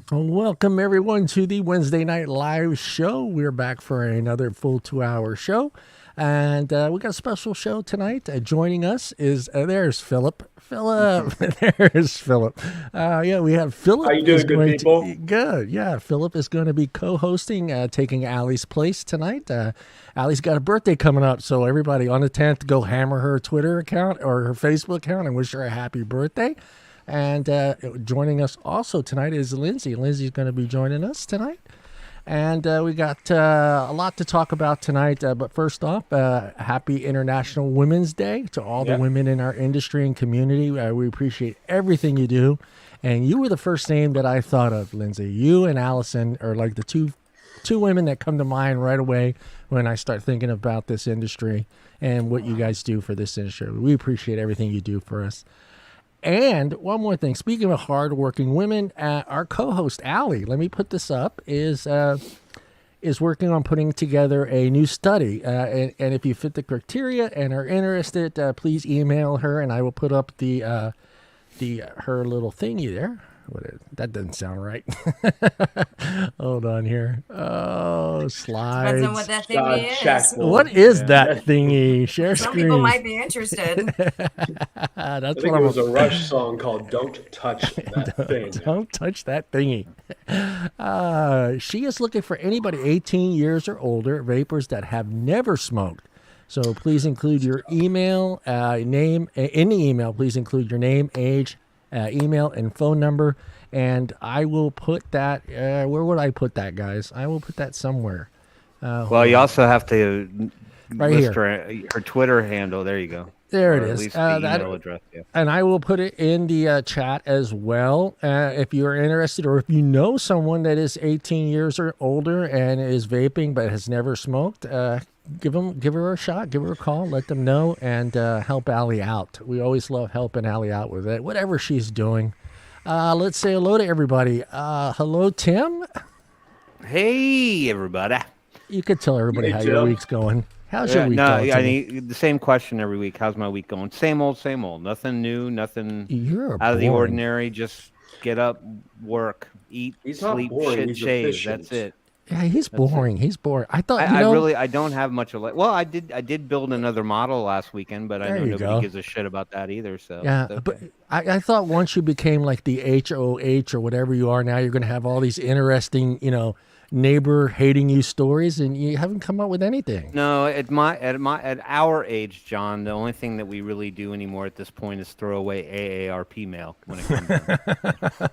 Welcome, everyone, to the Wednesday Night Live show. We're back for another full 2-hour show. And we got a special show tonight. Joining us is, there's Phillip. There's Phillip. Yeah, we have Phillip. How you doing, good people? Good. Yeah, Phillip is going to be co-hosting, taking Allie's place tonight. Allie's got a birthday coming up, so everybody on the 10th, go hammer her Twitter account or her Facebook account and wish her a happy birthday. And joining us also tonight is Lindsey. Lindsey's going to be joining us tonight. And we got a lot to talk about tonight. But first off, happy International Women's Day to all the women in our industry and community. We appreciate everything you do. And you were the first name that I thought of, Lindsey. You and Allison are like the two women that come to mind right away when I start thinking about this industry and what you guys do for this industry. We appreciate everything you do for us. And one more thing, speaking of hardworking women, our co-host Allie, let me put this up, is working on putting together a new study. And if you fit the criteria and are interested, please email her, and I will put up her little thingy there. That doesn't sound right. Hold on here. Oh, slides. Depends on what that thingy is. What is that thingy? Share Some screen. people might be interested. I think it was a Rush song called "Don't Touch That Thing." Don't touch that thingy. She is looking for anybody 18 years or older, vapors that have never smoked. So please include your email, name in the email. Please include your name, age, email, and phone number. And I will put that. Where would I put that, guys? I will put that somewhere. Well, you also have to list her Twitter handle. There you go. There or it at is. least the email address. Yeah. And I will put it in the chat as well. If you're interested, or if you know someone that is 18 years or older and is vaping but has never smoked, give her a shot, give her a call, let them know, and help Allie out. We always love helping Allie out with it, whatever she's doing. Let's say hello to everybody. Hello, Tim. Hey, everybody. You could tell everybody how your week's going. How's your week going? I need the same question every week. How's my week going? Same old, same old. Nothing new, nothing out of the ordinary. Just get up, work, eat, sleep, shit, shave. That's it. Yeah, he's boring. He's boring. I thought I don't have much of well, I did build another model last weekend, but I know nobody gives a shit about that either. So yeah, okay. But I thought once you became like the HOH or whatever you are now, you're going to have all these interesting, neighbor hating you stories, and you haven't come up with anything. No, at our age, John, the only thing that we really do anymore at this point is throw away AARP mail when it comes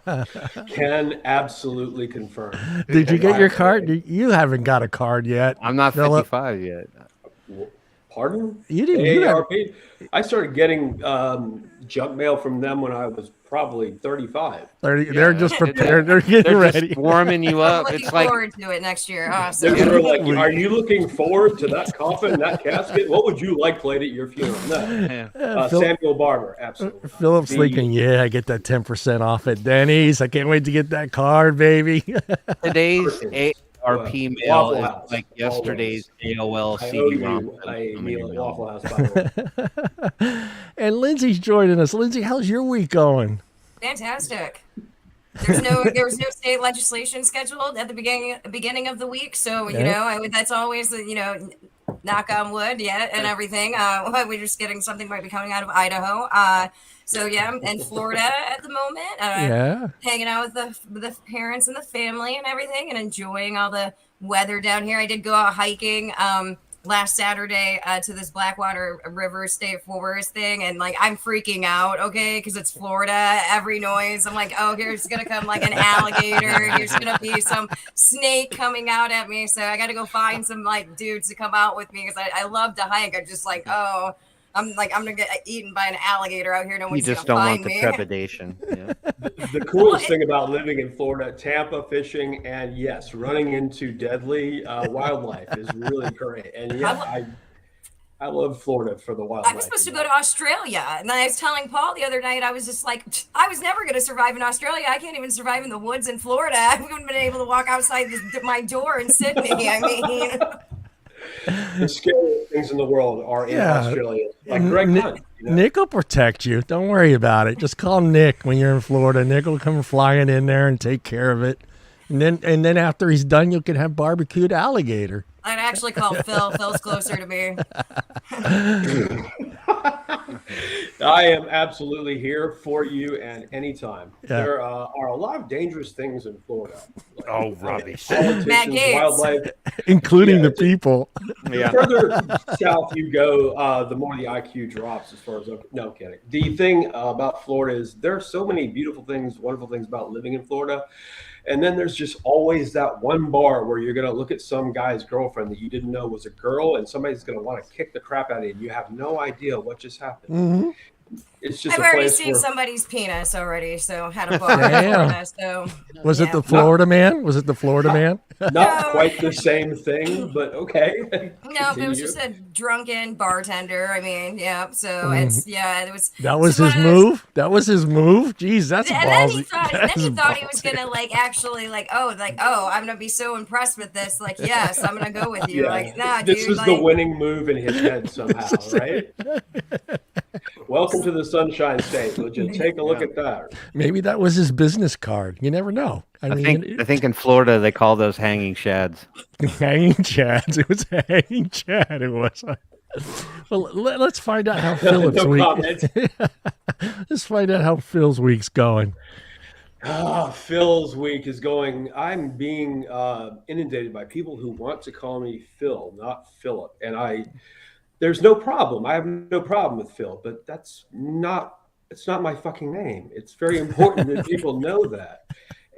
down. Can absolutely confirm. Did you get your card? You haven't got a card yet. I'm not 55 yet. Pardon? You didn't. AARP? I started getting junk mail from them when I was probably 35. They're just prepared. They're getting ready. Just warming you up. I'm looking forward to it next year. Awesome. They were like, "Are you looking forward to that coffin, that casket? What would you like played at your funeral?" No. Samuel Barber, absolutely. Phillip's thinking, "Yeah, I get that 10% off at Denny's. I can't wait to get that card, baby." Today's AARP mail is like yesterday's AOL CD-ROM. I meal at Waffle House, by the way. And Lindsey's joining us. Lindsey, how's your week going? Fantastic. There was no state legislation scheduled at the beginning of the week, so that's always knock on wood, and everything. We're just getting something might be coming out of Idaho. So yeah, I'm in Florida at the moment. Hanging out with the parents and the family and everything, and enjoying all the weather down here. I did go out hiking last Saturday to this Blackwater River State Forest thing, and I'm freaking out, because it's Florida. Every noise, I'm like, oh, here's gonna come an alligator. Here's gonna be some snake coming out at me. So I got to go find some dudes to come out with me because I love to hike. I'm just I'm gonna get eaten by an alligator out here. No one's you just gonna don't find want the me. trepidation. Yeah. The coolest thing about living in Florida, Tampa, fishing, and yes, running into deadly wildlife is really great. And I love Florida for the wildlife. I was supposed to go to Australia, and I was telling Paul the other night, I was just like, I was never going to survive in Australia. I can't even survive in the woods in Florida. I wouldn't have been able to walk outside my door in Sydney. I mean. The scariest things in the world are in Australia. Like Greg Hunt. Nick will protect you. Don't worry about it. Just call Nick when you're in Florida. Nick will come flying in there and take care of it. And then after he's done, you can have barbecued alligator. I'd actually call Phil. Phil's closer to me. I am absolutely here for you and anytime. Yeah. There are a lot of dangerous things in Florida. Like, rubbish. Politicians, wildlife. Including the people. The further south you go, the more the IQ drops as far as... No, I'm kidding. The thing about Florida is there are so many beautiful things, wonderful things about living in Florida. And then there's just always that one bar where you're going to look at some guy's girlfriend that you didn't know was a girl, and somebody's going to want to kick the crap out of you. And you have no idea what just happened. Mm-hmm. It's just I've already seen somebody's penis already, so had a bar in Florida. So was it the Florida man? Was it the Florida man? Not quite the same thing, but okay. No, it was just a drunken bartender. I mean, yeah. So it was. That was his move. That was his move. Jeez, that's ballsy. Then he thought he was gonna I'm gonna be so impressed with this. Like, yes, I'm gonna go with you. Like, nah, dude. This was the winning move in his head somehow, right? Welcome to the Sunshine State. Would you take a look at that? Maybe that was his business card. You never know. I think in Florida they call those hanging shads. Hanging shads. It was a hanging shad. It was. Well, let's find out how Philip's week. Let's find out how Phil's week's going. Phil's week is going. I'm being inundated by people who want to call me Phil, not Phillip, and there's no problem. I have no problem with Phil, but it's not my fucking name. It's very important that people know that.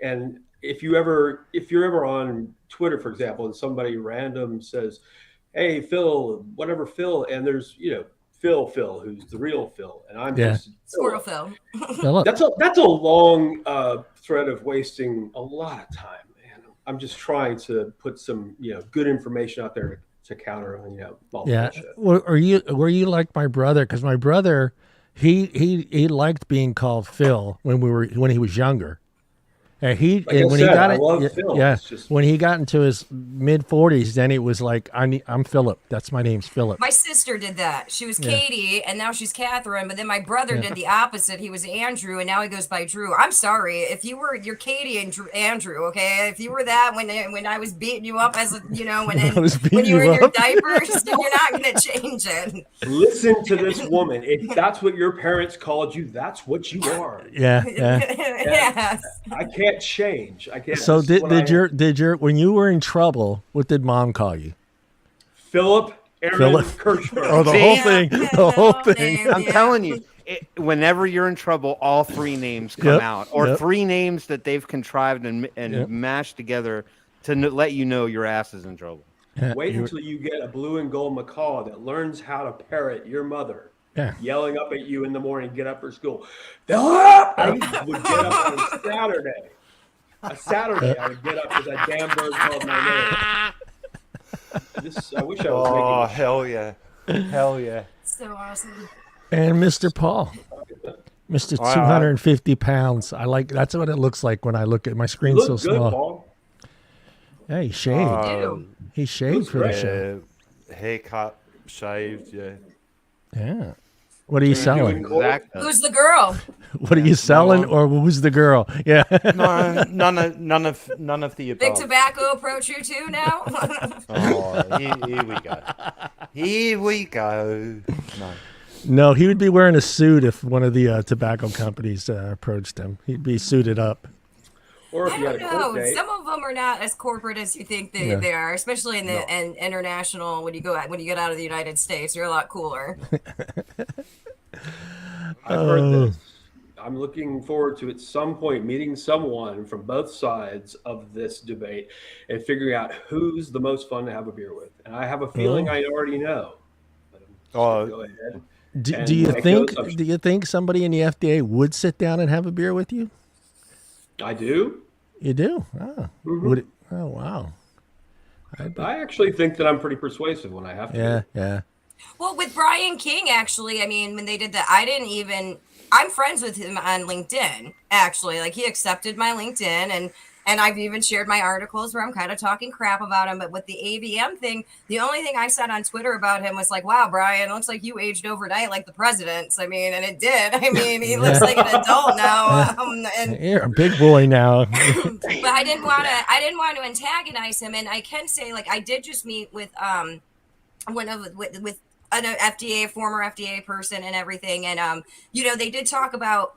And if you're ever on Twitter, for example, and somebody random says, "Hey, Phil, whatever Phil," and there's Phil, who's the real Phil, and I'm just Squirrel Phil. That's a long thread of wasting a lot of time, man. I'm just trying to put some good information out there to counter all that shit. Were you like my brother? Because my brother, he liked being called Phil when he was younger. And when he got into his mid 40s, then it was like I'm Phillip. That's my name's Phillip. My sister did that. She was Katie, and now she's Catherine. But then my brother did the opposite. He was Andrew, and now he goes by Drew. I'm sorry if you're Katie and Andrew. Okay, if you were that when I was beating you up as when you were in your diapers, you're not going to change it. Listen to this woman. If that's what your parents called you, that's what you are. Yeah. Yes. I can't change. I can't. So did your when you were in trouble, what did mom call you? Phillip Kirschberg. Oh, the whole thing. I'm telling you, whenever you're in trouble, all three names come out, or three names that they've contrived and mashed together to let you know your ass is in trouble. Wait until you get a blue and gold macaw that learns how to parrot your mother. Yelling up at you in the morning, get up for school. Phillip! I would get up on a Saturday. I would get up because that damn bird called my name. I wish I was making this. Hell yeah. Hell yeah. So awesome. And Mr. Paul. Mr. 250 pounds. That's what it looks like when I look at my screen so small. Paul. Yeah, he shaved. He shaved for the show. Haircut, shaved, Yeah. What are you selling? Exactly. Who's the girl? What are you selling, or who's the girl? Yeah. No, none of the above. Big Tobacco approach you too now? Here we go. No, he would be wearing a suit if one of the tobacco companies approached him. He'd be suited up. Or if I don't know. Some of them are not as corporate as you think they are, especially in the international. When you get out of the United States, you're a lot cooler. I've heard this. I'm looking forward to at some point meeting someone from both sides of this debate and figuring out who's the most fun to have a beer with. And I have a feeling I already know. Go ahead. Do you think somebody in the FDA would sit down and have a beer with you? I do. You do? Oh, mm-hmm. Oh wow. I actually think that I'm pretty persuasive when I have to. Yeah. Well, with Brian King, actually, I mean, when they did that, I'm friends with him on LinkedIn, actually. Like, he accepted my LinkedIn, and And I've even shared my articles where I'm kind of talking crap about him. But with the AVM thing, the only thing I said on Twitter about him was like, wow, Brian, it looks like you aged overnight like the presidents. I mean, and it did. I mean, he looks like an adult now. And you're a big boy now. But I didn't want to antagonize him. And I can say, like, I did just meet with with an FDA, former FDA person and everything. And, they did talk about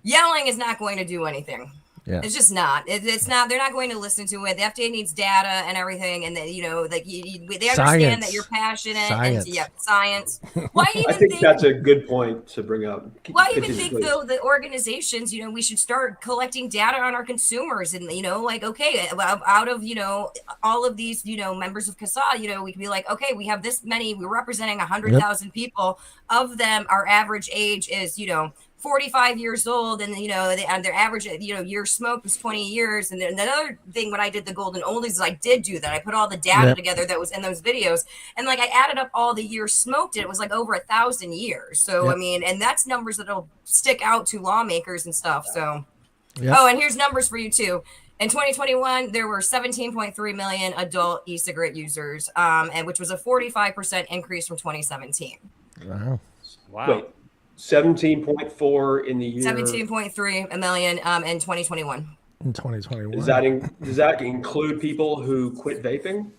yelling is not going to do anything. Yeah. It's just not. It's not. They're not going to listen to it. The FDA needs data and everything, and they understand Science. that you're passionate. Science. And science. Why even I think that's a good point to bring up. Why even think though the organizations, we should start collecting data on our consumers, and okay, out of all of these members of CASA, we can be like, okay, we have this many. We're representing 100,000 people. Of them, our average age is 45 years old, and their average year smoked was 20 years. And then another thing, when I did the golden oldies, is I did do that. I put all the data together that was in those videos, and I added up all the years smoked, and it was like over 1,000 years. So I mean, and that's numbers that'll stick out to lawmakers and stuff. So oh, and here's numbers for you too. In 2021, there were 17.3 million adult e-cigarette users, and which was a 45% increase from 2017. Wow. Wait. 17.4 in the year. 17.3 million in 2021. In 2021. Does that include people who quit vaping?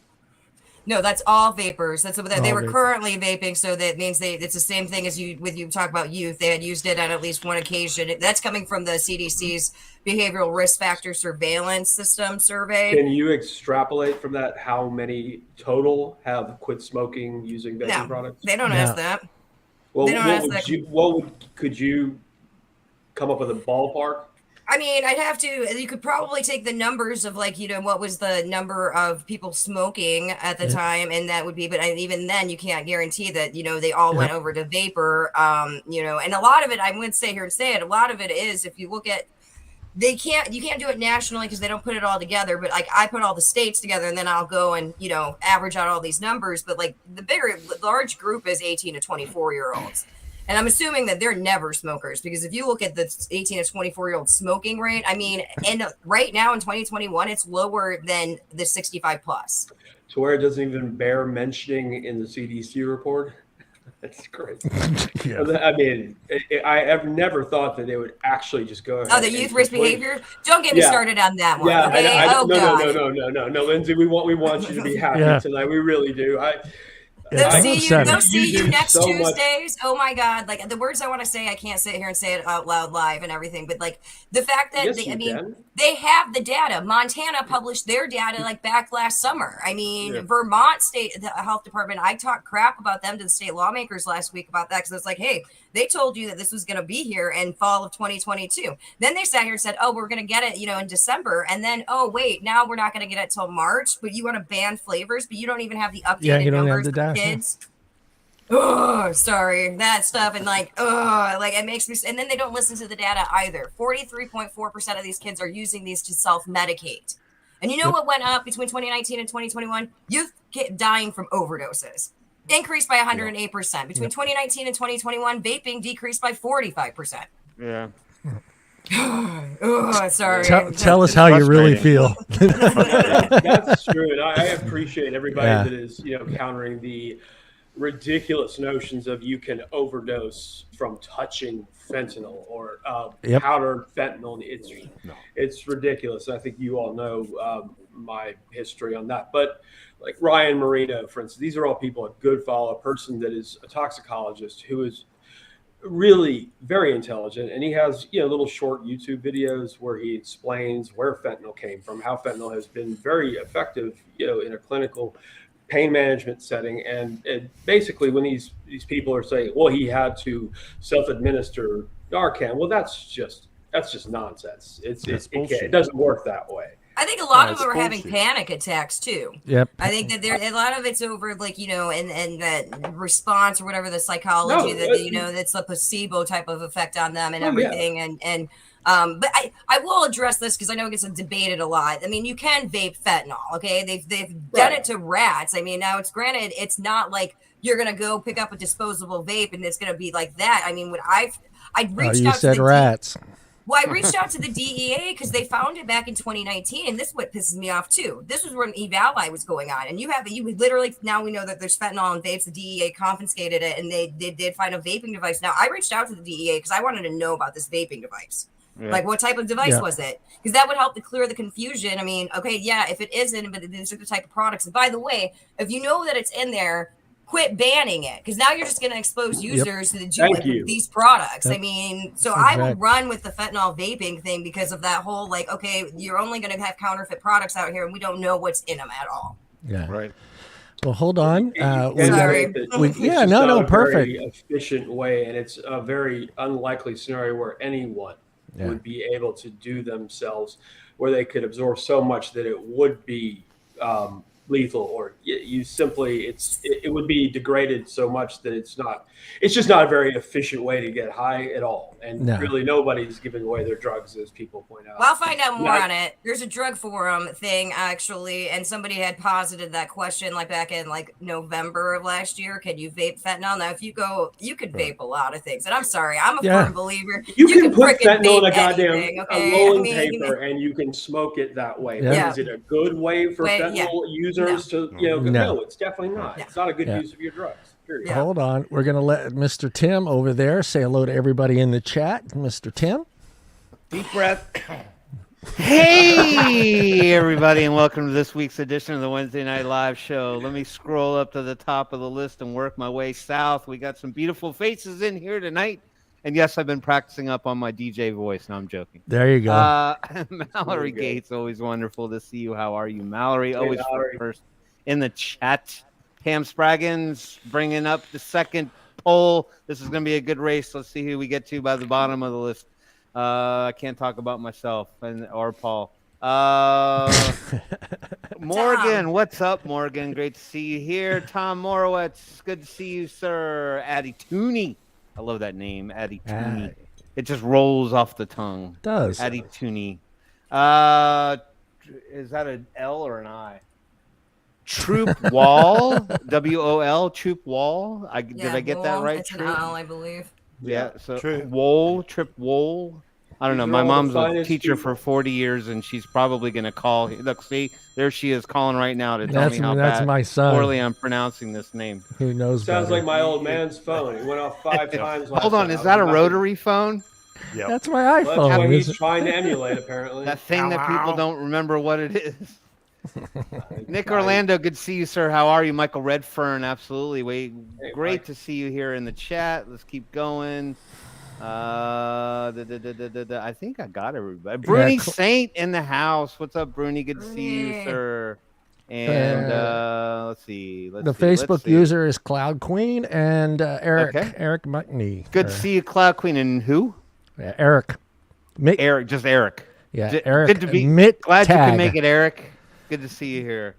No, that's all vapors. That's what they were vapors. currently vaping. So that means it's the same thing as you talk about youth. They had used it on at least one occasion. That's coming from the CDC's behavioral risk factor surveillance system survey. Can you extrapolate from that how many total have quit smoking using vaping products? They don't ask that. Well, could you come up with a ballpark? I mean, I'd have to. You could probably take the numbers of what was the number of people smoking at the time, and that would be. But even then, you can't guarantee that they all went over to vapor. And a lot of it, I'm going to say here and say it. A lot of it is, if you look at, you can't do it nationally because they don't put it all together. But I put all the states together, and then I'll go and average out all these numbers. But the large group is 18 to 24-year-olds. And I'm assuming that they're never smokers, because if you look at the 18 to 24-year-old smoking rate, I mean, and right now in 2021, it's lower than the 65 plus. To where it doesn't even bear mentioning in the CDC report. That's crazy. I mean, I have never thought that they would actually just go ahead. Oh, the youth risk behavior? Don't get me started on that one. Yeah, okay? No, Lindsay, we want you to be happy tonight. We really do. They'll see you next Tuesdays. Oh my God! The words I want to say, I can't sit here and say it out loud live and everything. But the fact that they have the data. Montana published their data back last summer. I mean, Vermont State Health Department. I talked crap about them to the state lawmakers last week about that, because it's like, hey, they told you that this was going to be here in fall of 2022. Then they sat here and said, oh, we're going to get it, in December. And then, oh, wait, now we're not going to get it till March, but you want to ban flavors, but you don't even have the updated numbers for kids. Oh, sorry, that stuff. And it makes me, and then they don't listen to the data either. 43.4% of these kids are using these to self-medicate. And you know what went up between 2019 and 2021? Youth dying from overdoses. Increased by 108%. Between 2019 and 2021, vaping decreased by 45%. Yeah. Oh, sorry. Tell us how you really feel. That's true. And I appreciate everybody that is, countering the ridiculous notions of you can overdose from touching fentanyl or powdered fentanyl. It's ridiculous. I think you all know my history on that. But like Ryan Marino, for instance, these are all people, a good follow, a person that is a toxicologist who is really very intelligent, and he has little short YouTube videos where he explains where fentanyl came from, how fentanyl has been very effective in a clinical pain management setting. And basically when these people are saying, well, he had to self-administer Narcan, well, that's just nonsense. It doesn't work that way. I think a lot of them are having panic attacks too. Yep. I think that a lot of it's over and that response or whatever, the psychology that's the placebo type of effect on them and everything. Yeah. But I will address this because I know it gets debated a lot. I mean, you can vape fentanyl. Okay. They've done it to rats. I mean, now granted, it's not like you're going to go pick up a disposable vape and it's going to be like that. I mean, when I reached out to rats. Well, I reached out to the DEA because they found it back in 2019, and this is what pisses me off too. This was when Eval was going on, and you literally, now we know that there's fentanyl in vapes. The DEA confiscated it, and they did find a vaping device. Now I reached out to the DEA because I wanted to know about this vaping device. Yeah. Like, what type of device was it? Because that would help to clear the confusion. I mean, okay, yeah, if it isn't, but these are the type of products. And by the way, if you know that it's in there, quit banning it, because now you're just going to expose users to the these products. I mean, so I will run with the fentanyl vaping thing because of that whole, like, okay, you're only going to have counterfeit products out here, and we don't know what's in them at all. Yeah. Right. Well, hold on. Sorry. Perfect. Very efficient way, and it's a very unlikely scenario where anyone would be able to do themselves, where they could absorb so much that it would be lethal, or you simply it would be degraded so much that it's just not a very efficient way to get high at all. And really nobody's giving away their drugs, as people point out. Well, I'll find out more on it. There's a drug forum thing actually, and somebody had posited that question like back in like November of last year. Can you vape fentanyl? Now if you go, you could vape a lot of things, and I'm sorry, I'm a firm believer. You can put fentanyl in a goddamn rolling paper and you can smoke it that way. But is it a good way for fentanyl users to no, it's definitely not. It's not a good use of your drugs. Period. Hold on. We're going to let Mr. Tim over there say hello to everybody in the chat. Mr. Tim. Deep breath. Hey, everybody, and welcome to this week's edition of the Wednesday Night Live Show. Let me scroll up to the top of the list and work my way south. We got some beautiful faces in here tonight. And yes, I've been practicing up on my DJ voice. No, I'm joking. There you go. Mallory Gates, always wonderful to see you. How are you, Mallory? Always first in the chat. Pam Spraggins bringing up the second poll. This is going to be a good race. Let's see who we get to by the bottom of the list. I can't talk about myself or Paul. Morgan, what's up, Morgan? Great to see you here. Tom Morowitz, good to see you, sir. Addie Tooney. I love that name, Addie Tooney. It just rolls off the tongue. It does. Addie Tooney. Is that an L or an I? Troop Wall, WOL, Troop Wall. Did I get that right? It's an L, I believe. Yeah, so Trip Wall. I don't know. My mom's a teacher for 40 years, and she's probably going to call. Look, see, there she is calling right now to tell me how my son. Poorly I'm pronouncing this name. Who knows? Sounds like my old man's phone. It went off 5 times. Hold on, is that a rotary phone? Yeah, that's my iPhone. Well, that's what he's trying to emulate, apparently. That thing that people don't remember what it is. Nick Orlando, good to see you, sir. How are you? Michael Redfern, absolutely. Great to see you here in the chat. Let's keep going. I think I got everybody. Bruni Saint in the house. What's up, Bruni? Good to see you, sir. And let's see. The Facebook user is Cloud Queen and Eric Mutney. Good to see you, Cloud Queen. And who? Eric. Eric, just Eric. Yeah, Eric. Good to be glad you can make it, Eric. Good to see you here.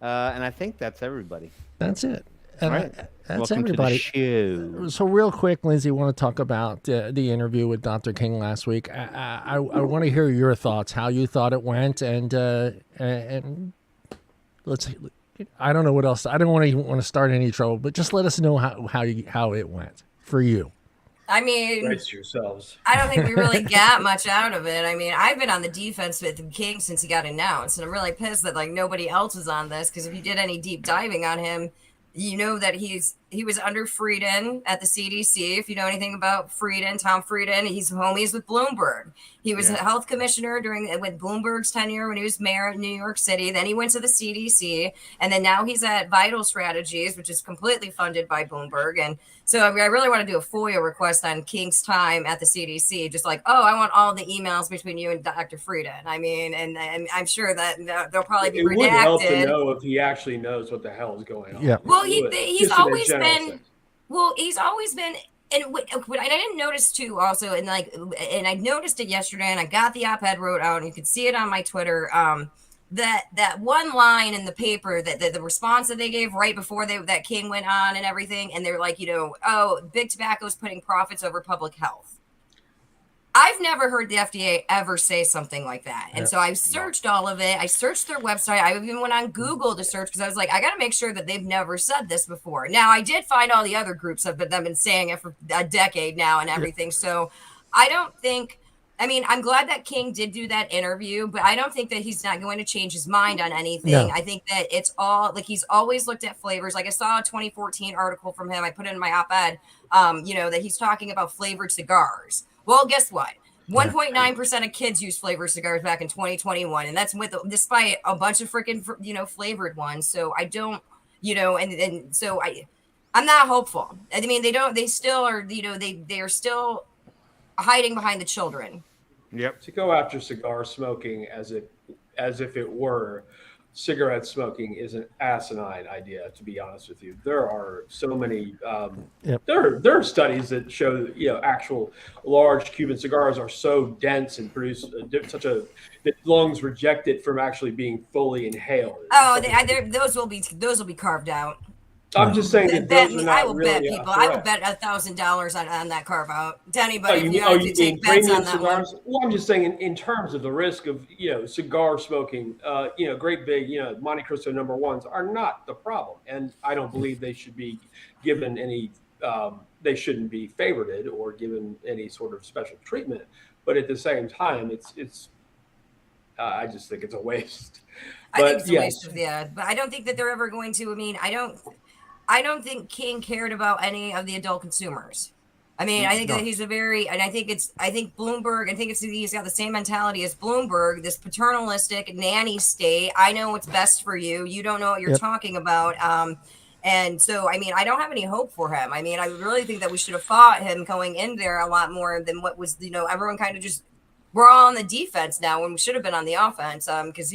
And I think that's everybody. That's it. All right. That's Welcome everybody. To the show. So real quick, Lindsey, I want to talk about the interview with Dr. King last week. I want to hear your thoughts, how you thought it went, and let's. I don't know what else. I don't want to start any trouble, but just let us know how it went for you. I mean, brace yourselves. I don't think we really got much out of it. I mean, I've been on the defense with King since he got announced, and I'm really pissed that like nobody else is on this, because if you did any deep diving on him, you know that he was under Frieden at the CDC. If you know anything about Frieden, Tom Frieden, he's homies with Bloomberg. He was a health commissioner with Bloomberg's tenure when he was mayor of New York City. Then he went to the CDC, and then now he's at Vital Strategies, which is completely funded by Bloomberg. And so I really want to do a FOIA request on King's time at the CDC. Just like, I want all the emails between you and Dr. Frieden. I mean, and I'm sure that they'll probably be redacted. It would help to know if he actually knows what the hell is going on. Yeah. Well, he's always been. Well, he's always been. And I didn't notice too also, and I noticed it yesterday, and I got the op-ed wrote out, and you could see it on my Twitter. That one line in the paper, that the response that they gave right before that King went on and everything, and they were like, big tobacco is putting profits over public health. I've never heard the FDA ever say something like that. And so I searched all of it. I searched their website. I even went on Google to search, because I was like, I got to make sure that they've never said this before. Now, I did find all the other groups have been saying it for a decade now and everything. So I don't think I mean, I'm glad that King did do that interview, but I don't think that he's not going to change his mind on anything. No. I think that it's all like he's always looked at flavors. Like I saw a 2014 article from him. I put it in my op-ed, that he's talking about flavored cigars. Well, guess what? 1.9% of kids use flavored cigars back in 2021, and that's despite a bunch of freaking flavored ones. So I don't, and so I'm not hopeful. I mean, they still are, they are still hiding behind the children. Yep. To go after cigar smoking as if it were cigarette smoking is an asinine idea, to be honest with you. There are so many there are studies that show actual large Cuban cigars are so dense and produce that lungs reject it from actually being fully inhaled. Oh, those will be carved out. I'm just saying that those are not I will really bet people. I will bet $1,000 on that carve out to anybody. You to take bets on that cigars? one. Well, I'm just saying in terms of the risk of cigar smoking, great big Monte Cristo number ones are not the problem, and I don't believe they should be given any. They shouldn't be favorited or given any sort of special treatment. But at the same time, it's. I just think it's a waste. I think it's a waste of but I don't think that they're ever going to. I mean, I don't think King cared about any of the adult consumers. I mean, I think that he's I think Bloomberg, he's got the same mentality as Bloomberg, this paternalistic nanny state. I know what's best for you. You don't know what you're talking about. And so, I mean, I don't have any hope for him. I mean, I really think that we should have fought him going in there a lot more than what was, everyone kind of just, we're all on the defense now when we should have been on the offense. Because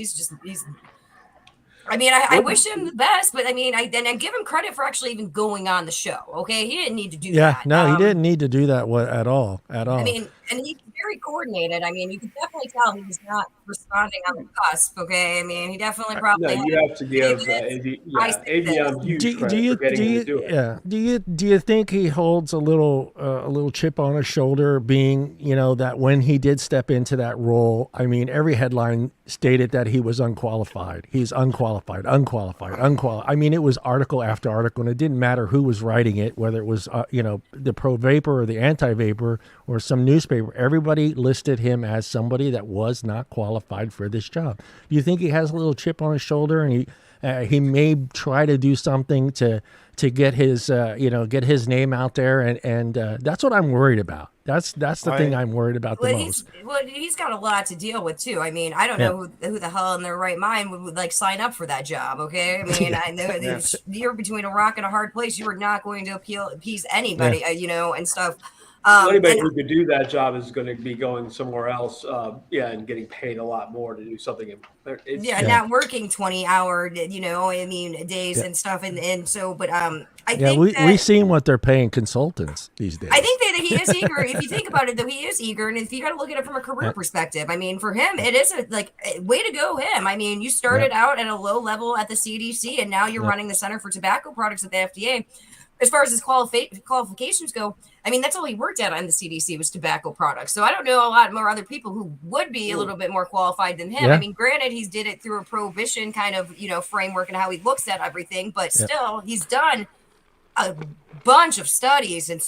I wish him the best, but I mean, I give him credit for actually even going on the show. Okay, he didn't need to do that. Yeah, no, he didn't need to do that at all. I mean, and he's very coordinated. I mean, you can definitely tell he was not responding on the cusp. Okay, I mean, he definitely probably. No, you have to give AVM huge credit for getting him to do it. Yeah. Do you think he holds a little chip on his shoulder, being that when he did step into that role, I mean, every headline stated that he was unqualified. He's unqualified. I mean, it was article after article, and it didn't matter who was writing it, whether it was the pro-vapor or the anti-vapor or some newspaper. Everybody listed him as somebody that was not qualified for this job. Do you think he has a little chip on his shoulder, and he may try to do something to get his his name out there, and that's what I'm worried about. That's the thing I'm worried about the most. He's got a lot to deal with too. I mean, I don't know who the hell in their right mind would sign up for that job. Okay, I mean, I know you're between a rock and a hard place. You are not going to appease anybody, and stuff. Anybody who could do that job is going to be going somewhere else, and getting paid a lot more to do something. Not working 20-hour, days and stuff, and so, but I think we've seen what they're paying consultants these days. I think that he is eager. If you think about it, though, he is eager, and if you got to look at it from a career perspective, I mean, for him, it is way to go, him. I mean, you started out at a low level at the CDC, and now you're running the Center for Tobacco Products at the FDA. As far as his qualifications go, I mean, that's all he worked at on the CDC was tobacco products. So I don't know a lot more other people who would be a little bit more qualified than him. Yeah. I mean, granted, he did it through a prohibition kind of, framework and how he looks at everything, but still he's done a bunch of studies and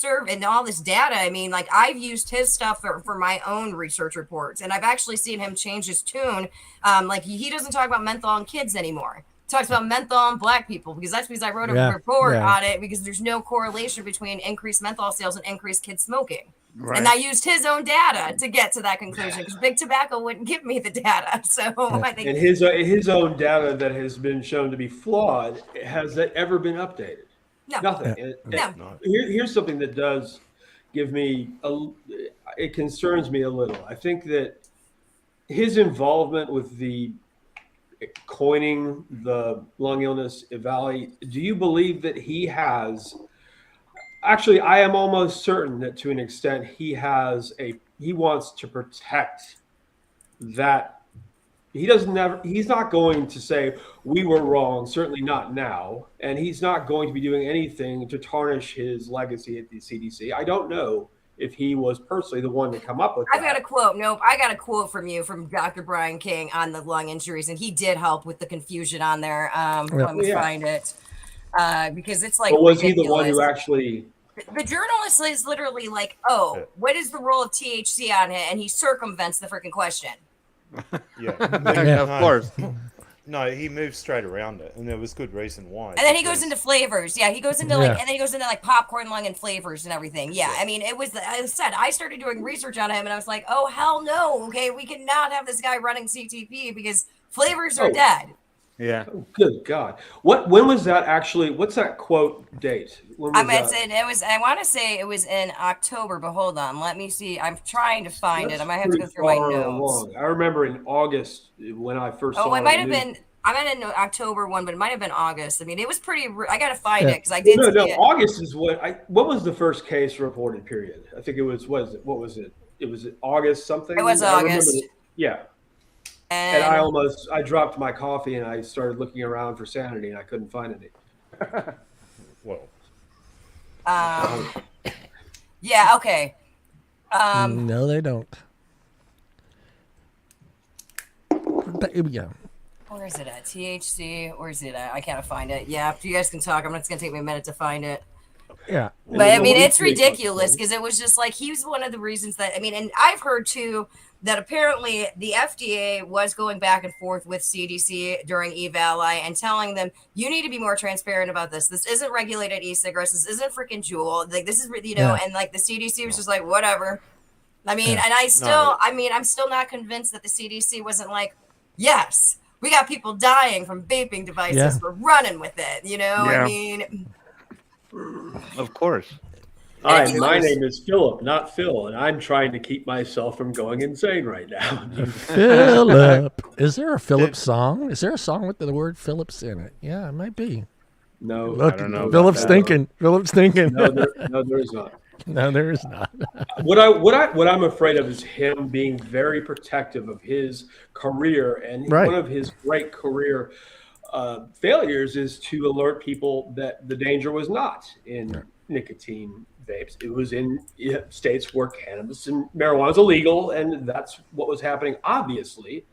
all this data. I mean, I've used his stuff for my own research reports, and I've actually seen him change his tune. He doesn't talk about menthol in kids anymore. Talks about menthol and black people, because that's because I wrote a report on it, because there's no correlation between increased menthol sales and increased kid smoking. Right. And I used his own data to get to that conclusion, because big tobacco wouldn't give me the data. So I think his own data that has been shown to be flawed, has that ever been updated? No. Nothing. No. Here's something that does give me it concerns me a little. I think that his involvement with the coining the lung illness evaluate, do you believe that he has actually, I am almost certain that to an extent he wants to protect that. He's not going to say we were wrong, certainly not now, and he's not going to be doing anything to tarnish his legacy at the CDC. I don't know if he was personally the one to come up with that. I've got a quote. Nope. I got a quote from Dr. Brian King on the lung injuries, and he did help with the confusion on there. Let me find it. Because it's But was he the one who actually The journalist is literally like, "Oh, what is the role of THC on it?" And he circumvents the freaking question. Yeah. Of course. No, he moved straight around it, and there was good reason why. And then he goes into flavors. Yeah, he goes into like, and then he goes into like popcorn lung and flavors and everything. Yeah, I mean, it was. I said I started doing research on him, and I was like, "Oh hell no! Okay, we cannot have this guy running CTP because flavors are dead." Yeah. Oh, good God. When was that actually? What's that quote date? When was that? It was. I want to say it was in October, but hold on, let me see. I'm trying to find it. I might have to go through my notes. Along. I remember in August when I first saw it. Oh, it might have been. I might have known October one, but it might have been August. I mean, it was pretty. I got to find it because I did. No, see it. August is what was the first case reported period? I think it was. What was it? It was August something. It was August. Yeah. And I dropped my coffee and I started looking around for sanity and I couldn't find any. Well. Yeah. Okay. No, they don't. Yeah. Where is it at? THC. Where is it at? I can't find it. Yeah. If you guys can talk, it's gonna take me a minute to find it. Yeah. But I mean, it's ridiculous because it was just like he was one of the reasons that and I've heard too that apparently the FDA was going back and forth with CDC during eVali and telling them you need to be more transparent about this. This isn't regulated e-cigarettes. This isn't freaking Juul. Like this is and like the CDC was just like whatever. I mean, and I'm still not convinced that the CDC wasn't like, yes, we got people dying from vaping devices. Yeah. We're running with it. I mean. Of course. Hi, my name is Phillip, not Phil, and I'm trying to keep myself from going insane right now. Phillip. Is there a Phillip song? Is there a song with the word Phillips in it? Yeah, it might be. No, look, I don't know. Phillip's thinking. Phillip's thinking. No, there is not. No, there is not. What I'm afraid of is him being very protective of his career, and one of his great career failures is to alert people that the danger was not in nicotine vapes. It was in states where cannabis and marijuana is illegal, and that's what was happening. Obviously,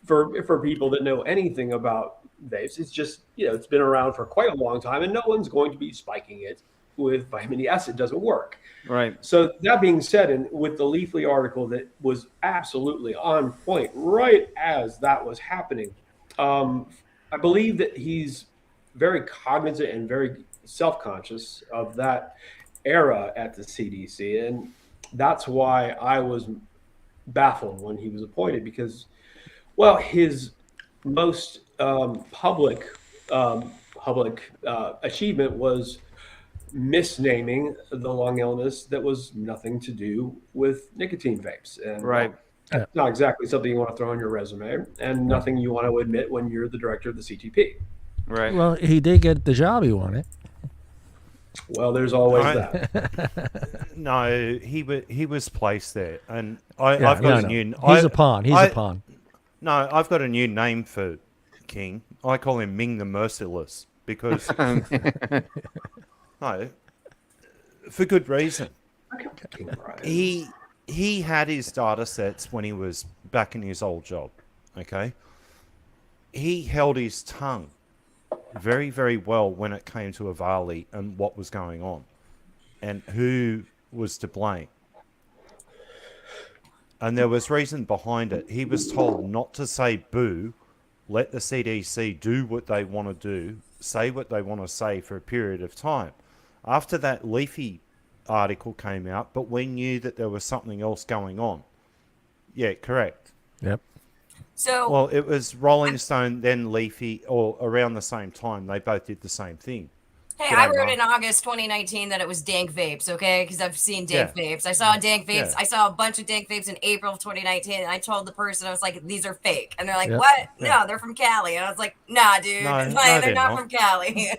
for people that know anything about vapes, it's just it's been around for quite a long time, and no one's going to be spiking it with vitamin E. It doesn't work. Right. So that being said, and with the Leafly article that was absolutely on point right as that was happening, I believe that he's very cognizant and very self-conscious of that era at the CDC. And that's why I was baffled when he was appointed because, well, his most public achievement was misnaming the lung illness that was nothing to do with nicotine vapes. And that's not exactly something you want to throw on your resume and nothing you want to admit when you're the director of the CTP. Right. Well, he did get the job he wanted. Well, there's always that. No, he was placed there, and I've got a new. He's a pawn. He's a pawn. No, I've got a new name for King. I call him Ming the Merciless because no, for good reason. He had his data sets when he was back in his old job. Okay, he held his tongue very, very well when it came to Avali and what was going on and who was to blame. And there was reason behind it. He was told not to say boo, let the CDC do what they want to do, say what they want to say for a period of time. After that Leafy article came out, but we knew that there was something else going on. Yeah, correct. Yep. So, well, it was Rolling Stone, then Leafy, or around the same time. They both did the same thing. Hey, I wrote in August 2019 that it was dank vapes, okay? Because I've seen dank vapes. I saw dank vapes. Yeah. I saw a bunch of dank vapes in April of 2019, and I told the person, I was like, these are fake. And they're like, what? Yeah. No, they're from Cali. And I was like, nah, dude. They're not from Cali.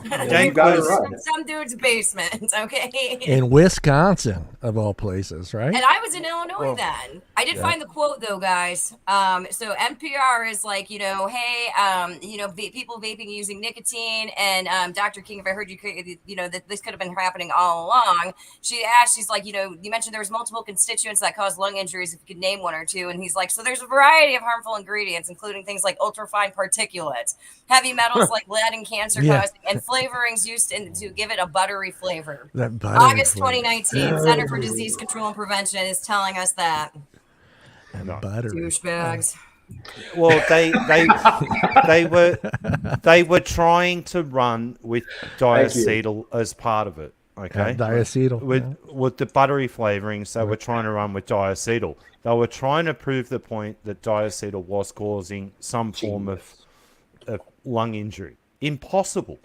Dank was from some dude's basement, okay? In Wisconsin, of all places, right? And I was in Illinois then. I did find the quote though, guys. So NPR is like, hey, people vaping using nicotine, and Dr. King, if I heard you, that this could have been happening all along. She's like, you mentioned there was multiple constituents that cause lung injuries. If you could name one or two, and he's like, so there's a variety of harmful ingredients, including things like ultrafine particulates, heavy metals like lead and cancer causing, and flavorings used to give it a buttery flavor. August 2019, Center for Disease Control and Prevention is telling us that. And butter. Douchebags. Well, they were trying to run with diacetyl as part of it. Okay, diacetyl with the buttery flavorings. They were trying to run with diacetyl. They were trying to prove the point that diacetyl was causing some form of lung injury. Impossible.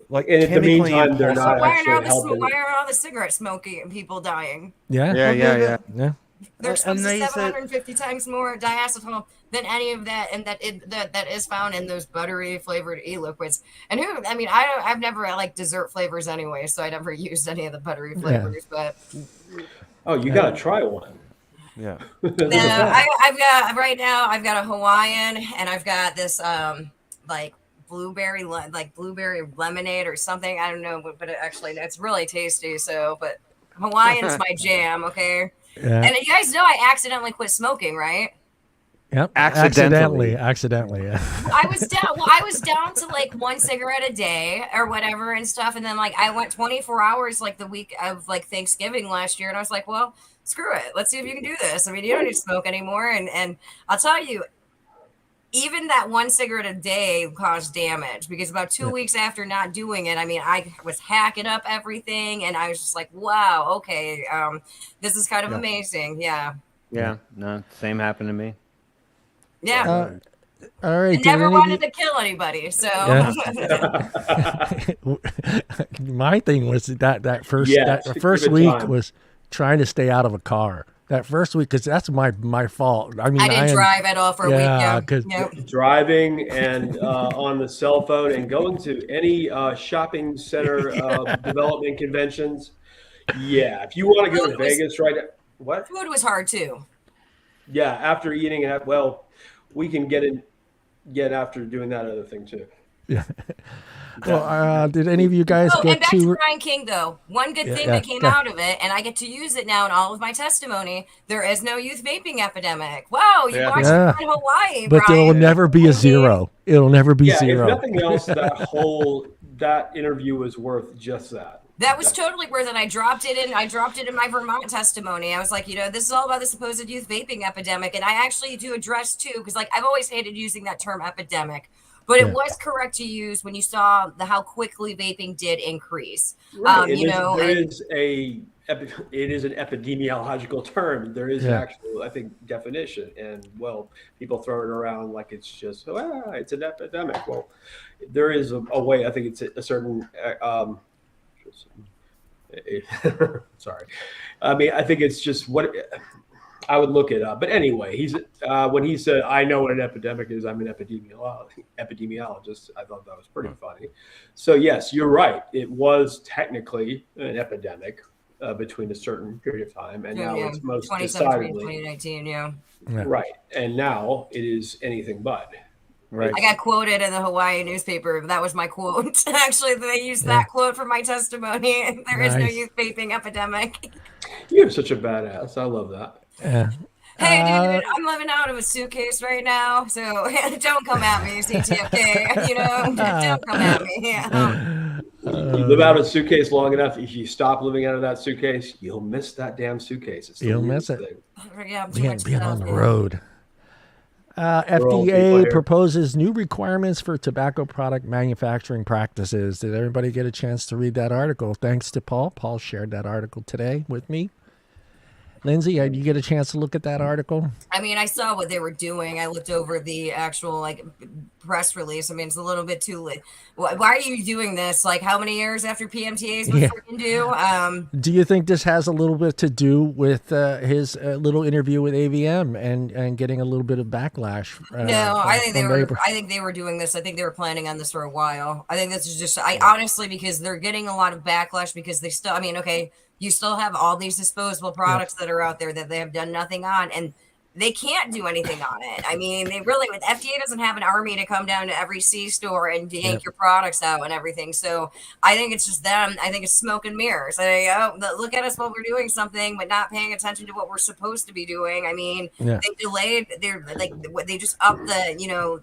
Like, and in the meantime, they're not actually helping. Why are all the cigarette smoking and people dying? Yeah. They're exposed to 750 times more diacetyl than any of that, and that is found in those buttery flavored e-liquids. And I've never liked dessert flavors anyway, so I never used any of the buttery flavors. But you gotta try one. Yeah. I've got a Hawaiian, and I've got this blueberry lemonade or something. I don't know, but it's really tasty. So, but Hawaiian's my jam. Okay. Yeah. And you guys know I accidentally quit smoking, right? Yep. Accidentally. Yeah. I was down to like one cigarette a day or whatever and stuff. And then I went 24 hours the week of Thanksgiving last year. And I was like, well, screw it. Let's see if you can do this. You don't need to smoke anymore. And I'll tell you, even that one cigarette a day caused damage, because about 2 weeks after not doing it, I was hacking up everything, and I was just like, wow, okay, this is kind of amazing. Yeah. Yeah. No, same happened to me. Yeah. All right. I never wanted to kill anybody, so. My thing was that first week was trying to stay out of a car. That first week, because that's my fault. I didn't drive at all for a week. Yeah, driving and on the cell phone and going to any shopping center development conventions. Yeah, if you want to go to Vegas, what? Food was hard too. Yeah, after eating it, we can get after doing that other thing too. Yeah. Well, did any of you guys get and back to Brian King, though? One good thing that came out of it, and I get to use it now in all of my testimony, there is no youth vaping epidemic. Wow, you watched it in Hawaii, but Brian. It'll never be a zero. It'll never be zero. If nothing else, that interview was worth just that. That was totally worth it. I dropped it in my Vermont testimony. I was like, this is all about the supposed youth vaping epidemic, and I actually do address too, because I've always hated using that term epidemic. But it was correct to use when you saw how quickly vaping did increase. Right. It is an epidemiological term. There is an actual, I think, definition. And people throw it around like it's just, it's an epidemic. Well, there is a way. I think it's a certain. Sorry, I think it's just what. I would look it up. But anyway, he's when he said, I know what an epidemic is, I'm an epidemiologist. I thought that was pretty funny. So, yes, you're right. It was technically an epidemic between a certain period of time. And now it's most 2017, 2019, Right. And now it is anything but. Right. I got quoted in the Hawaii newspaper. That was my quote. Actually, they used that quote for my testimony. There is no youth vaping epidemic. You're such a badass. I love that. Yeah. Hey, dude, I'm living out of a suitcase right now, so don't come at me, CTFK. Don't come at me. Yeah. You live out of a suitcase long enough. If you stop living out of that suitcase, you'll miss that damn suitcase. You'll miss it. Yeah, being on the road. FDA proposes new requirements for tobacco product manufacturing practices. Did everybody get a chance to read that article? Thanks to Paul. Paul shared that article today with me. Lindsay, did you get a chance to look at that article? I saw what they were doing. I looked over the actual press release. It's a little bit too late. Why are you doing this? How many years after PMTAs was freaking due? Do you think this has a little bit to do with his little interview with AVM and getting a little bit of backlash? No, I think they were doing this. I think they were planning on this for a while. I think this is just honestly because they're getting a lot of backlash because they still. you still have all these disposable products that are out there that they have done nothing on, and they can't do anything on it. I mean, they really, with FDA doesn't have an army to come down to every C-store and yank your products out and everything. So I think it's just them. I think it's smoke and mirrors. Look at us while we're doing something, but not paying attention to what we're supposed to be doing. I mean, they delayed. They just upped the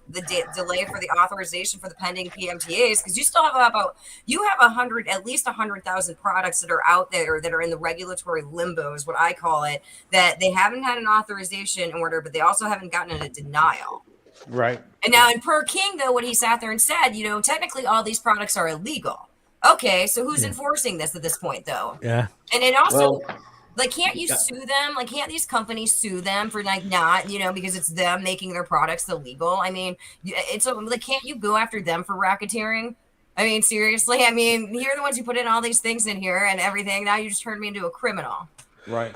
delay for the authorization for the pending PMTAs, because you still have at least 100,000 products that are out there that are in the regulatory limbo, is what I call it, that they haven't had an authorization in order, but they also haven't gotten a denial. Right. And now in Per King, though, what he sat there and said, technically all these products are illegal. Okay, so who's enforcing this at this point, though? Yeah. And it also, can't you sue them? Like, can't these companies sue them for not, because it's them making their products illegal? I mean, can't you go after them for racketeering? I mean, seriously. I mean, you're the ones who put in all these things in here and everything. Now you just turned me into a criminal. Right.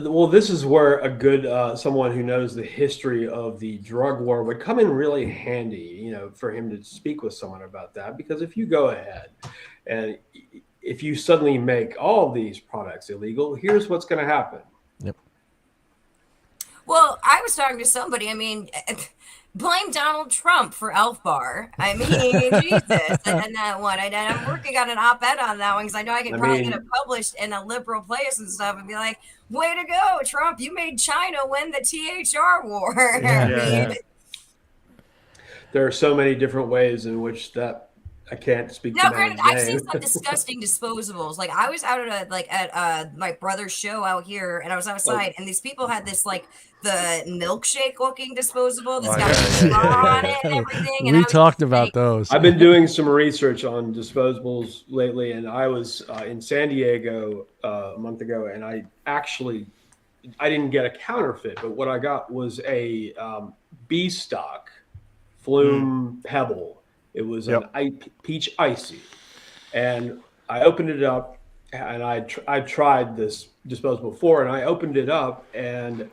Well, this is where a good someone who knows the history of the drug war would come in really handy, for him to speak with someone about that. Because if you go ahead and if you suddenly make all these products illegal, here's what's going to happen. Yep. Well, I was talking to somebody. I mean, blame Donald Trump for Elf Bar. I mean, Jesus, and that one. And I'm working on an op-ed on that one because I know I can probably get it published in a liberal place and stuff, and be like, "Way to go, Trump! You made China win the THR war." Yeah. There are so many different ways in which that. I can't speak. No, granted, I've seen some disgusting disposables. Like, I was out at my brother's show out here, and I was outside, and these people had this the milkshake looking disposable that's got straw on it and everything. And we talked about those. I've been doing some research on disposables lately, and I was in San Diego a month ago, and I didn't get a counterfeit, but what I got was a B stock Flume Pebble. It was an peach icy, and I opened it up, and I tried this disposable before, and I opened it up and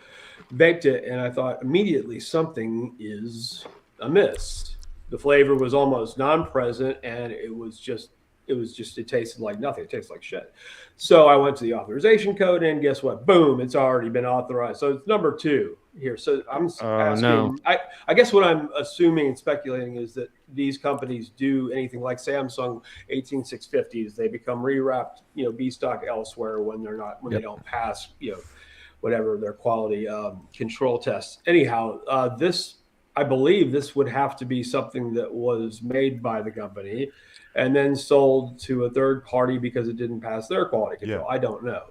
baked it, and I thought immediately something is amiss. The flavor was almost non-present, and it tasted like nothing. It tasted like shit. So I went to the authorization code, and guess what? Boom! It's already been authorized. So it's number 2 here. So I'm asking. No. I guess what I'm assuming and speculating is that these companies do anything like Samsung 18650s. They become rewrapped, B stock elsewhere when they don't pass, whatever their quality control tests. Anyhow, I believe this would have to be something that was made by the company and then sold to a third party because it didn't pass their quality control. I don't know.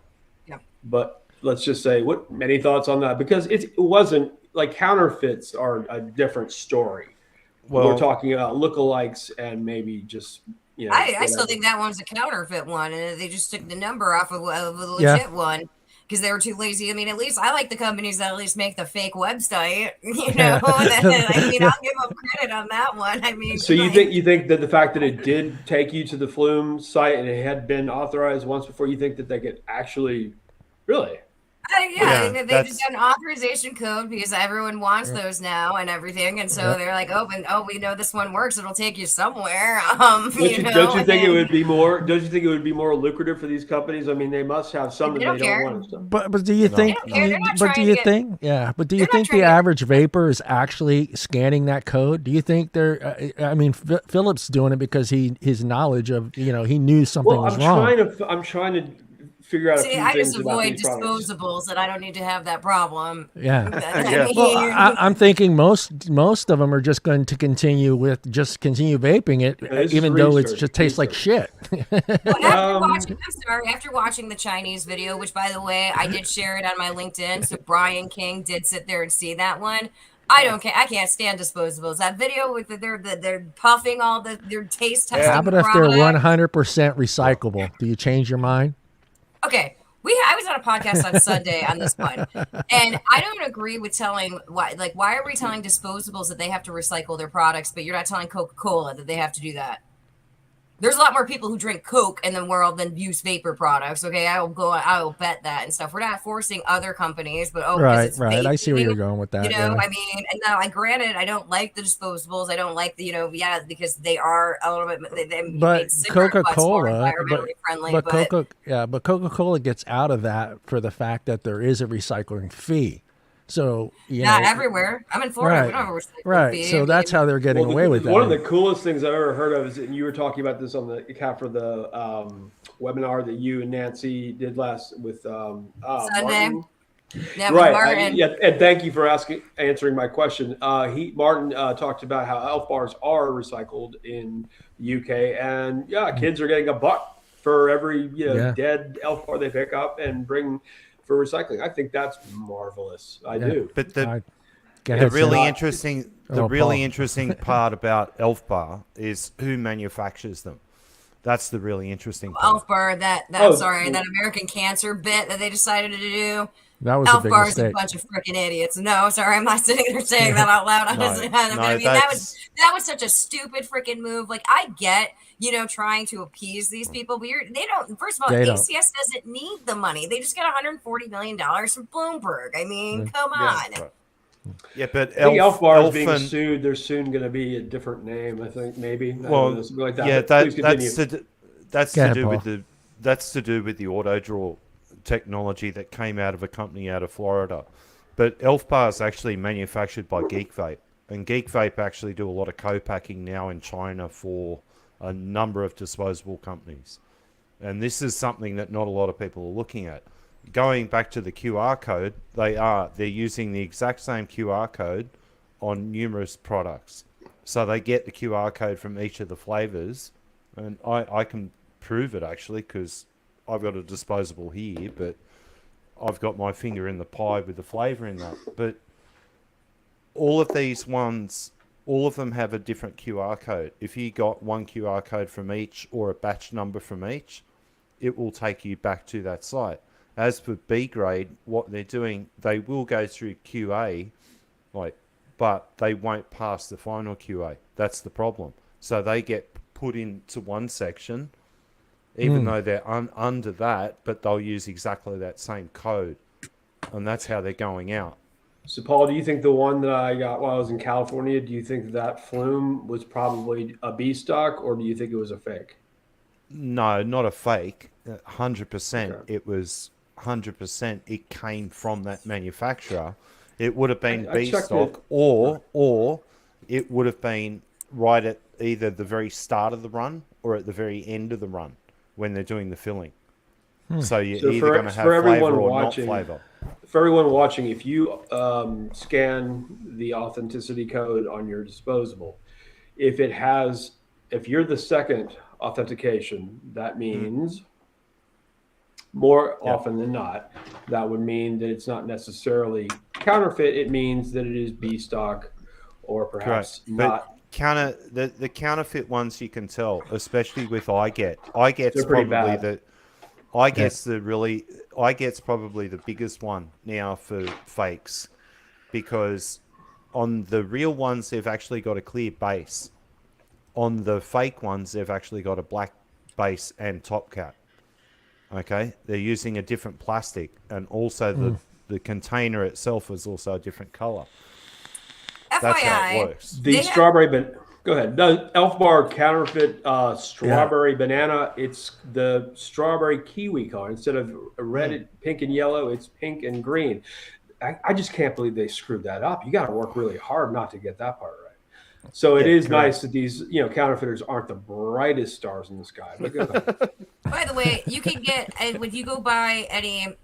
Yeah. But let's just say, many thoughts on that? Because it wasn't like counterfeits are a different story. Well, we're talking about lookalikes and maybe just, I still think that one's a counterfeit one, and they just took the number off of the legit one because they were too lazy. I mean, at least I like the companies that at least make the fake website, I mean, I'll give them credit on that one. I mean, so you think that the fact that it did take you to the Flume site and it had been authorized once before, you think that they could actually really? They just got an authorization code because everyone wants those now and everything, and so they're like, we know this one works. It'll take you somewhere. Don't you think it would be more lucrative for these companies? I mean, they must have some that they don't want. But do you think? But do you think the average vapor is actually scanning that code? Do you think they're? I mean, Phillip's doing it because his knowledge of he knew something was wrong. I'm trying to figure out. I just avoid disposables, and I don't need to have that problem. Yeah. Well, I'm thinking most of them are just going to continue vaping it, even though it just tastes like shit. Well, after watching the Chinese video, which by the way, I did share it on my LinkedIn, so Brian King did sit there and see that one. I don't care. I can't stand disposables. That video with they're puffing all their taste testing. How about if they're 100% recyclable? Do you change your mind? Okay, I was on a podcast on Sunday on this one, and I don't agree with why are we telling disposables that they have to recycle their products, but you're not telling Coca-Cola that they have to do that? there's a lot more people who drink Coke in the world than use vapor products. Okay, I will bet that and stuff. We're not forcing other companies, but because it's right. I see where you're vaping, going with that. I mean, and now, granted, I don't like the disposables. I don't like the, because they are a little bit. They But make cigarette butts more environmentally friendly. But Coca-Cola gets out of that for the fact that there is a recycling fee. So not everywhere. I'm in Florida. We don't have a recycling fee. So that's how they're getting away with that. One of the coolest things I've ever heard of is, and you were talking about this on the account for the webinar that you and Nancy did last with Sunday. Martin. Yeah, right. And thank you for answering my question. Martin talked about how elf bars are recycled in the UK, and kids are getting $1 for every dead elf bar they pick up and bring for recycling. I think that's marvelous. I do. But the really interesting part about elf bar is who manufactures them. That's the really interesting part. Elf bar, that American Cancer bit that they decided to do. That was Elf a big Bar mistake. is a bunch of freaking idiots. No, sorry, I'm not sitting there saying that out loud. That was such a stupid freaking move. Like, I get, trying to appease these people, but they don't. First of all, ACS doesn't need the money. They just got $140 million from Bloomberg. I mean, come on. Yeah, but Elf Bar is being sued. There's soon going to be a different name. I think maybe. Like that. Yeah, that's to do with the auto draw technology that came out of a company out of Florida. But Elf Bar is actually manufactured by Geek Vape, and Geek Vape actually do a lot of co-packing now in China for a number of disposable companies. And this is something that not a lot of people are looking at. Going back to the QR code, they're using the exact same QR code on numerous products. So they get the QR code from each of the flavors, and I can prove it actually because I've got a disposable here, but I've got my finger in the pie with the flavor in that. But all of these ones, all of them have a different QR code. If you got one QR code from each or a batch number from each, it will take you back to that site. As for B grade, what they're doing, they will go through QA, but they won't pass the final QA. That's the problem. So they get put into one section, even though they're under that, but they'll use exactly that same code. And that's how they're going out. So, Paul, do you think the one that I got while I was in California, do you think that flume was probably a B stock, or do you think it was a fake? No, not a fake. 100%. Okay. It was 100%. It came from that manufacturer. It would have been B stock, or it would have been right at either the very start of the run or at the very end of the run when they're doing the filling. So you're either going to have flavor or not flavor. For everyone watching, if you scan the authenticity code on your disposable, if you're the second authentication, that means more often than not, that would mean that it's not necessarily counterfeit. It means that it is B stock or perhaps not. The counterfeit ones you can tell, especially with iGet. iGet's probably the biggest one now for fakes, because on the real ones they've actually got a clear base. On the fake ones they've actually got a black base and top cap. Okay, they're using a different plastic, and also the container itself is also a different color. That's how it works. Go ahead. The Elf Bar counterfeit strawberry banana. It's the strawberry kiwi color. Instead of red, pink, and yellow, it's pink and green. I just can't believe they screwed that up. You got to work really hard not to get that part right. So it is nice that these counterfeiters aren't the brightest stars in the sky. But go ahead. By the way, you can get, when you go buy any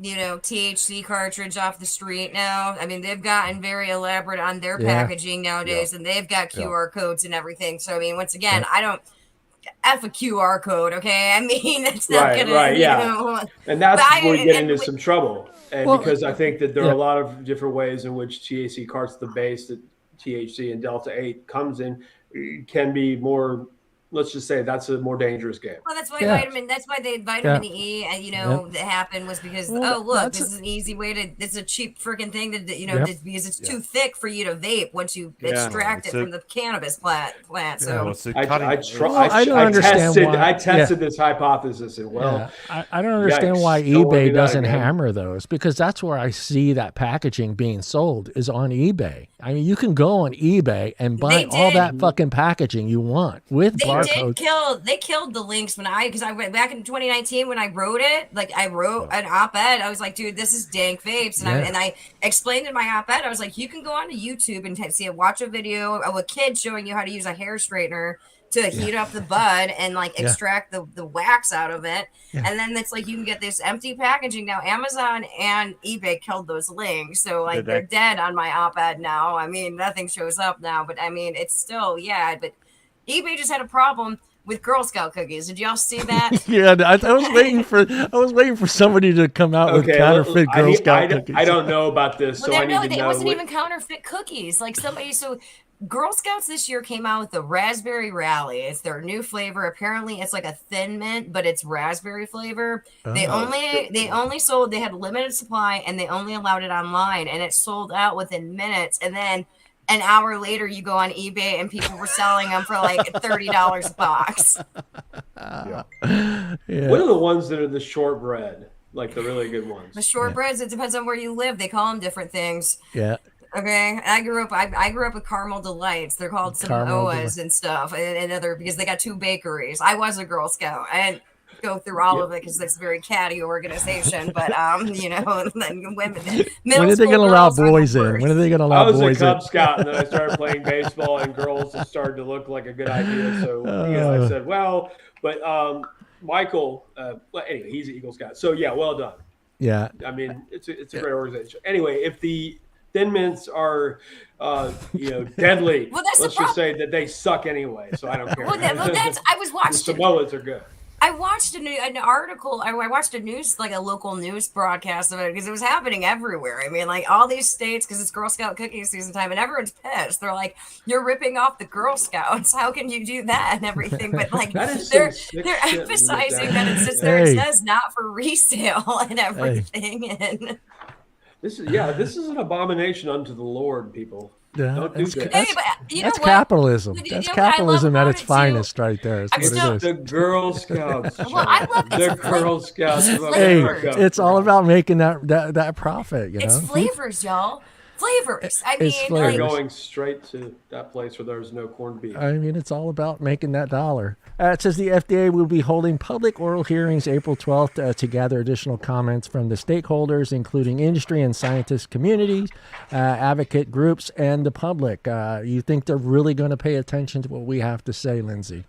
THC cartridge off the street now. I mean, they've gotten very elaborate on their packaging nowadays, and they've got QR codes and everything. So, I mean, once again, I don't F a QR code, okay? I mean, it's not going to, And that's where we get into some trouble. And because I think that there are a lot of different ways in which THC carts, the base that THC and Delta 8 comes in, can be more let's just say that's a more dangerous game. Well, that's why Yeah. That's why the vitamin E, that happened was because this is an easy way to. It's a cheap freaking thing to because it's too thick for you to vape once you extract it from the cannabis plant. So I tested this hypothesis, and I don't understand why eBay doesn't hammer those, because that's where I see that packaging being sold is on eBay. I mean, you can go on eBay and buy all that fucking packaging you want with barcodes. They killed the links because I went back in 2019 when I wrote it. Like I wrote an op-ed. I was like, dude, this is dank vapes, and I explained in my op-ed. I was like, you can go onto YouTube and watch a video of a kid showing you how to use a hair straightener to heat up the bud and extract the wax out of it. And then it's like you can get this empty packaging now. Amazon and eBay killed those links. So they're dead on my op-ed now. I mean, nothing shows up now, but I mean, it's still, but eBay just had a problem with Girl Scout cookies. Did y'all see that? I was waiting for somebody to come out with counterfeit Girl Scout cookies. I don't know about this, so I need to know. It wasn't even counterfeit cookies. Girl Scouts this year came out with the Raspberry Rally. It's their new flavor. Apparently, it's like a thin mint, but it's raspberry flavor. They only sold. They had limited supply, and they only allowed it online, and it sold out within minutes. And then an hour later, you go on eBay, and people were selling them for like $30 a box. What are the ones that are the shortbread? Like the really good ones. The shortbreads. It depends on where you live. They call them different things. Yeah. Okay, I grew up with Caramel Delights. They're called Samoas and stuff, and other because they got 2 bakeries. I was a Girl Scout. I didn't go through all of it because it's a very catty organization. But then women. When are they going to allow boys in? When are they going to allow boys in? I was a Cub Scout, and then I started playing baseball, and girls just started to look like a good idea. So I said, well, but Michael. Anyway, he's an Eagle Scout. So well done. Yeah. I mean, it's a great organization. Anyway, if the Thin Mints are, deadly. Well, let's just say that they suck anyway, so I don't care. I was watching. The Samoas are good. I watched an article. I watched a local news broadcast of it because it was happening everywhere. I mean, all these states, because it's Girl Scout cookie season time, and everyone's pissed. They're like, "You're ripping off the Girl Scouts. How can you do that?" And everything. But they're emphasizing that it sits there. It says not for resale and everything. And this is an abomination unto the Lord, people. Yeah, don't do that. That's capitalism. That's capitalism at its finest, right there. The Girl Scouts. Well, I love the Girl Scouts. It's all about making that profit. It's flavors, y'all. Flavors. I mean, they're going straight to that place where there's no corned beef. I mean, it's all about making that dollar. It says the FDA will be holding public oral hearings April 12th to gather additional comments from the stakeholders, including industry and scientist communities, advocate groups, and the public. You think they're really going to pay attention to what we have to say, Lindsey?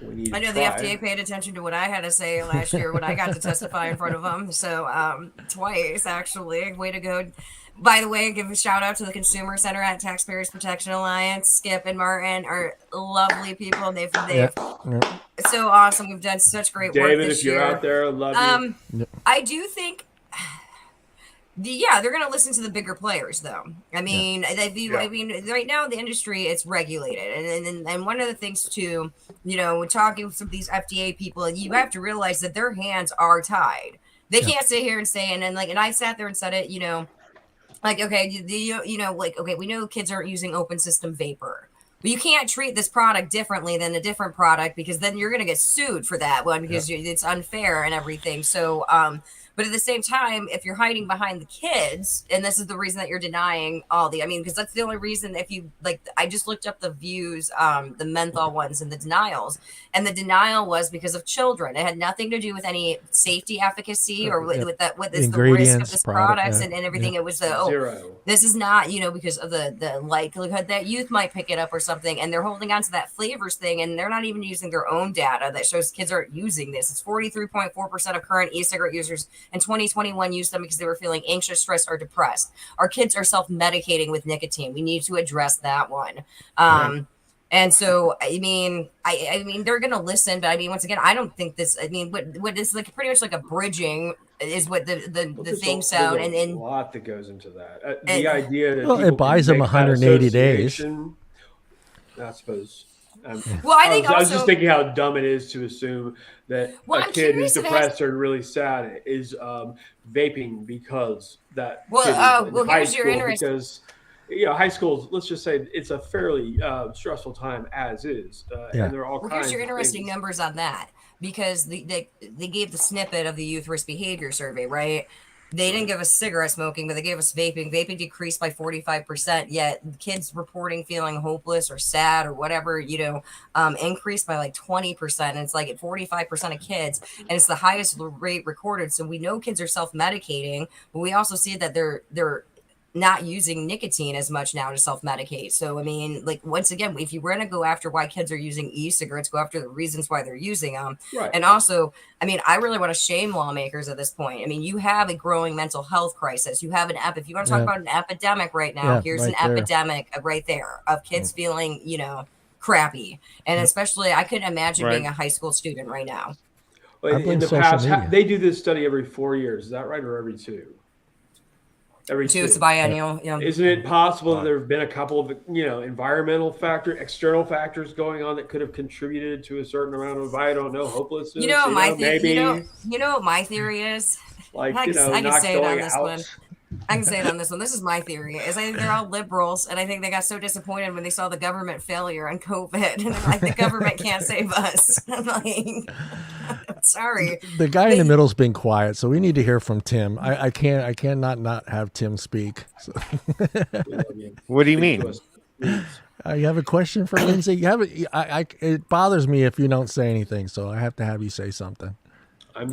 I know the FDA paid attention to what I had to say last year when I got to testify in front of them. So twice, actually. Way to go. By the way, give a shout out to the Consumer Center at Taxpayers Protection Alliance. Skip and Martin are lovely people. They've so awesome. We've done such great work David, this if you're year. out there, love you. I do think they're going to listen to the bigger players, though. I mean, I mean, right now the industry is regulated, and one of the things too, when talking with some of these FDA people, you have to realize that their hands are tied. They can't sit here and say, and I sat there and said it, okay, we know kids aren't using open system vapor. But you can't treat this product differently than a different product because then you're going to get sued for that one because it's unfair and everything. So, but at the same time, if you're hiding behind the kids, and this is the reason that you're denying because that's the only reason I just looked up the views, the menthol ones and the denials, and the denial was because of children. It had nothing to do with any safety efficacy or what is the risk of this product and everything. It was zero. This is not, because of the likelihood that youth might pick it up or something, and they're holding on to that flavors thing, and they're not even using their own data that shows kids aren't using this. It's 43.4% of current e-cigarette users in 2021 used them because they were feeling anxious, stressed, or depressed. Our kids are self-medicating with nicotine. We need to address that one. And so, I mean, they're going to listen, but once again, I don't think this. What is pretty much like a bridging is what the thing sound, and a lot that goes into that. The idea that it buys them 180 days. I suppose. Well, I think I was also, just thinking how dumb it is to assume that Well, a I'm kid who's curious if it depressed or really sad is vaping because that Well, kid is in well, high here's your school. interest. Because high schools, let's just say it's a fairly stressful time as is, Yeah. and there are all Well, kinds here's your of interesting things. numbers on that because they gave the snippet of the youth risk behavior survey, right? They didn't give us cigarette smoking, but they gave us vaping. Vaping decreased by 45%, yet kids reporting feeling hopeless or sad or whatever, increased by like 20%. And it's like at 45% of kids, and it's the highest rate recorded. So we know kids are self-medicating, but we also see that they're not using nicotine as much now to self-medicate. So, I mean, like, once again, if you were going to go after why kids are using e-cigarettes, go after the reasons why they're using them. Right. And also, I mean, I really want to shame lawmakers at this point. I mean, you have a growing mental health crisis. You have if you want to talk about an epidemic right now, here's right an there. epidemic right there of kids feeling, crappy. And especially, I couldn't imagine being a high school student right now. Well, I blame in the social past, media. they do this study every 4 years. Is that right, or every 2? Every 2. It's a biennial. Isn't it possible that there have been a couple of environmental external factors going on that could have contributed to a certain amount of hopelessness? Maybe. What my theory is. Like I can not say it on going this out. one. I can say it on this one. This is my theory. Is I think they're all liberals, and I think they got so disappointed when they saw the government failure on COVID, and they're like, the government can't save us. I'm like, sorry. The guy in the middle's been quiet, so we need to hear from Tim. I cannot not have Tim speak. So. What do you mean? You have a question for Lindsey? It bothers me if you don't say anything, so I have to have you say something. I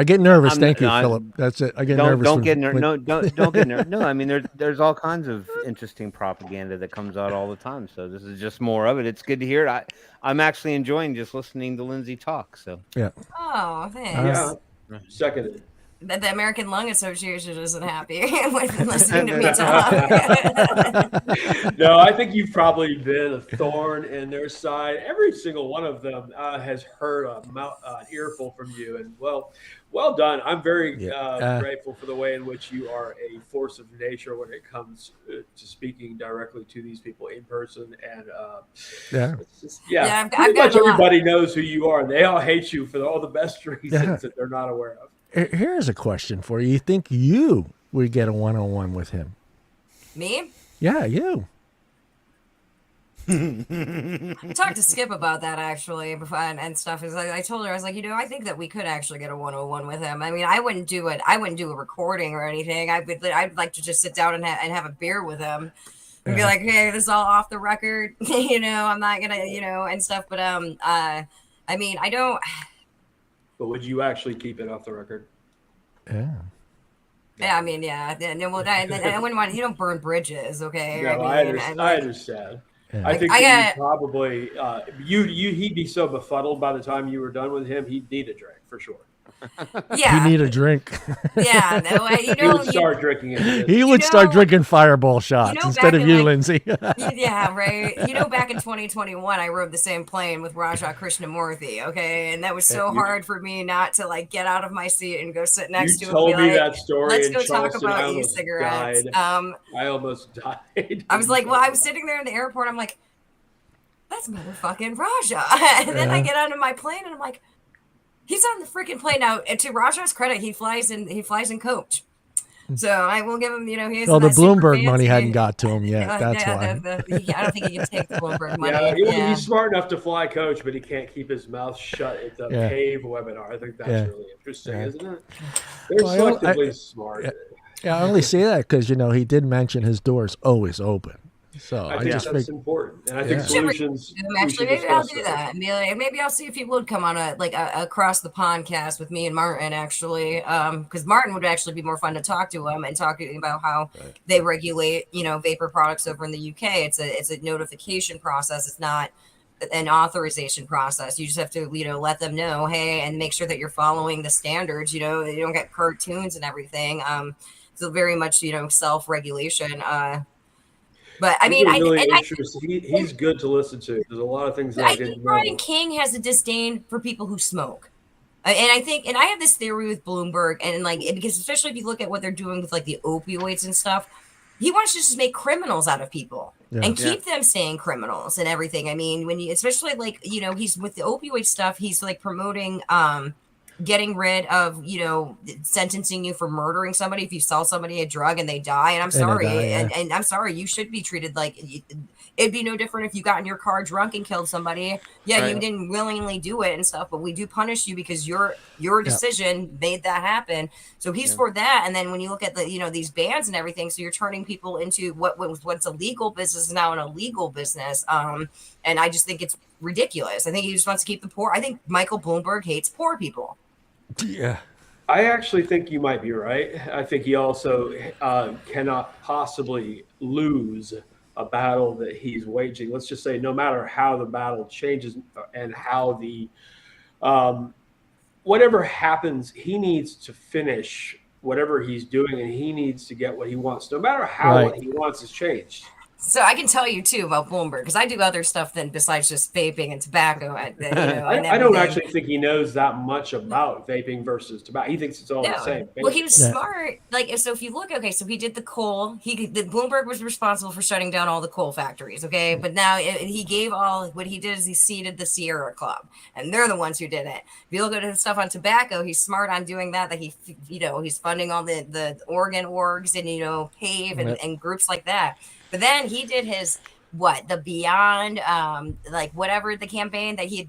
get nervous. Thank you, Phillip. That's it. I get nervous. Don't get nervous. No, don't get nervous. No, I mean there's all kinds of interesting propaganda that comes out all the time. So this is just more of it. It's good to hear it. I'm actually enjoying just listening to Lindsey talk. So yeah. Oh, thanks. Seconded. The American Lung Association isn't happy with listening to me talk. No, I think you've probably been a thorn in their side. Every single one of them has heard an earful from you, and well done. I'm very grateful for the way in which you are a force of nature when it comes to speaking directly to these people in person. And pretty much everybody knows who you are. They all hate you for all the best reasons that they're not aware of. Here's a question for you. You think you would get a one-on-one with him? Me? Yeah, you. I talked to Skip about that actually and stuff. I told her, I was like, I think that we could actually get a 101 with him. I mean, I wouldn't do it. I wouldn't do a recording or anything. I'd like to just sit down and have a beer with him and be like, hey, this is all off the record. I'm not gonna, and stuff. But I mean, I don't. But would you actually keep it off the record? Yeah. Yeah, I mean, yeah. Well, I wouldn't want you don't burn bridges, okay? No, I understand. Yeah. I think that you probably he'd be so befuddled by the time you were done with him. He'd need a drink for sure. Yeah, you need a drink. Yeah, he would start drinking it. He would start drinking Fireball shots instead of you, Lindsey. Yeah, right. Back in 2021, I rode the same plane with Raja Krishnamurthy. Okay, and that was so hard for me not to get out of my seat and go sit next to him. You told me that story. Let's go Charleston, talk about e-cigarettes. I almost died. I was like, I was sitting there in the airport. I'm like, that's motherfucking Raja. And then I get onto my plane and I'm like, he's on the freaking plane now. And to Raja's credit, he flies in coach. So I will give him, he has the Bloomberg money hadn't got to him yet. That's why. I don't think he can take the Bloomberg money. He's smart enough to fly coach, but he can't keep his mouth shut at the PAVE webinar. I think that's really interesting, isn't it? They're selectively smart. Yeah, I only say that because, he did mention his door's always open. So I think that's important, and I think solutions. Actually, maybe I'll do that. Maybe I'll see if he would come on a across the podcast with me and Martin. Actually, because Martin would actually be more fun to talk to him and talking about how they regulate, vapor products over in the UK. It's a notification process. It's not an authorization process. You just have to, let them know, hey, and make sure that you're following the standards. You don't get cartoons and everything. So very much, self-regulation. But I mean, he's good to listen to. There's a lot of things that I think Brian King has a disdain for people who smoke. And I have this theory with Bloomberg and because especially if you look at what they're doing with the opioids and stuff, he wants to just make criminals out of people. and keep them staying criminals and everything. I mean, when you, especially like, he's with the opioid stuff, he's like promoting, getting rid of, sentencing you for murdering somebody if you sell somebody a drug and they die. And I'm sorry, and I'm sorry, you should be treated like it'd be no different if you got in your car drunk and killed somebody. Yeah, you didn't willingly do it and stuff, but we do punish you because your decision made that happen. So he's for that. And then when you look at the these bans and everything, so you're turning people into what's a legal business is now an illegal business. And I just think it's ridiculous. I think he just wants to keep the poor. I think Michael Bloomberg hates poor people. Yeah. I actually think you might be right. I think he also cannot possibly lose a battle that he's waging. Let's just say no matter how the battle changes and how the whatever happens, he needs to finish whatever he's doing and he needs to get what he wants, no matter how what he wants has changed. So I can tell you too about Bloomberg because I do other stuff than besides just vaping and tobacco. I don't actually think he knows that much about vaping versus tobacco. He thinks it's all the same. Basically. Well, he was smart. Like, so if you look, so he did the coal. Bloomberg was responsible for shutting down all the coal factories. Okay, but now he gave what he did is he seeded the Sierra Club, and they're the ones who did it. If you look at his stuff on tobacco, he's smart on doing that. That he's funding all the Oregon orgs and PAVE and groups like that. But then he did the Beyond, like whatever the campaign that he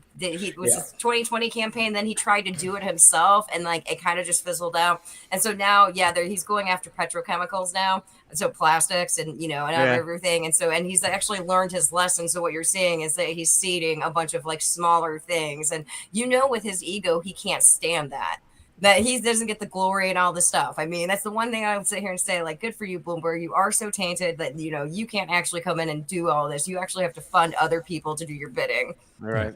was his 2020 campaign. Then he tried to do it himself, and like it kind of just fizzled out. And so now, he's going after petrochemicals now, so plastics and everything. And he's actually learned his lesson. So what you're seeing is that he's seeding a bunch of like smaller things, and with his ego, he can't stand that he doesn't get the glory and all this stuff. I mean, that's the one thing I would sit here and say, like, good for you, Bloomberg. You are so tainted that, you can't actually come in and do all this. You actually have to fund other people to do your bidding. All right.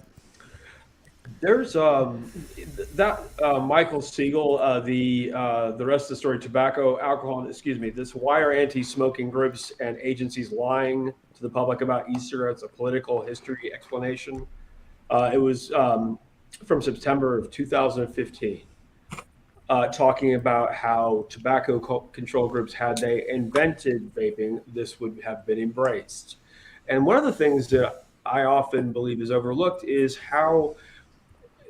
There's Michael Siegel, the rest of the story, tobacco, alcohol, this why are anti-smoking groups and agencies lying to the public about e-cigarettes, a political history explanation. It was from September of 2015. Talking about how tobacco control groups, had they invented vaping, this would have been embraced. And one of the things that I often believe is overlooked is how,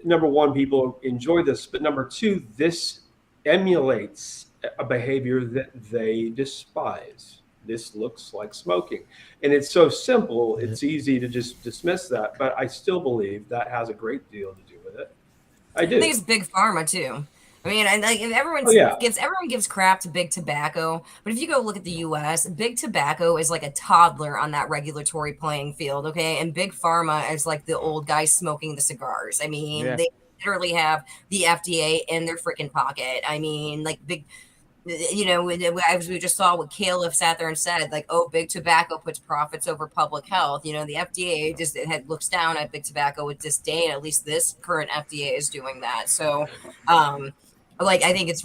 number one, people enjoy this, but number two, this emulates a behavior that they despise. This looks like smoking. And it's so simple, it's easy to just dismiss that, but I still believe that has a great deal to do with it. I do. I think it's big pharma too. I mean, everyone gives crap to big tobacco, but if you go look at the U.S., big tobacco is like a toddler on that regulatory playing field, okay? And big pharma is like the old guys smoking the cigars. I mean, they literally have the FDA in their freaking pocket. I mean, like big, as we just saw what Caleb sat there and said, like, oh, big tobacco puts profits over public health. The FDA just looks down at big tobacco with disdain. At least this current FDA is doing that. So, I think it's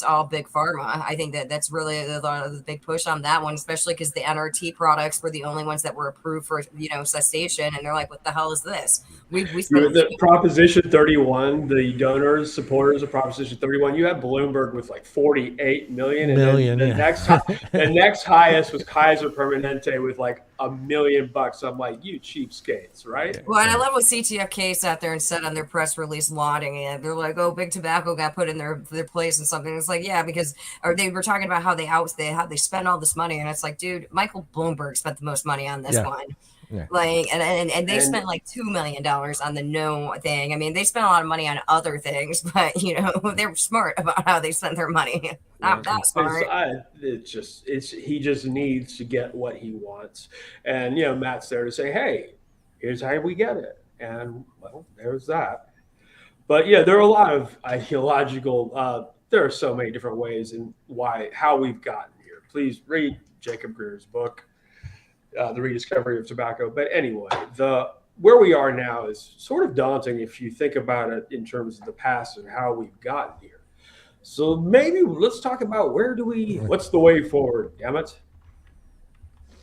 all big pharma. I think that's really the big push on that one, especially because the NRT products were the only ones that were approved for, cessation. And they're like, what the hell is this? The Proposition 31, the donors, supporters of Proposition 31, you had Bloomberg with like 48 million. And the next highest was Kaiser Permanente with like $1 million. I'm like, you cheapskates, right? Well, and I love what CTFK sat there and said on their press release lauding it. They're like, oh, big tobacco got put in their place and something. It's like, yeah, because they were talking about how they spent all this money, and it's like, dude, Michael Bloomberg spent the most money on this one. Yeah. Like, and they spent like $2 million on the no thing. I mean, they spent a lot of money on other things, but they were smart about how they spent their money. Not that smart. He just needs to get what he wants, and Matt's there to say, hey, here's how we get it, and well, there's that. But there are a lot of ideological. There are so many different ways in how we've gotten here. Please read Jacob Greer's book, The Rediscovery of Tobacco. But anyway, where we are now is sort of daunting if you think about it in terms of the past and how we've gotten here. So maybe let's talk about what's the way forward, Emmett?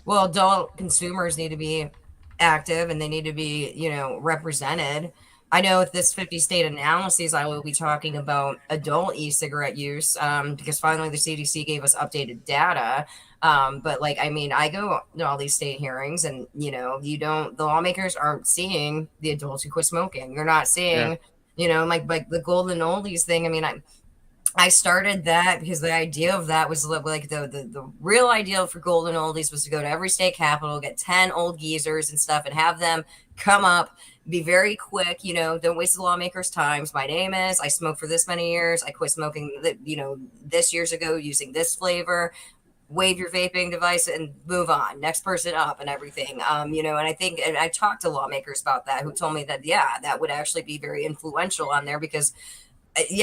Well, adult consumers need to be active and they need to be, represented. I know with this 50 state analyses, I will be talking about adult e-cigarette use because finally the CDC gave us updated data. But like, I mean, I go to all these state hearings and, the lawmakers aren't seeing the adults who quit smoking. You're not seeing, like the golden oldies thing. I mean, I started that because the idea of that was like the real ideal for golden oldies was to go to every state capital, get 10 old geezers and stuff and have them come up, be very quick, don't waste the lawmakers' times. My name is, I smoked for this many years. I quit smoking, this years ago using this flavor. Wave your vaping device and move on. Next person up and everything. And I think, and I talked to lawmakers about that who told me that, that would actually be very influential on there because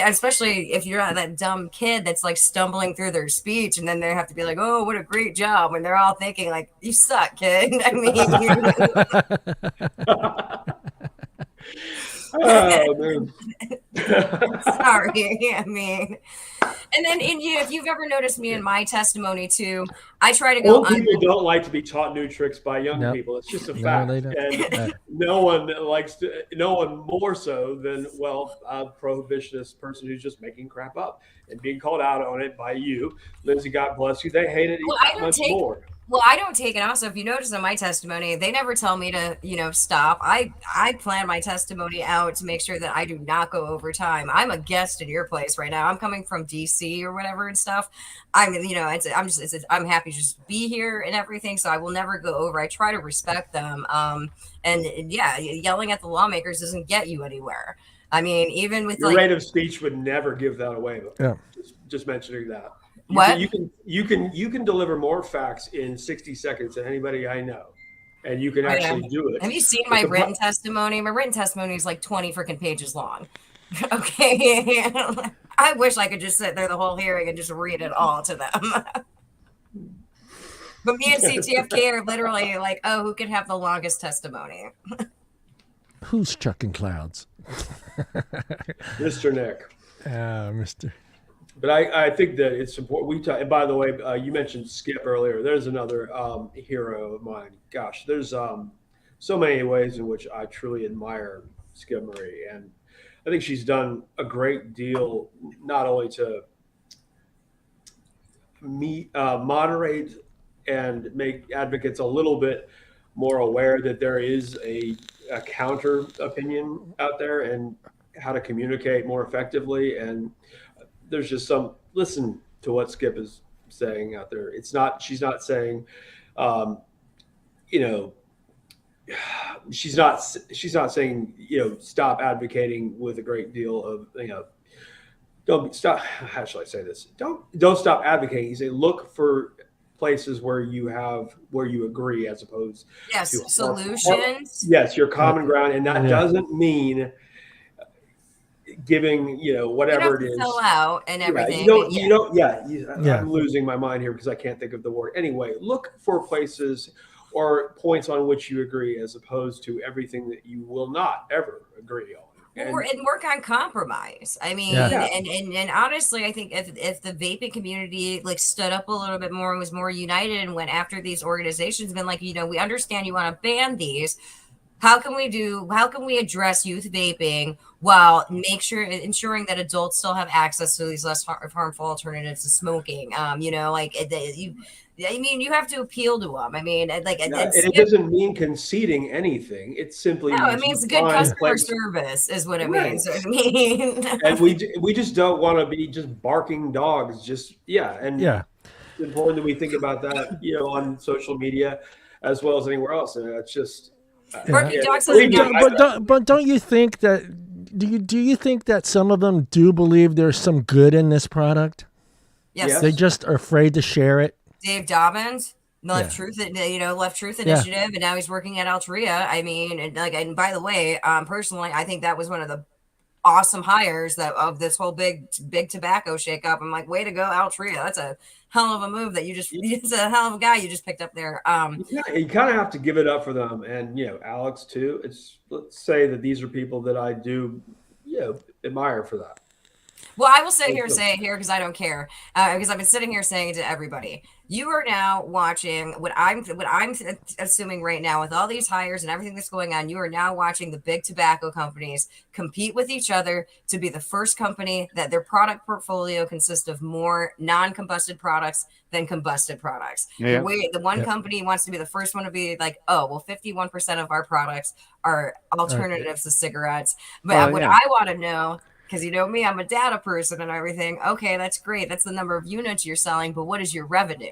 especially if you're that dumb kid that's like stumbling through their speech and then they have to be like, oh, what a great job. When they're all thinking like, you suck, kid. I mean, Oh, man. sorry. I mean, and then if you've ever noticed me in my testimony too, I try to go. Old people don't like to be taught new tricks by young people. It's just a fact. they don't. And no one more so than a prohibitionist person who's just making crap up and being called out on it by you, Lindsey. God bless you. They hate it much more. Well, I don't take it. Also, if you notice in my testimony, they never tell me to, stop. I plan my testimony out to make sure that I do not go over time. I'm a guest in your place right now. I'm coming from DC or whatever and stuff. I'm happy to just be here and everything. So I will never go over. I try to respect them. Yelling at the lawmakers doesn't get you anywhere. I mean, even with your rate of speech would never give that away. Yeah. Just mentioning that. You can deliver more facts in 60 seconds than anybody I know, and you can actually do it. Have you seen my written testimony? My written testimony is like 20 freaking pages long. Okay, I wish I could just sit there the whole hearing and just read it all to them. But me and CTFK are literally like, oh, who can have the longest testimony? Who's chucking clouds? Mr. Nick. Mr. But I think that it's important. And by the way, you mentioned Skip earlier. There's another hero of mine. Gosh, there's so many ways in which I truly admire Skip Marie, and I think she's done a great deal, not only to moderate and make advocates a little bit more aware that there is a counter opinion out there and how to communicate more effectively. And there's just listen to what Skip is saying out there. She's not saying, she's not saying, stop advocating with a great deal of, don't stop. How shall I say this? Don't stop advocating. You say, look for places where you agree as opposed to solutions. Yes. Your common ground. And that doesn't mean giving whatever it is sell out and everything. I'm losing my mind here because I can't think of the word. Anyway, look for places or points on which you agree as opposed to everything that you will not ever agree on. And work on compromise. I mean, and honestly, I think if the vaping community like stood up a little bit more and was more united and went after these organizations, been like, we understand you want to ban these. How can we address youth vaping while ensuring that adults still have access to these less harmful alternatives to smoking? You have to appeal to them. I mean, it doesn't mean conceding anything. It simply means good customer service is what it means. I mean, and we just don't want to be just barking dogs. It's important that we think about that, on social media as well as anywhere else. And it's just. But don't you think that? Do you think that some of them do believe there's some good in this product? Yes. They just are afraid to share it. Dave Dobbins, Left Truth Initiative, and now he's working at Altria. I mean, and by the way, personally, I think that was one of the awesome hires of this whole big tobacco shakeup. I'm like, way to go, Altria. That's a hell of a move it's a hell of a guy you just picked up there. You kind of have to give it up for them. And, Alex too, let's say that these are people that I do, admire for that. Well, I will say it here because I don't care. Because I've been sitting here saying to everybody, you are now watching what I'm assuming right now with all these hires and everything that's going on. You are now watching the big tobacco companies compete with each other to be the first company that their product portfolio consists of more non-combusted products than combusted products. Yeah. The one company wants to be the first one to be like, oh, well, 51% of our products are alternatives to cigarettes. But what I want to know, because you know me, I'm a data person and everything. Okay, that's great. That's the number of units you're selling, but what is your revenue?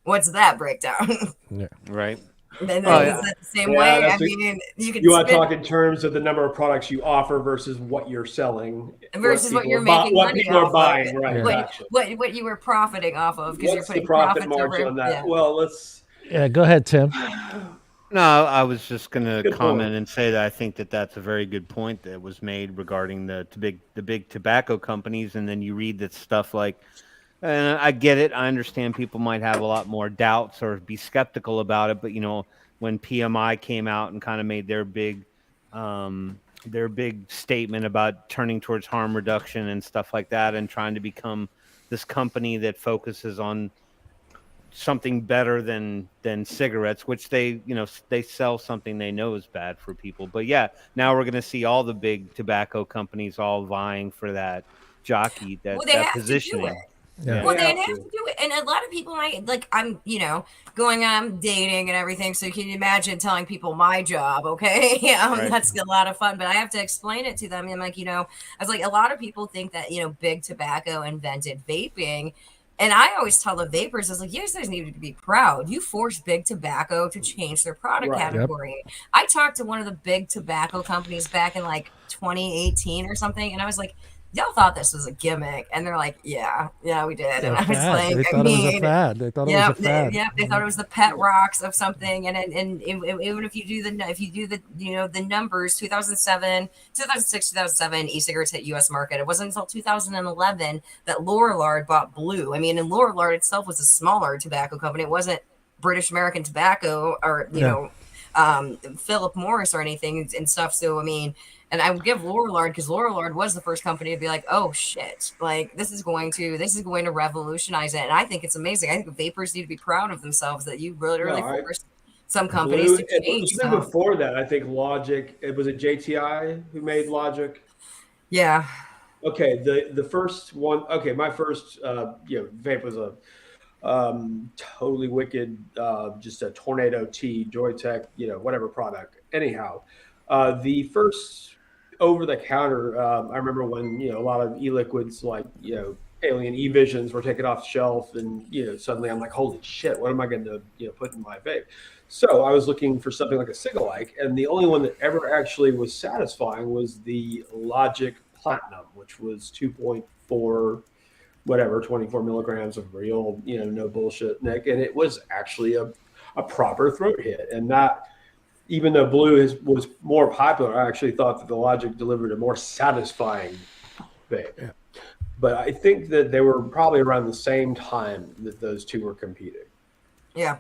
What's that breakdown? Yeah. Right. And then is that the same way? I mean, you want to talk in terms of the number of products you offer versus what you're selling versus what you're making money people are off buying, of. right? What you were profiting off of, because you're What's the putting profit profits margin over. on that? Yeah. Well, let's. Yeah, go ahead, Tim. No, I was just going to Good comment point. and say that I think that that's a very good point that was made regarding the big tobacco companies. And then you read that stuff like, and I get it. I understand people might have a lot more doubts or be skeptical about it. But, you know, when PMI came out and kind of made their big statement about turning towards harm reduction and stuff like that and trying to become this company that focuses on something better than cigarettes, which they sell something they know is bad for people. But yeah, now we're going to see all the big tobacco companies all vying for that jockey, that positioning. To do it. Yeah. Well, they have to do it. And a lot of people might, like, I'm going on dating and everything, so can you imagine telling people my job? Okay. Right. That's a lot of fun, but I have to explain it to them. And like, I was like, a lot of people think that big tobacco invented vaping. And I always tell the vapors, I was like, you guys need to be proud. You forced big tobacco to change their product category. Yep. I talked to one of the big tobacco companies back in like 2018 or something, and I was like, y'all thought this was a gimmick? And they're like, yeah, we did. And I was like, they thought it was a fad. They thought it was a fad. They thought it was the pet rocks of something. And even if you do the numbers, 2006, 2007, e-cigarettes hit U.S. market. It wasn't until 2011 that Lorillard bought Blue. I mean, and Lorillard itself was a smaller tobacco company. It wasn't British American Tobacco or Phillip Morris or anything and stuff. So I mean. And I would give Lorillard, because Lorillard was the first company to be like, oh shit, like this is going to revolutionize it. And I think it's amazing. I think the vapors need to be proud of themselves that you literally forced some companies to change stuff. Even before that, I think Logic, was it JTI who made Logic? Yeah. Okay, the first one. Okay, my first vape was a totally wicked, just a Tornado T, Joytech, whatever product. Anyhow, the first over-the-counter, I remember when a lot of e-liquids like Alien e-visions were taken off the shelf, and suddenly I'm like, holy shit, what am I going to put in my vape? So I was looking for something like a Cigalike, and the only one that ever actually was satisfying was the Logic Platinum, which was 2.4 whatever, 24 milligrams of real, no bullshit, Nick, and it was actually a proper throat hit. And that, even though Blue was more popular, I actually thought that the Logic delivered a more satisfying vape. Yeah. But I think that they were probably around the same time that those two were competing. Yeah.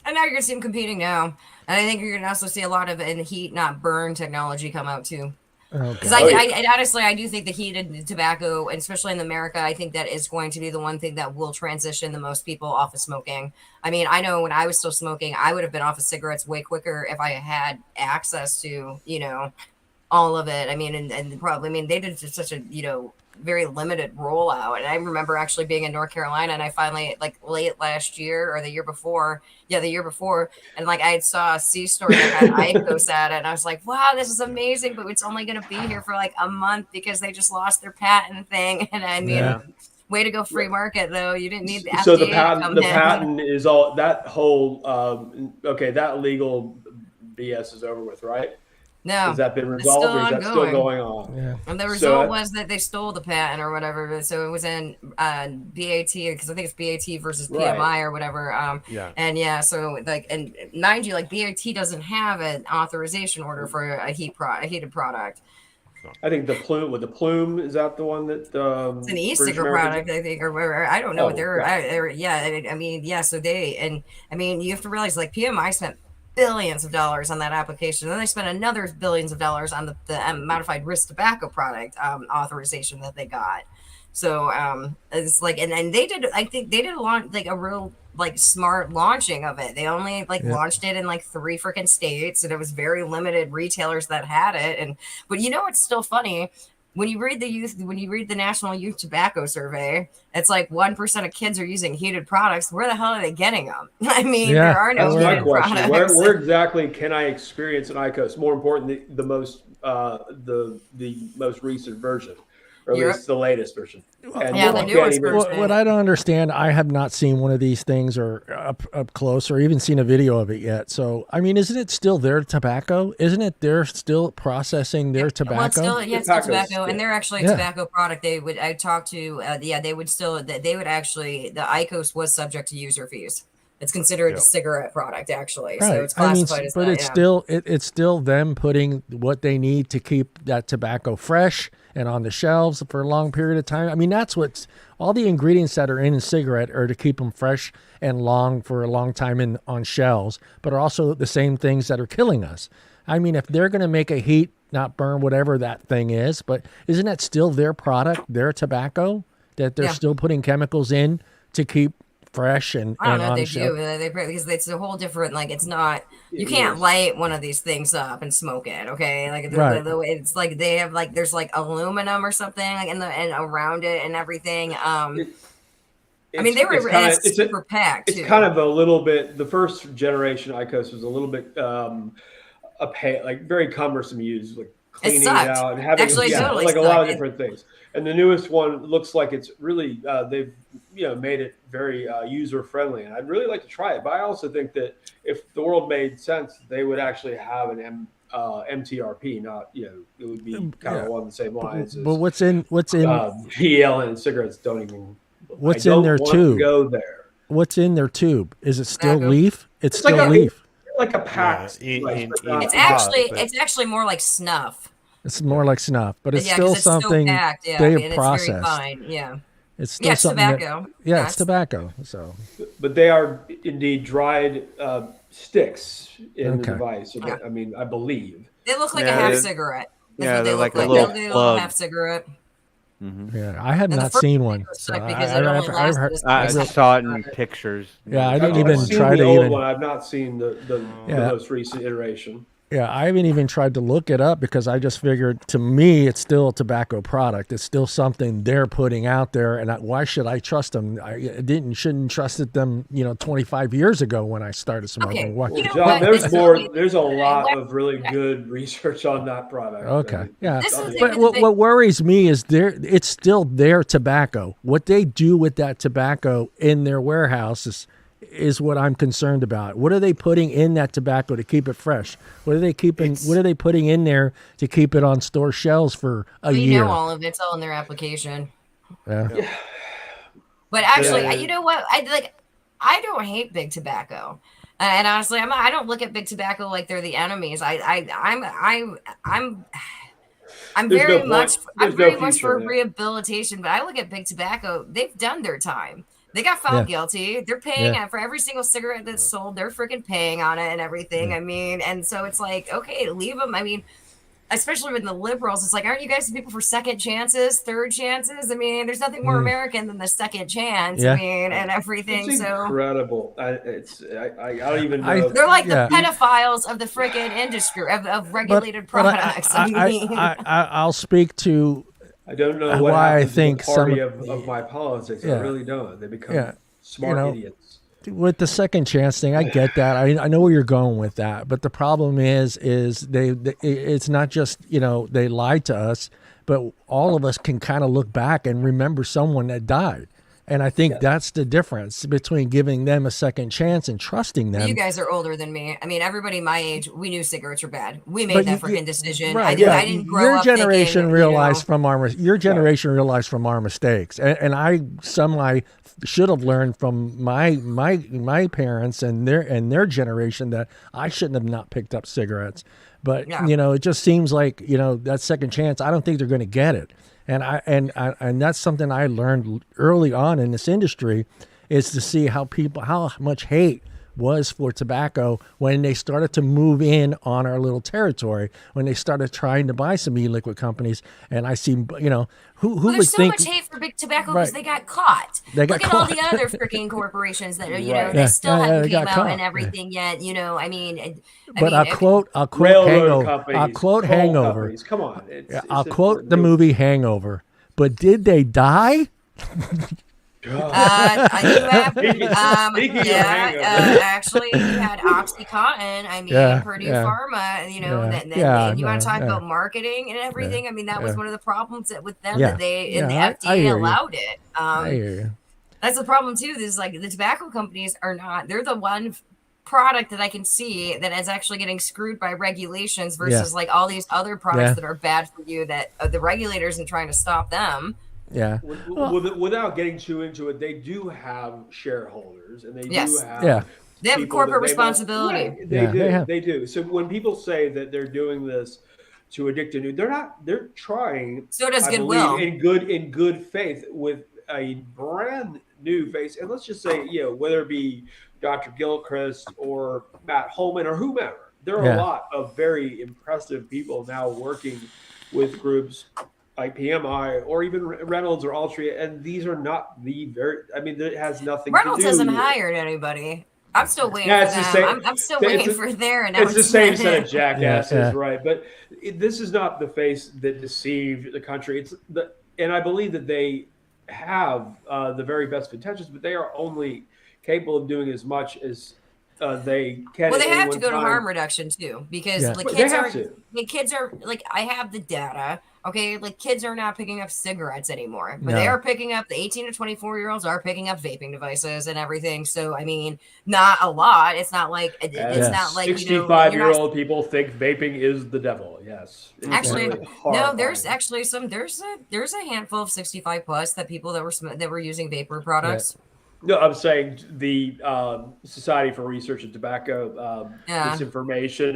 And now you're going to see them competing now. And I think you're going to also see a lot of heat, not burn technology come out too. Because I honestly, I do think the heated tobacco, and especially in America, I think that is going to be the one thing that will transition the most people off of smoking. I mean, I know when I was still smoking, I would have been off of cigarettes way quicker if I had access to, all of it. I mean, and probably, I mean, they did such a, very limited rollout. And I remember actually being in North Carolina, and I finally, like late last year or the year before, and like I saw a C-store that had IQOS at it, and I was like, wow, this is amazing, but it's only going to be here for like a month because they just lost their patent thing. And I mean, way to go, free market, though. You didn't need the FDA. So the patent is all that whole that legal BS is over with, right? No. Has that been resolved, or is that still going on? Yeah. And the result was that they stole the patent or whatever. So it was in BAT, because I think it's BAT versus PMI or whatever. And so like, and mind you, like BAT doesn't have an authorization order for a heated product. I think the plume is that the one that it's an e-cigarette product, I think, or whatever. I don't know what they're. I mean, so they, and I mean, you have to realize like PMI spent billions of dollars on that application. Then they spent another billions of dollars on the modified risk tobacco product authorization that they got. So it's like, and they did, I think they did a real like smart launching of it. They only launched it in like 3 freaking states, and it was very limited retailers that had it. But it's still funny. When you read the National Youth Tobacco Survey, it's like 1% of kids are using heated products. Where the hell are they getting them? I mean, there are no heated products. Where exactly can I experience an IQOS? More important, the most recent version, or at least the latest version. And the newest version. What I don't understand, I have not seen one of these things or up close, or even seen a video of it yet. So, I mean, isn't it still their tobacco? Isn't it they're still processing their tobacco? Well, it's still tobacco, and they're actually a tobacco product. I talked to, they would actually, the IQOS was subject to user fees. It's considered a cigarette product, actually. Right. So it's classified as that. But it's still them putting what they need to keep that tobacco fresh and on the shelves for a long period of time. I mean, that's what's all the ingredients that are in a cigarette are to keep them fresh and long for a long time on shelves, but are also the same things that are killing us. I mean, if they're going to make a heat, not burn, whatever that thing is, but isn't that still their product, their tobacco, that they're still putting chemicals in to keep fresh and I don't know if they do because it's a whole different, like, it's not, you can't light one of these things up and smoke it, okay? Like it's like they have like there's like aluminum or something like and around it and everything. I mean, it's super packed. It's kind of a little bit. The first generation IQOS was a little bit like very cumbersome to use, like cleaning it out and having totally like a lot of different things. And the newest one looks like it's really they've made it very user friendly, and I'd really like to try it. But I also think that if the world made sense, they would actually have an MTRP, not it would be kind of along the same lines. But what's in PL and cigarettes don't even. What's in their tube? Go there. What's in their tube? Is it still leaf? It's still like leaf. Like a pack. It's actually more like snuff. It's more like snuff, but it's still something they have processed. It's still something tobacco. It's tobacco. So, but they are indeed dried sticks in the device. So I mean, I believe they look like a half cigarette. Yeah, they're like a little half cigarette. Mm-hmm. Yeah, I have not seen one. So I saw it in pictures. Yeah, I didn't even try to even. I've not seen the most recent iteration. Yeah, I haven't even tried to look it up because I just figured, to me, it's still a tobacco product. It's still something they're putting out there, and why should I trust them? I shouldn't trusted them, 25 years ago when I started smoking. Okay. John, there's a lot of really good research on that product. Okay, but what worries me is it's still their tobacco. What they do with that tobacco in their warehouses is what I'm concerned about. What are they putting in that tobacco to keep it fresh? What are they putting in there to keep it on store shelves for a year? All of it's all in their application. Yeah. But actually, you know what? I don't hate big tobacco. And honestly, I don't look at big tobacco like they're the enemies. I'm very much for rehabilitation, but I look at big tobacco. They've done their time. They got found guilty. They're paying for every single cigarette that's sold. They're freaking paying on it and everything. I mean, and so it's like, okay, leave them. I mean, especially with the liberals, it's like, aren't you guys the people for second chances, third chances? I mean, there's nothing more American than the second chance. I mean, and everything. It's incredible. I don't even know. They're like the pedophiles of the freaking industry of regulated products. I'll speak to. I don't know why I think party of my politics. I really don't. They become smart idiots. With the second chance thing, I get that. I know where you're going with that. But the problem is it's not just they lied to us, but all of us can kind of look back and remember someone that died. And I think that's the difference between giving them a second chance and trusting them. You guys are older than me. I mean, everybody my age, we knew cigarettes were bad. We made that freaking decision. Right, I didn't grow up thinking, realized from your generation realized from our mistakes. And I should have learned from my parents and their generation that I shouldn't have not picked up cigarettes. But it just seems like that second chance. I don't think they're going to get it. And that's something I learned early on in this industry, is to see how much hate was for tobacco when they started to move in on our little territory, when they started trying to buy some e-liquid companies. And I see, who Well, would there's so think much hate for big tobacco because Right. they got caught. They got Look at all caught. the other freaking corporations that are, Right. they Yeah, still yeah, haven't they came got out caught. and Yeah. everything yet. I mean, But I'll quote Railroad Hangover. companies, I'll quote coal Hangover. companies. Come on, it's I'll quote important. the movie Hangover. But did they die? You have, Speaking of hangover. actually, you had OxyContin. I mean, Yeah, Purdue yeah. Pharma. Yeah, And you want to no, talk yeah. about marketing and everything. I mean, that was one of the problems with them Yeah, that they yeah, and the I FDA hear you. allowed it. I hear you. That's the problem too. Is like the tobacco companies are not. They're the one product that I can see that is actually getting screwed by regulations versus like all these other products Yeah. that are bad for you that the regulators are trying to stop them. Yeah. Without getting too into it, they do have shareholders, and they do Yes. have Yeah. They have people corporate that they must- responsibility. Right, they Yeah, do. they have. They do. So when people say that they're doing this to addict a new, they're not. They're trying. So does I Goodwill. believe, in good faith with a brand new face, and let's just say, whether it be Dr. Gilchrist or Matt Holman or whomever, there are a lot of very impressive people now working with groups like PMI or even Reynolds or Altria, and these are not the very. I mean, it has nothing Reynolds to do. hasn't hired anybody. I'm still waiting Yeah, for it's them. the same- I'm still it's waiting the- for their It's announcement. the same set of jackasses, Yeah. right? But this is not the face that deceived the country. And I believe that they have the very best intentions, but they are only capable of doing as much as they can. Well, they at any have to one go to time. harm reduction too, because Yeah. the But kids they are have to. the kids are like I have the data. Okay, like kids are not picking up cigarettes anymore, but No. they are picking up the 18 to 24-year-olds are picking up vaping devices and everything. So I mean, not a lot. It's not like it's And not like 65-year-old people think vaping is the devil. Yes, it's Actually, really no. horrifying. There's actually there's a handful of 65 plus that people that were using vapor products. No, I'm saying the Society for Research in Tobacco Yeah. disinformation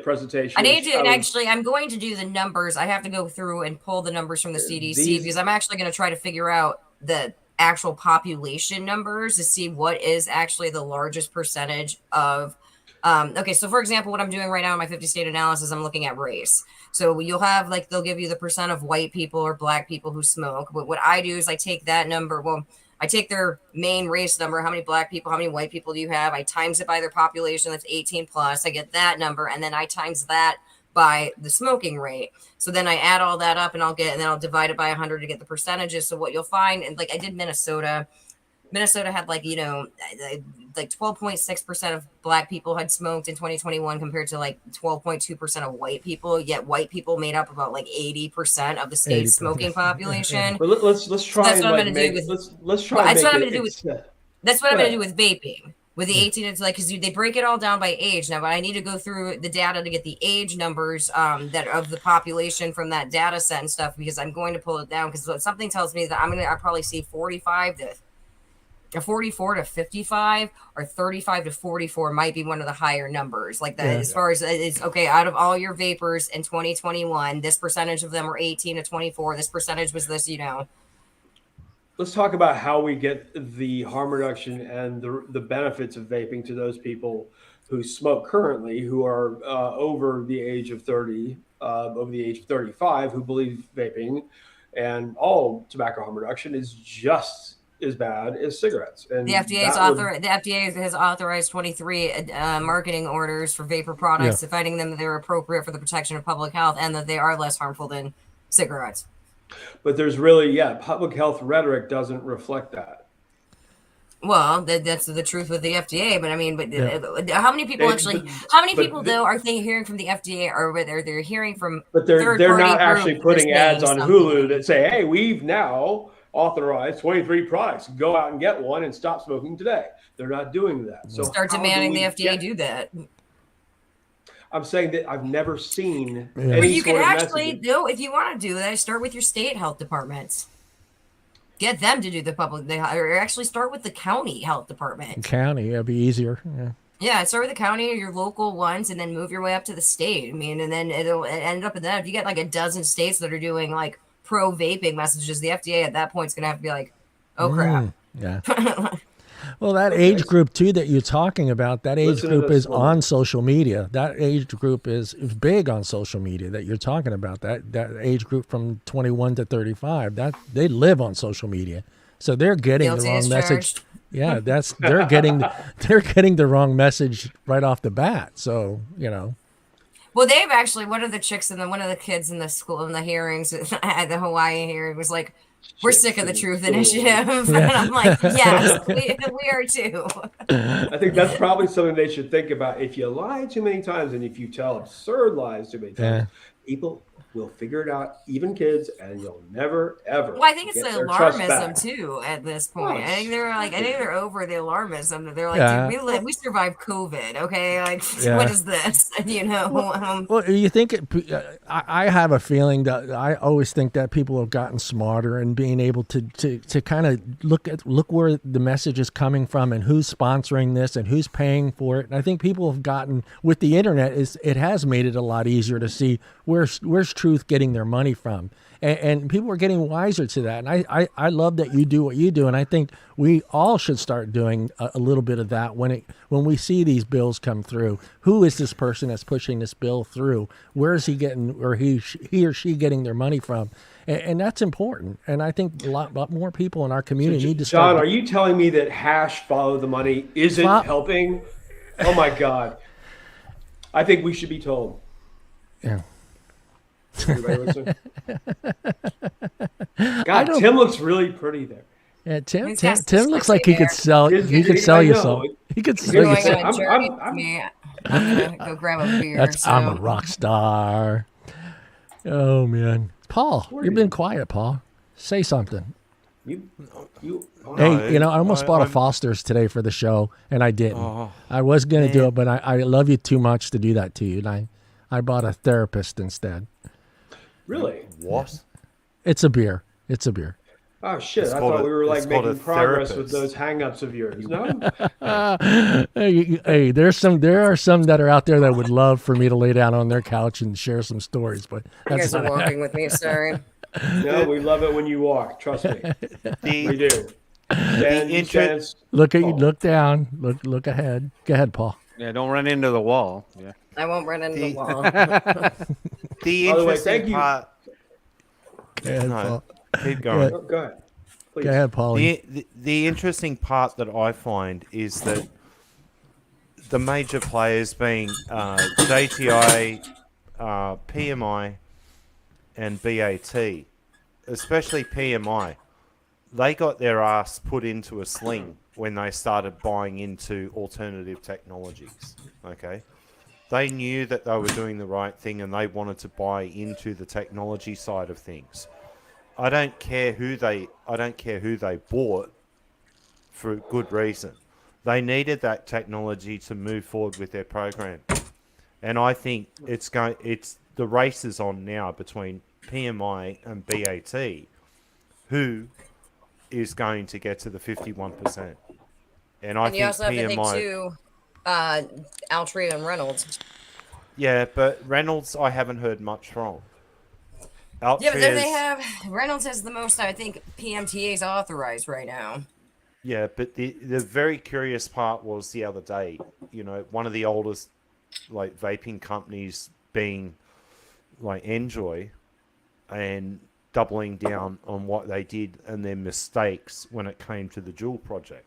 presentation. I need to, and showed- actually, I'm going to do the numbers. I have to go through and pull the numbers from the CDC because I'm actually going to try to figure out the actual population numbers to see what is actually the largest percentage of. Okay, so for example, what I'm doing right now in my 50 state analysis, I'm looking at race. So you'll have they'll give you the percent of white people or black people who smoke. But what I do is I take that number. Well, I take their main race number. How many black people, how many white people do you have? I times it by their population. That's 18 plus. I get that number. And then I times that by the smoking rate. So then I add all that up and then I'll divide it by 100 to get the percentages. So what you'll find, and I did Minnesota. Minnesota had 12.6% of black people had smoked in 2021 compared to 12.2% of white people. Yet white people made up about 80% of the state's 80%. smoking population. But let's try That's and what I'm gonna make do let's try. That's and what I'm make gonna do it- That's what I'm Go going to do ahead. with vaping. With the 18, it's because they break it all down by age now. But I need to go through the data to get the age numbers that of the population from that data set and stuff because I'm going to pull it down because something tells me that I'll probably see 44 to 55 or 35 to 44 might be one of the higher numbers. Like that, as far as it's okay, out of all your vapors in 2021, this percentage of them were 18 to 24. This percentage was this, Let's talk about how we get the harm reduction and the benefits of vaping to those people who smoke currently, who are over the age of 30, over the age of 35, who believe vaping and all tobacco harm reduction is just as bad as cigarettes. And the FDA has authorized 23 marketing orders for vapor products, finding them that they're appropriate for the protection of public health and that they are less harmful than cigarettes. But there's really, public health rhetoric doesn't reflect that. Well, that's the truth with the FDA. But I mean, how many people though are they hearing from the FDA or whether they're hearing from? But they're not actually putting ads on Hulu that say, "Hey, we've now authorized 23 products. Go out and get one and stop smoking today." They're not doing that. So start demanding the FDA do that. I'm saying that I've never seen. But you can actually do if you want to do that. Start with your state health departments. Get them to do the public. Or actually start with the county health department. County, it'd be easier. Yeah, start with the county or your local ones, and then move your way up to the state. I mean, and then it'll end up in that. If you get a dozen states that are doing pro vaping messages, the FDA at that point is gonna have to be like, "Oh crap." Yeah. Well, that age group too that you're talking about, that age Listen to group this is woman. on social media. That age group is big on social media that you're talking about. That age group from 21 to 35, that they live on social media. So they're getting the Guilty wrong as message. charged. Yeah, they're getting the wrong message right off the bat. So, Well, they've actually one of the kids in the school in the hearings at the Hawaii hearing was like, "We're sick of the Chicks in Truth school. Initiative," Yeah. and I'm like, "Yes, we are too." I think that's probably something they should think about. If you lie too many times and if you tell absurd lies too many times, people will figure it out, even kids, and you'll never, ever Well, I think it's get the their trust alarmism back. too at this Oh, point. I think they're over the alarmism that they're like, Yeah. dude, we survived COVID, okay? Like, Yeah. what is this? Well, you think I have a feeling that I always think that people have gotten smarter and being able to kind of look where the message is coming from and who's sponsoring this and who's paying for it. And I think people have gotten with the internet it has made it a lot easier to see where's truth getting their money from. And people are getting wiser to that. And I love that you do what you do. And I think we all should start doing a little bit of that when we see these bills come through. Who is this person that's pushing this bill through? Where is he getting, or he or she getting their money from? And that's important. And I think a lot more people in our community need to start. John, are you telling me that hash follow the money isn't helping? Oh my God. I think we should be told. Yeah. Everybody listen? God, Tim looks really pretty there. Yeah, Tim He's got Tim some looks sexy like he could hair. sell. He could sell I you know. some. He could sell You're you going some. on a journey with me. I'm gonna go grab a beer. I'm a rock star. Oh man, Paul, you've been quiet, Paul. Say something. Hey, I almost bought a Foster's today for the show, and I didn't. I was gonna do it, but I love you too much to do that to you, and I bought a therapist instead. Really? What? It's a beer. It's a beer. Oh shit! It's I called thought we were like it's called making a progress with therapist. those hang-ups of yours. No. Hey, there are some that are out there that would love for me to lay down on their couch and share some stories, but You that's guys are walking with me. Sorry. No, we love it when you walk. Trust me, we do. Look at you. Look down. Look ahead. Go ahead, Paul. Yeah, don't run into the wall. Yeah. I won't run into the wall. The By the way, interesting thank you. part. Go ahead, No, Paul. keep going. Oh, go ahead. Please. Go ahead, Paul. The interesting part that I find is that the major players being JTI, PMI, and BAT, especially PMI, they got their ass put into a sling when they started buying into alternative technologies. Okay, they knew that they were doing the right thing and they wanted to buy into the technology side of things. I don't care who they bought for good reason. They needed that technology to move forward with their program. And I think the race is on now between PMI and BAT, who is going to get to the 51%. And I And you think also have to think PMI too, Altria and Reynolds. Yeah, but Reynolds I haven't heard much from. Yeah, but then they Altria's- have Reynolds has the most, I think, PMTAs authorized right now. Yeah, but the very curious part was the other day, one of the oldest like vaping companies being like Enjoy and doubling down on what they did and their mistakes when it came to the Juul project.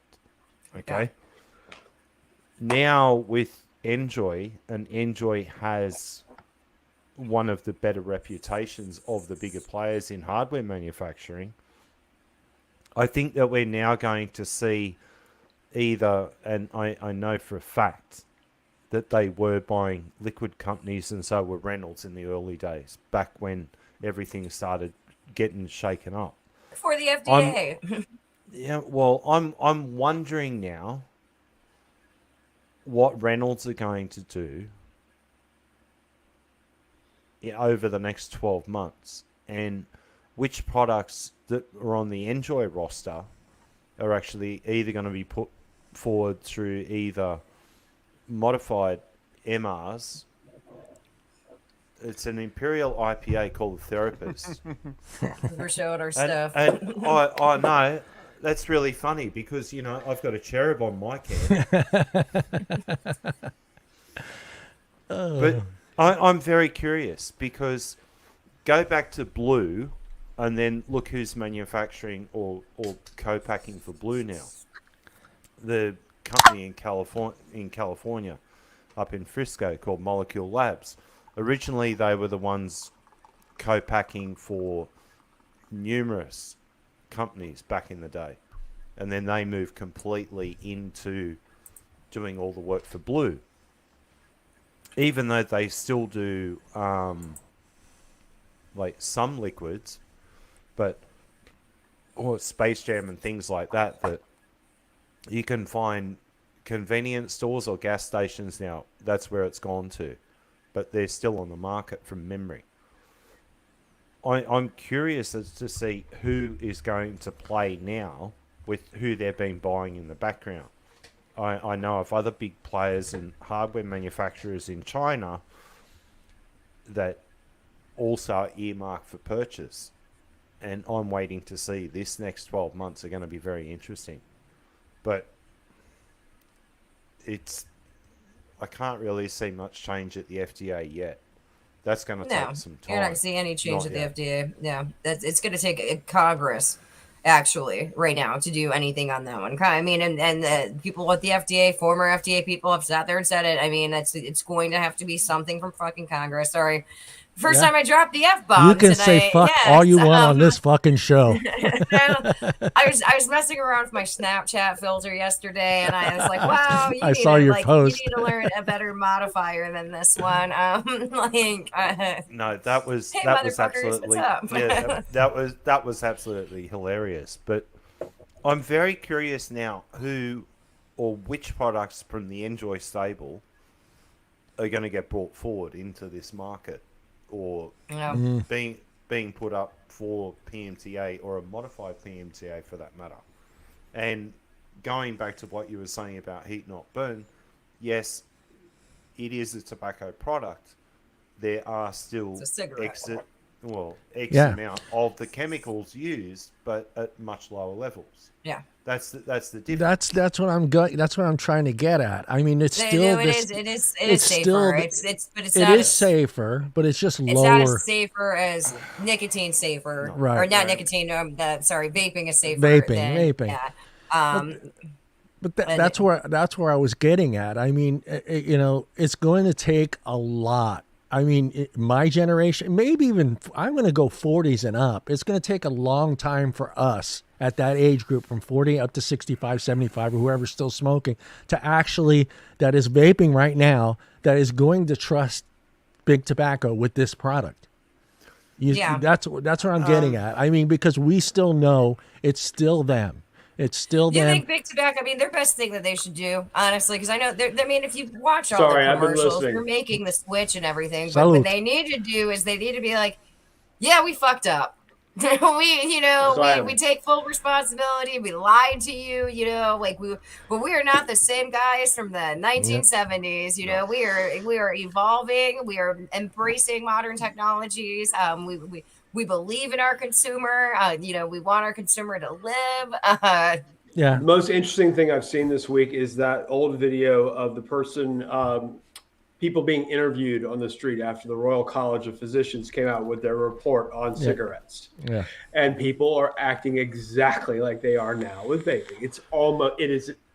Okay. Now with Enjoy, and Enjoy has one of the better reputations of the bigger players in hardware manufacturing, I think that we're now going to see either, and I know for a fact that they were buying liquid companies, and so were Reynolds in the early days, back when everything started getting shaken up. For the FDA. I'm wondering now what Reynolds are going to do over the next 12 months, and which products that are on the Enjoy roster are actually either going to be put forward through either modified MRs. It's an Imperial IPA called the Therapist. We're showing our stuff. No, That's really funny because, I've got a cherub on my can. But I'm very curious because go back to blue and then look who's manufacturing or co-packing for blue now. The company in California, up in Frisco, called Molecule Labs. Originally, they were the ones co-packing for numerous companies back in the day. And then they moved completely into doing all the work for blue. Even though they still do like some liquids, or Space Jam and things like that you can find convenience stores or gas stations now. That's where it's gone to, but they're still on the market from memory. I'm curious as to see who is going to play now with who they've been buying in the background. I know of other big players and hardware manufacturers in China that also are earmarked for purchase. And I'm waiting to see. This next 12 months are going to be very interesting. But I can't really see much change at the FDA yet. That's going to take some time. You're not going to see any change Not at the yet. FDA. Yeah, it's going to take Congress, actually, right now to do anything on that one. I mean, and the people at the FDA, former FDA people have sat there and said it. I mean, it's going to have to be something from fucking Congress. Sorry. First time I dropped the F-bomb. You can say fuck all you want on this fucking show. I was messing around with my Snapchat filter yesterday, and I was like, "Wow, I saw your post. You need to learn a better modifier than this one." No, that was hey, absolutely that was absolutely hilarious. But I'm very curious now who or which products from the Enjoy stable are going to get brought forward into this market, or being put up for PMTA or a modified PMTA for that matter. And going back to what you were saying about heat not burn, yes, it is a tobacco product. There are still X amount of the chemicals used, but at much lower levels. Yeah. That's the difference. That's what I'm going. That's what I'm trying to get at. I mean, it's still it is safer. It is safer, but it's just lower. It's not as safer as nicotine safer, right? Or not nicotine. Vaping is safer. Vaping. Yeah. But that's where I was getting at. I mean, it's going to take a lot. I mean, my generation, maybe even I'm going to go 40s and up. It's going to take a long time for us at that age group from 40 up to 65, 75, or whoever's still smoking that is vaping right now, that is going to trust big tobacco with this product. That's what I'm getting at. I mean, because we still know it's still them. It's still them. Do you think big tobacco? I mean, their best thing that they should do, honestly, because I know. I mean, if you watch all the commercials, they're making the switch and everything. But what they need to do is they need to be like, "Yeah, we fucked up. we take full responsibility. We lied to you. But we are not the same guys from the 1970s. We are evolving. We are embracing modern technologies. We believe in our consumer. We want our consumer to live. The most interesting thing I've seen this week is that old video of the person, people being interviewed on the street after the Royal College of Physicians came out with their report on cigarettes. Yeah. And people are acting exactly like they are now with vaping.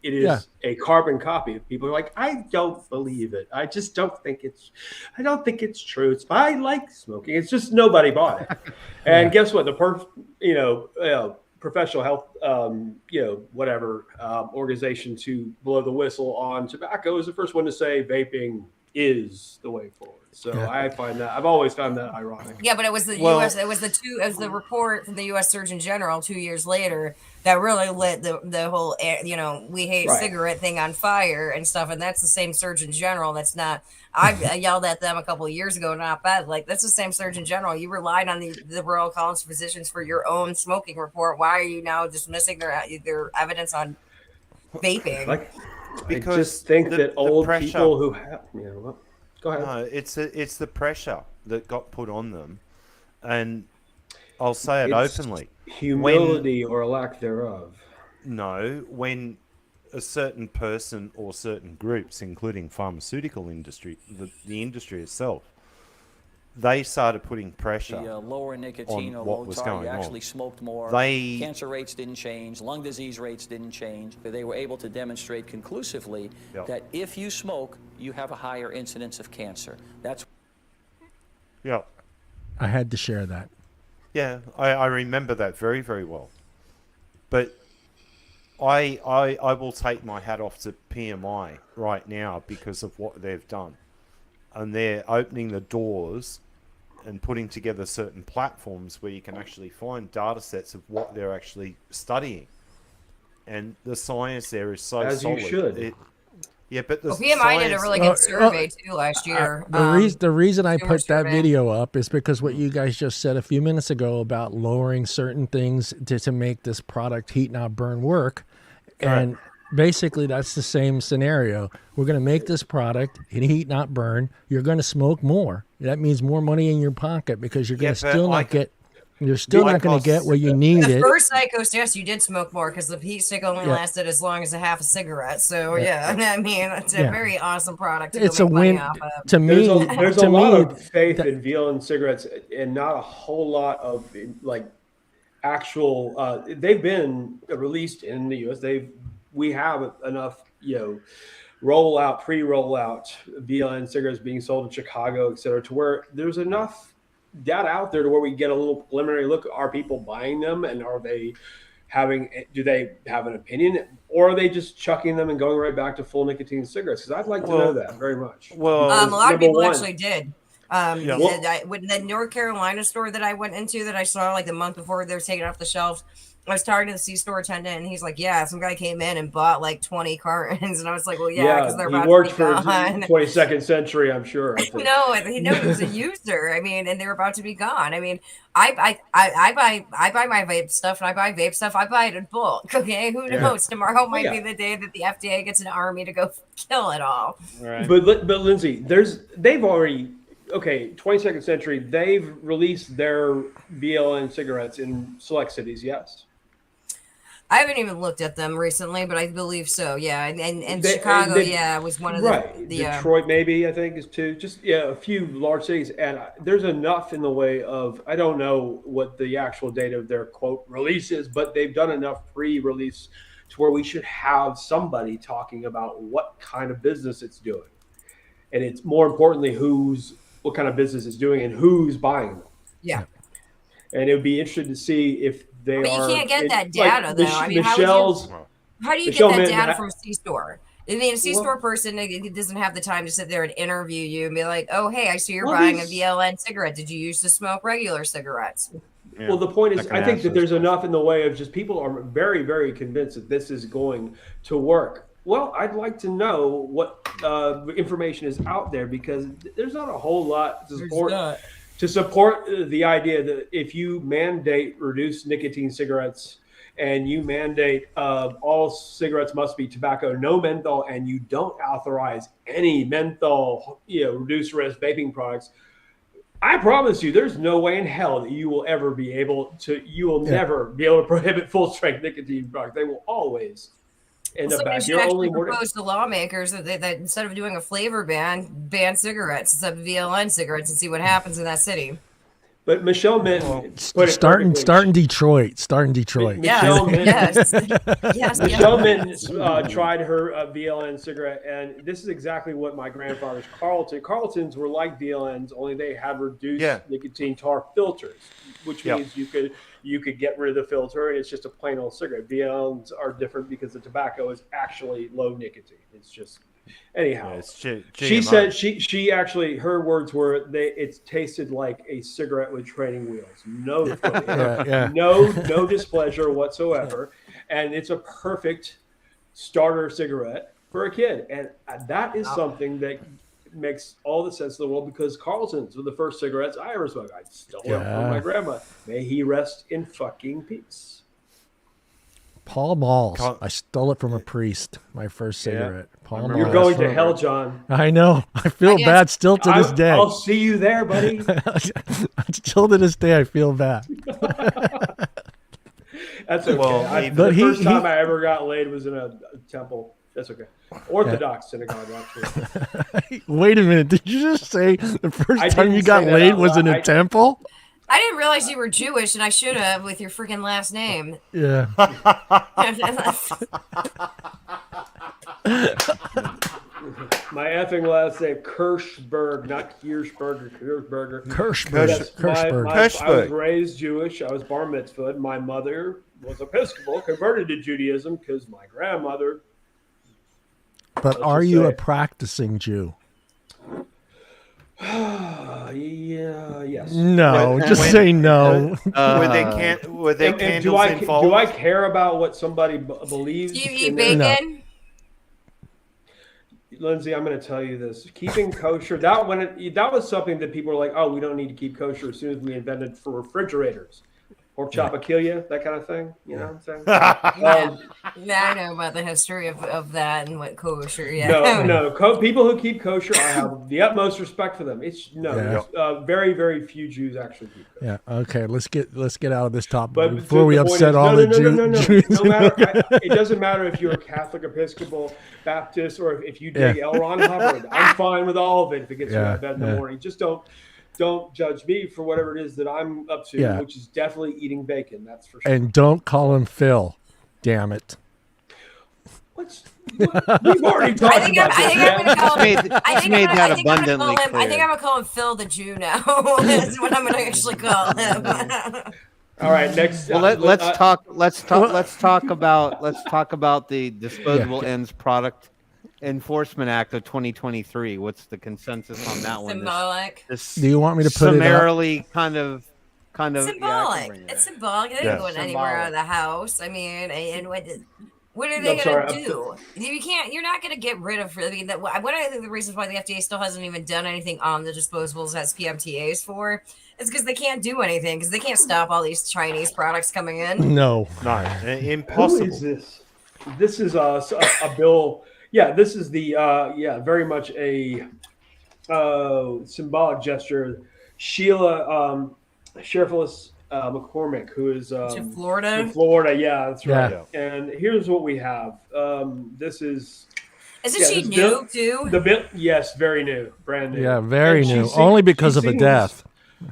It is a carbon copy. People are like, I don't believe it. I just don't think I don't think it's true. I like smoking. It's just nobody bought it. And guess what? The professional health, organization to blow the whistle on tobacco is the first one to say vaping is the way forward. So I've always found that ironic. Yeah, but it was the report from the U.S. Surgeon General 2 years later that really lit the whole, we hate cigarette thing on fire and stuff. And that's the same Surgeon General. That's not, I yelled at them a couple of years ago, not bad. Like, that's the same Surgeon General. You relied on the Royal College of Physicians for your own smoking report. Why are you now dismissing their evidence on vaping? Because I just think that old people who have, go ahead. No, it's the pressure that got put on them, and I'll say it openly. Humility or lack thereof. No, when a certain person or certain groups, including pharmaceutical industry, the industry itself, they started putting pressure The lower nicotine on or what low was tar, going you on. actually smoked more. They- Cancer rates didn't change. Lung disease rates didn't change. They were able to demonstrate conclusively Yep. that if you smoke, you have a higher incidence of cancer. That's Yeah. I had to share that. Yeah, I remember that very, very well. But I will take my hat off to PMI right now because of what they've done. And they're opening the doors and putting together certain platforms where you can actually find data sets of what they're actually studying. And the science there is so As you solid. should. Yeah, but the Well, PMI did a science- really good survey too last year. The reason I consumer put that survey. video up is because what you guys just said a few minutes ago about lowering certain things to make this product heat not burn work. And basically that's the same scenario. We're going to make this product heat not burn. You're going to smoke more. That means more money in your pocket because you're going to Yeah, but still I not can- get. You're still not going to get what you need. The It. first Psychos test, you did smoke more because the heat stick only Yeah. lasted as long as a half a cigarette. So yeah, I mean, it's a Yeah. very awesome product. To It's go a make money win off of. to me. There's to a lot me, of faith in VLN cigarettes and not a whole lot of like actual. They've been released in the U.S. We have enough, pre-rollout VLN cigarettes being sold in Chicago, et cetera, to where there's enough data out there to where we get a little preliminary look. Are people buying them, and do they have an opinion, or are they just chucking them and going right back to full nicotine cigarettes? Because I'd like to know that very much. Well, A lot of number people one. actually did. Yeah. With the North Carolina store that I went into that I saw like the month before they were taking it off the shelves, I was talking to the C-store attendant, and he's like, "Yeah, some guy came in and bought like 20 cartons," and I was like, "Well, yeah, because they're he about worked to be for gone." 22nd Century, I'm sure. I think. No, he was a user. I mean, and they're about to be gone. I mean, I buy my vape stuff, and I buy vape stuff. I buy it in bulk. Okay, who knows? Tomorrow might be the day that the FDA gets an army to go kill it all. Right. But Lindsay, they've already 22nd Century. They've released their BLN cigarettes in select cities. Yes. I haven't even looked at them recently, but I believe so. Yeah, and They- Chicago, they- was one of Right. the Detroit, maybe, I think, is two. Just, a few large cities. And there's enough in the way of, I don't know what the actual date of their, quote, release is, but they've done enough pre-release to where we should have somebody talking about what kind of business it's doing. And it's more importantly, what kind of business it's doing and who's buying them. Yeah. And it would be interesting to see if they But are. you can't get that like data, though. I mean, how do you Michelle get that Minton data from a C-store? I mean, a C-store person doesn't have the time to sit there and interview you and be like, "Oh, hey, I see you're buying a VLN cigarette. Did you used to smoke regular cigarettes?" Yeah. Well, the point is, I can I think answer that there's this enough in the way of just people are very, very convinced that this is going to work. Well, I'd like to know what information is out there because there's not a whole lot to support the idea that if you mandate reduced nicotine cigarettes and you mandate all cigarettes must be tobacco, no menthol, and you don't authorize any menthol, reduced risk vaping products, I promise you, there's no way in hell that you will ever be able to. You will never be able to prohibit full strength nicotine products. They will always end up back. You're actually propose to lawmakers that instead of doing a flavor ban cigarettes instead of VLN cigarettes and see what happens in that city. But Michelle Minton start in Detroit. Start in Detroit. Michelle Minton, Yes. Michelle Minton tried her VLN cigarette, and this is exactly what my grandfather's Carltons were like VLNs, only they had reduced nicotine tar filters, which means you could get rid of the filter, and it's just a plain old cigarette. VLNs are different because the tobacco is actually low nicotine. It's just anyhow. She said she actually her words were it tasted like a cigarette with training wheels. No, no displeasure whatsoever, and it's a perfect starter cigarette for a kid, and that is something that makes all the sense in the world because Carltons were the first cigarettes I ever smoked. I stole them from my grandma. May he rest in fucking peace. Paul Malls. I stole it from a priest. My first cigarette. Paul Malls. You're going to hell, John. I know. I feel bad still to this day. I'll see you there, buddy. Still to this day, I feel bad. That's okay. Well, The first time I ever got laid was in a temple. That's okay. Orthodox synagogue, actually. Wait a minute. Did you just say the first I time didn't you got say that laid out was in loud. a temple? I didn't realize you were Jewish, and I should have with your freaking last name. Yeah. My effing last name, Kirschberg, not Kirschberg or Kirschberger. Kirschberg. I was raised Jewish. I was bar mitzvahed. My mother was Episcopal, converted to Judaism because my grandmother. But are you a practicing Jew? Yeah, yes. No, just say no. Were there candles involved? Do I care about what somebody believes? Do you eat bacon? Lindsay, I'm going to tell you this. Keeping kosher, that was something that people were like, oh, we don't need to keep kosher as soon as we invented for refrigerators. Pork chop will kill you, that kind of thing. You know what I'm saying? Yeah, I know about the history of that and what kosher. Yeah. No. People who keep kosher, I have the utmost respect for them. Very, very few Jews actually keep kosher. Yeah. Okay. Let's get out of this topic But before we upset all the Jews. No matter, it doesn't matter if you're a Catholic, Episcopal, Baptist, or if you dig L. Ron Hubbard. I'm fine with all of it if it gets you out of bed in the morning. Just don't judge me for whatever it is that I'm up to, which is definitely eating bacon. That's for sure. And don't call him Phil. Damn it. We've already talked about this. I think made that abundantly clear. I think I'm gonna call him Phil the Jew now. That's what I'm gonna actually call him. All right, next. Well, let's talk about the Disposable Ends Product Enforcement Act of 2023. What's the consensus on that one? Symbolic. Do you want me to put summarily it kind of symbolic? It's symbolic. It ain't going anywhere out of the house. I mean, and what are they going to do? You're not going to get rid of. I mean, one of the reasons why the FDA still hasn't even done anything on the disposables as PMTAs for is because they can't do anything because they can't stop all these Chinese products coming in. No, impossible. Who is this? This is a bill. Yeah, this is the very much a symbolic gesture. Sheila Sheriffless McCormick, who is Florida. In Florida, yeah, that's right. Yeah. And here's what we have. This is. Isn't she new too? The bill, yes, very new, brand new. Yeah, very new. Only because of a death.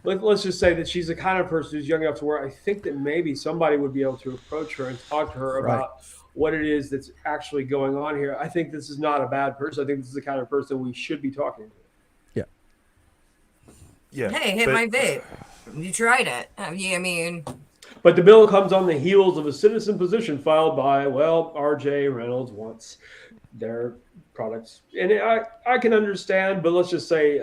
Let's just say that she's the kind of person who's young enough to where I think that maybe somebody would be able to approach her and talk to her about what it is that's actually going on here. I think this is not a bad person. I think this is the kind of person we should be talking to. Yeah. Hey, hit my vape. You tried it. I mean. But the bill comes on the heels of a citizen petition filed by, R.J. Reynolds wants their products. And I can understand, but let's just say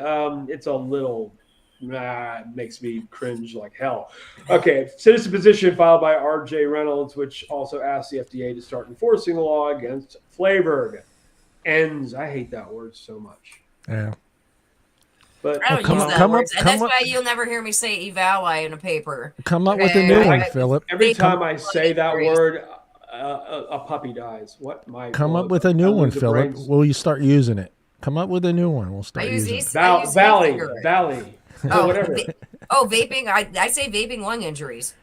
it's a little, it makes me cringe like hell. Okay, citizen petition filed by R.J. Reynolds, which also asks the FDA to start enforcing the law against flavored ends. I hate that word so much. Yeah. But I don't use that word. And that's why you'll never hear me say evaluate in a paper. Come up with a new one, Philip. Every time I say that word, a puppy dies. Come up with a new one, Philip. Will you start using it? Come up with a new one. We'll start using it. Valley. Whatever. Vaping. I say vaping lung injuries.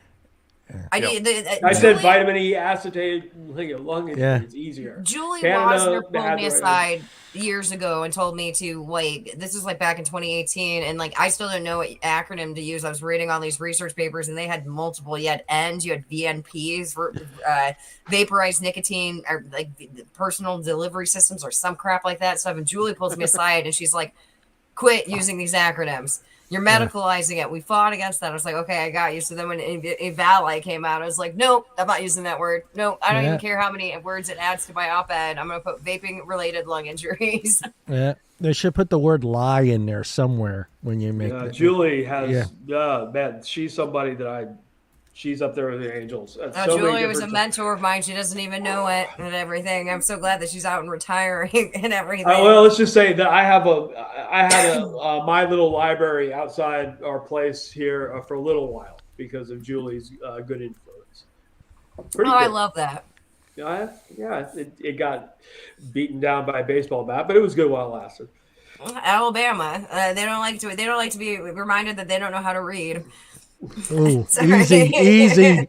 I said vitamin E acetate lung injury. Yeah. It's easier. Julie Wasner pulled me aside years ago and told me to this was back in 2018, and I still don't know what acronym to use. I was reading all these research papers, and they had multiple. You had ENDs, you had VNPs for vaporized nicotine, or personal delivery systems, or some crap like that. So when Julie pulls me aside, and she's like, "Quit using these acronyms. You're medicalizing it." We fought against that. I was like, okay, I got you. So then when Evaluate came out, I was like, nope, I'm not using that word. Nope, I don't even care how many words it adds to my op-ed. I'm going to put vaping-related lung injuries. Yeah, they should put the word lie in there somewhere when you make it. Julie has, man, she's somebody that she's up there with the angels. Julie was a mentor of mine. She doesn't even know it and everything. I'm so glad that she's out and retiring and everything. Let's just say that I had my little library outside our place here for a little while because of Julie's good influence. Pretty good. I love that. Yeah, it got beaten down by a baseball bat, but it was good while it lasted. Alabama, they don't like to be reminded that they don't know how to read. Ooh, Sorry.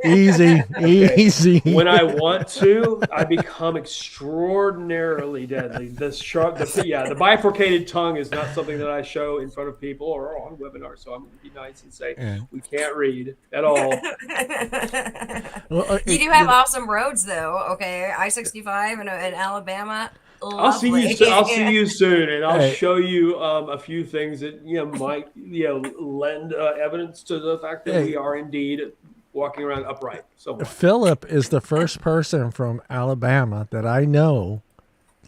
easy. When I want to, I become extraordinarily deadly. The bifurcated tongue is not something that I show in front of people or on webinars. So I'm going to be nice and say we can't read at all. Well, You do have awesome roads, though. Okay, I-65 in Alabama. I'll see you soon, and I'll show you a few things that might lend evidence to the fact that we are indeed walking around upright. Somewhat. Phillip is the first person from Alabama that I know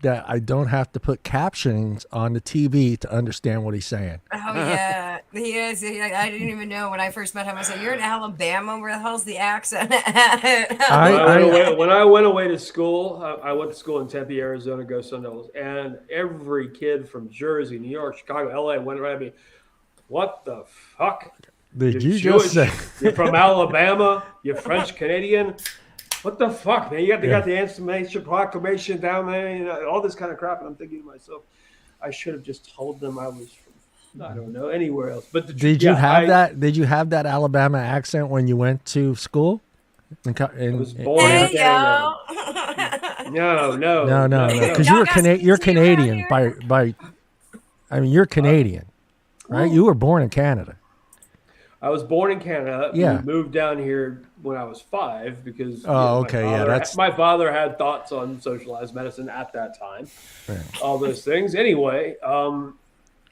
that I don't have to put captions on the TV to understand what he's saying. Oh yeah, he is. I didn't even know when I first met him. I said, "You're in Alabama. Where the hell's the accent?" When I went away to school, I went to school in Tempe, Arizona, go Sun Devils, and every kid from Jersey, New York, Chicago, LA went around me. What the fuck? Did you Jewish? just say You're from Alabama? You're French Canadian? What the fuck, man? You got the Emancipation Proclamation down there, all this kind of crap. And I'm thinking to myself, I should have just told them I was from, I don't know, anywhere else. But did you have that Alabama accent when you went to school? I was born in Canada. No. Because you're Canadian by. I mean, you're Canadian, right? You were born in Canada. I was born in Canada. Yeah. We moved down here when I was 5 because my father had thoughts on socialized medicine at that time. Right. All those things. Anyway,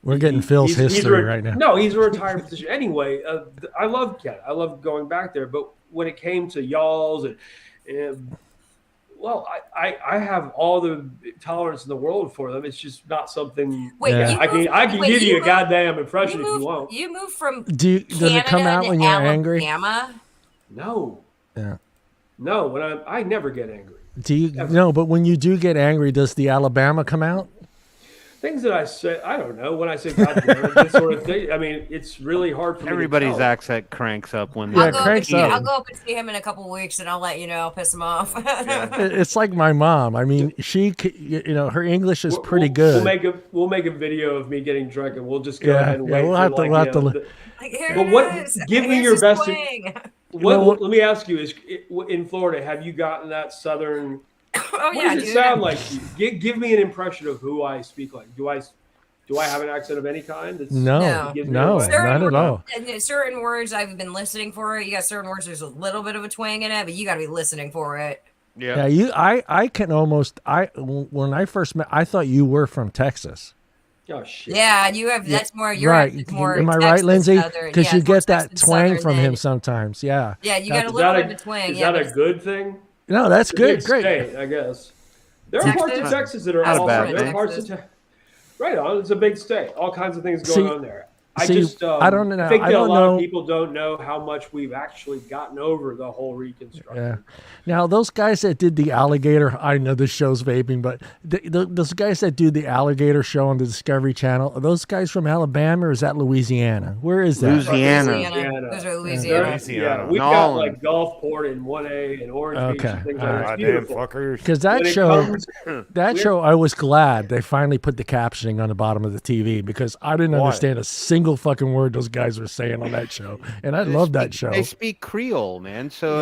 we're getting Phil's history right now. No, he's a retired physician. Anyway, I love Canada. I love going back there. But when it came to y'alls I have all the tolerance in the world for them. It's just not something. I can give you a goddamn impression if you want. You moved from does it come out when you're angry? No. Yeah. No, I never get angry. Do you? No, but when you do get angry, does the Alabama come out? Things that I say, I don't know. When I say God damn it, this sort of thing. I mean, it's really hard for me. Everybody's accent cranks up when I'll go up and see him in a couple of weeks, and I'll let you know. I'll piss him off. It's like my mom. I mean, she, her English is pretty good. We'll make a video of me getting drunk, and we'll just go ahead and wait. We'll have to. Give me your best. Let me ask you: in Florida, have you gotten that southern? Oh what does it sound like? Give me an impression of who I speak like. Do I have an accent of any kind? No, not at all. Certain words I've been listening for it. You got certain words. There's a little bit of a twang in it, but you got to be listening for it. Yeah. I can almost. When I first met, I thought you were from Texas. Oh shit. Yeah, you have. That's more. You're right. More. Am I right, Lindsay? Because you get that twang from him sometimes. Yeah. Yeah, you got a little bit of a twang. Is that a good thing? No, that's good. Great. State, I guess. There are parts of Texas that are awesome. There are parts of right on. It's a big state. All kinds of things going on there. I don't know. I think that a lot of people don't know how much we've actually gotten over the whole Reconstruction. Yeah. Now, those guys that did the alligator, I know this show's vaping, but those guys that do the alligator show on the Discovery Channel, are those guys from Alabama or is that Louisiana? Where is that? Louisiana. Those are Louisiana. Yeah, we've got like Gulfport and 1A and Orange Beach and things like that. Beautiful. Because that show, I was glad they finally put the captioning on the bottom of the TV because I didn't understand a single fucking word those guys were saying on that show, and I love that show. They speak Creole, man. So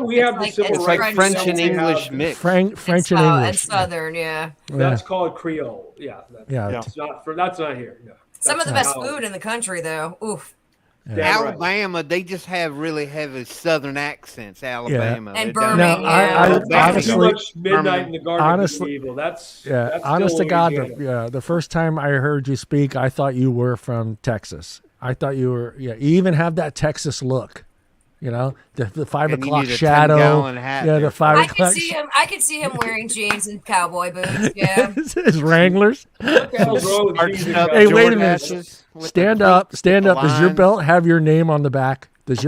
we have the civil it's like French and English mix. French and English and Southern, That's called Creole. That's not here. No. Some of the best food in the country, though. Oof. Yeah. Alabama, they just have really heavy Southern accents. Alabama and Birmingham. Honestly, midnight in the Garden of Evil. That's honest to God, the first time I heard you speak, I thought you were from Texas. I thought you were. You even have that Texas look. You know, the 5 o'clock shadow. The 5 o'clock. I could see him wearing jeans and cowboy boots. Yeah, his Wranglers. What the hell's wrong with jeans? Hey, wait a minute. Stand up. Does your belt have your name on the back? This is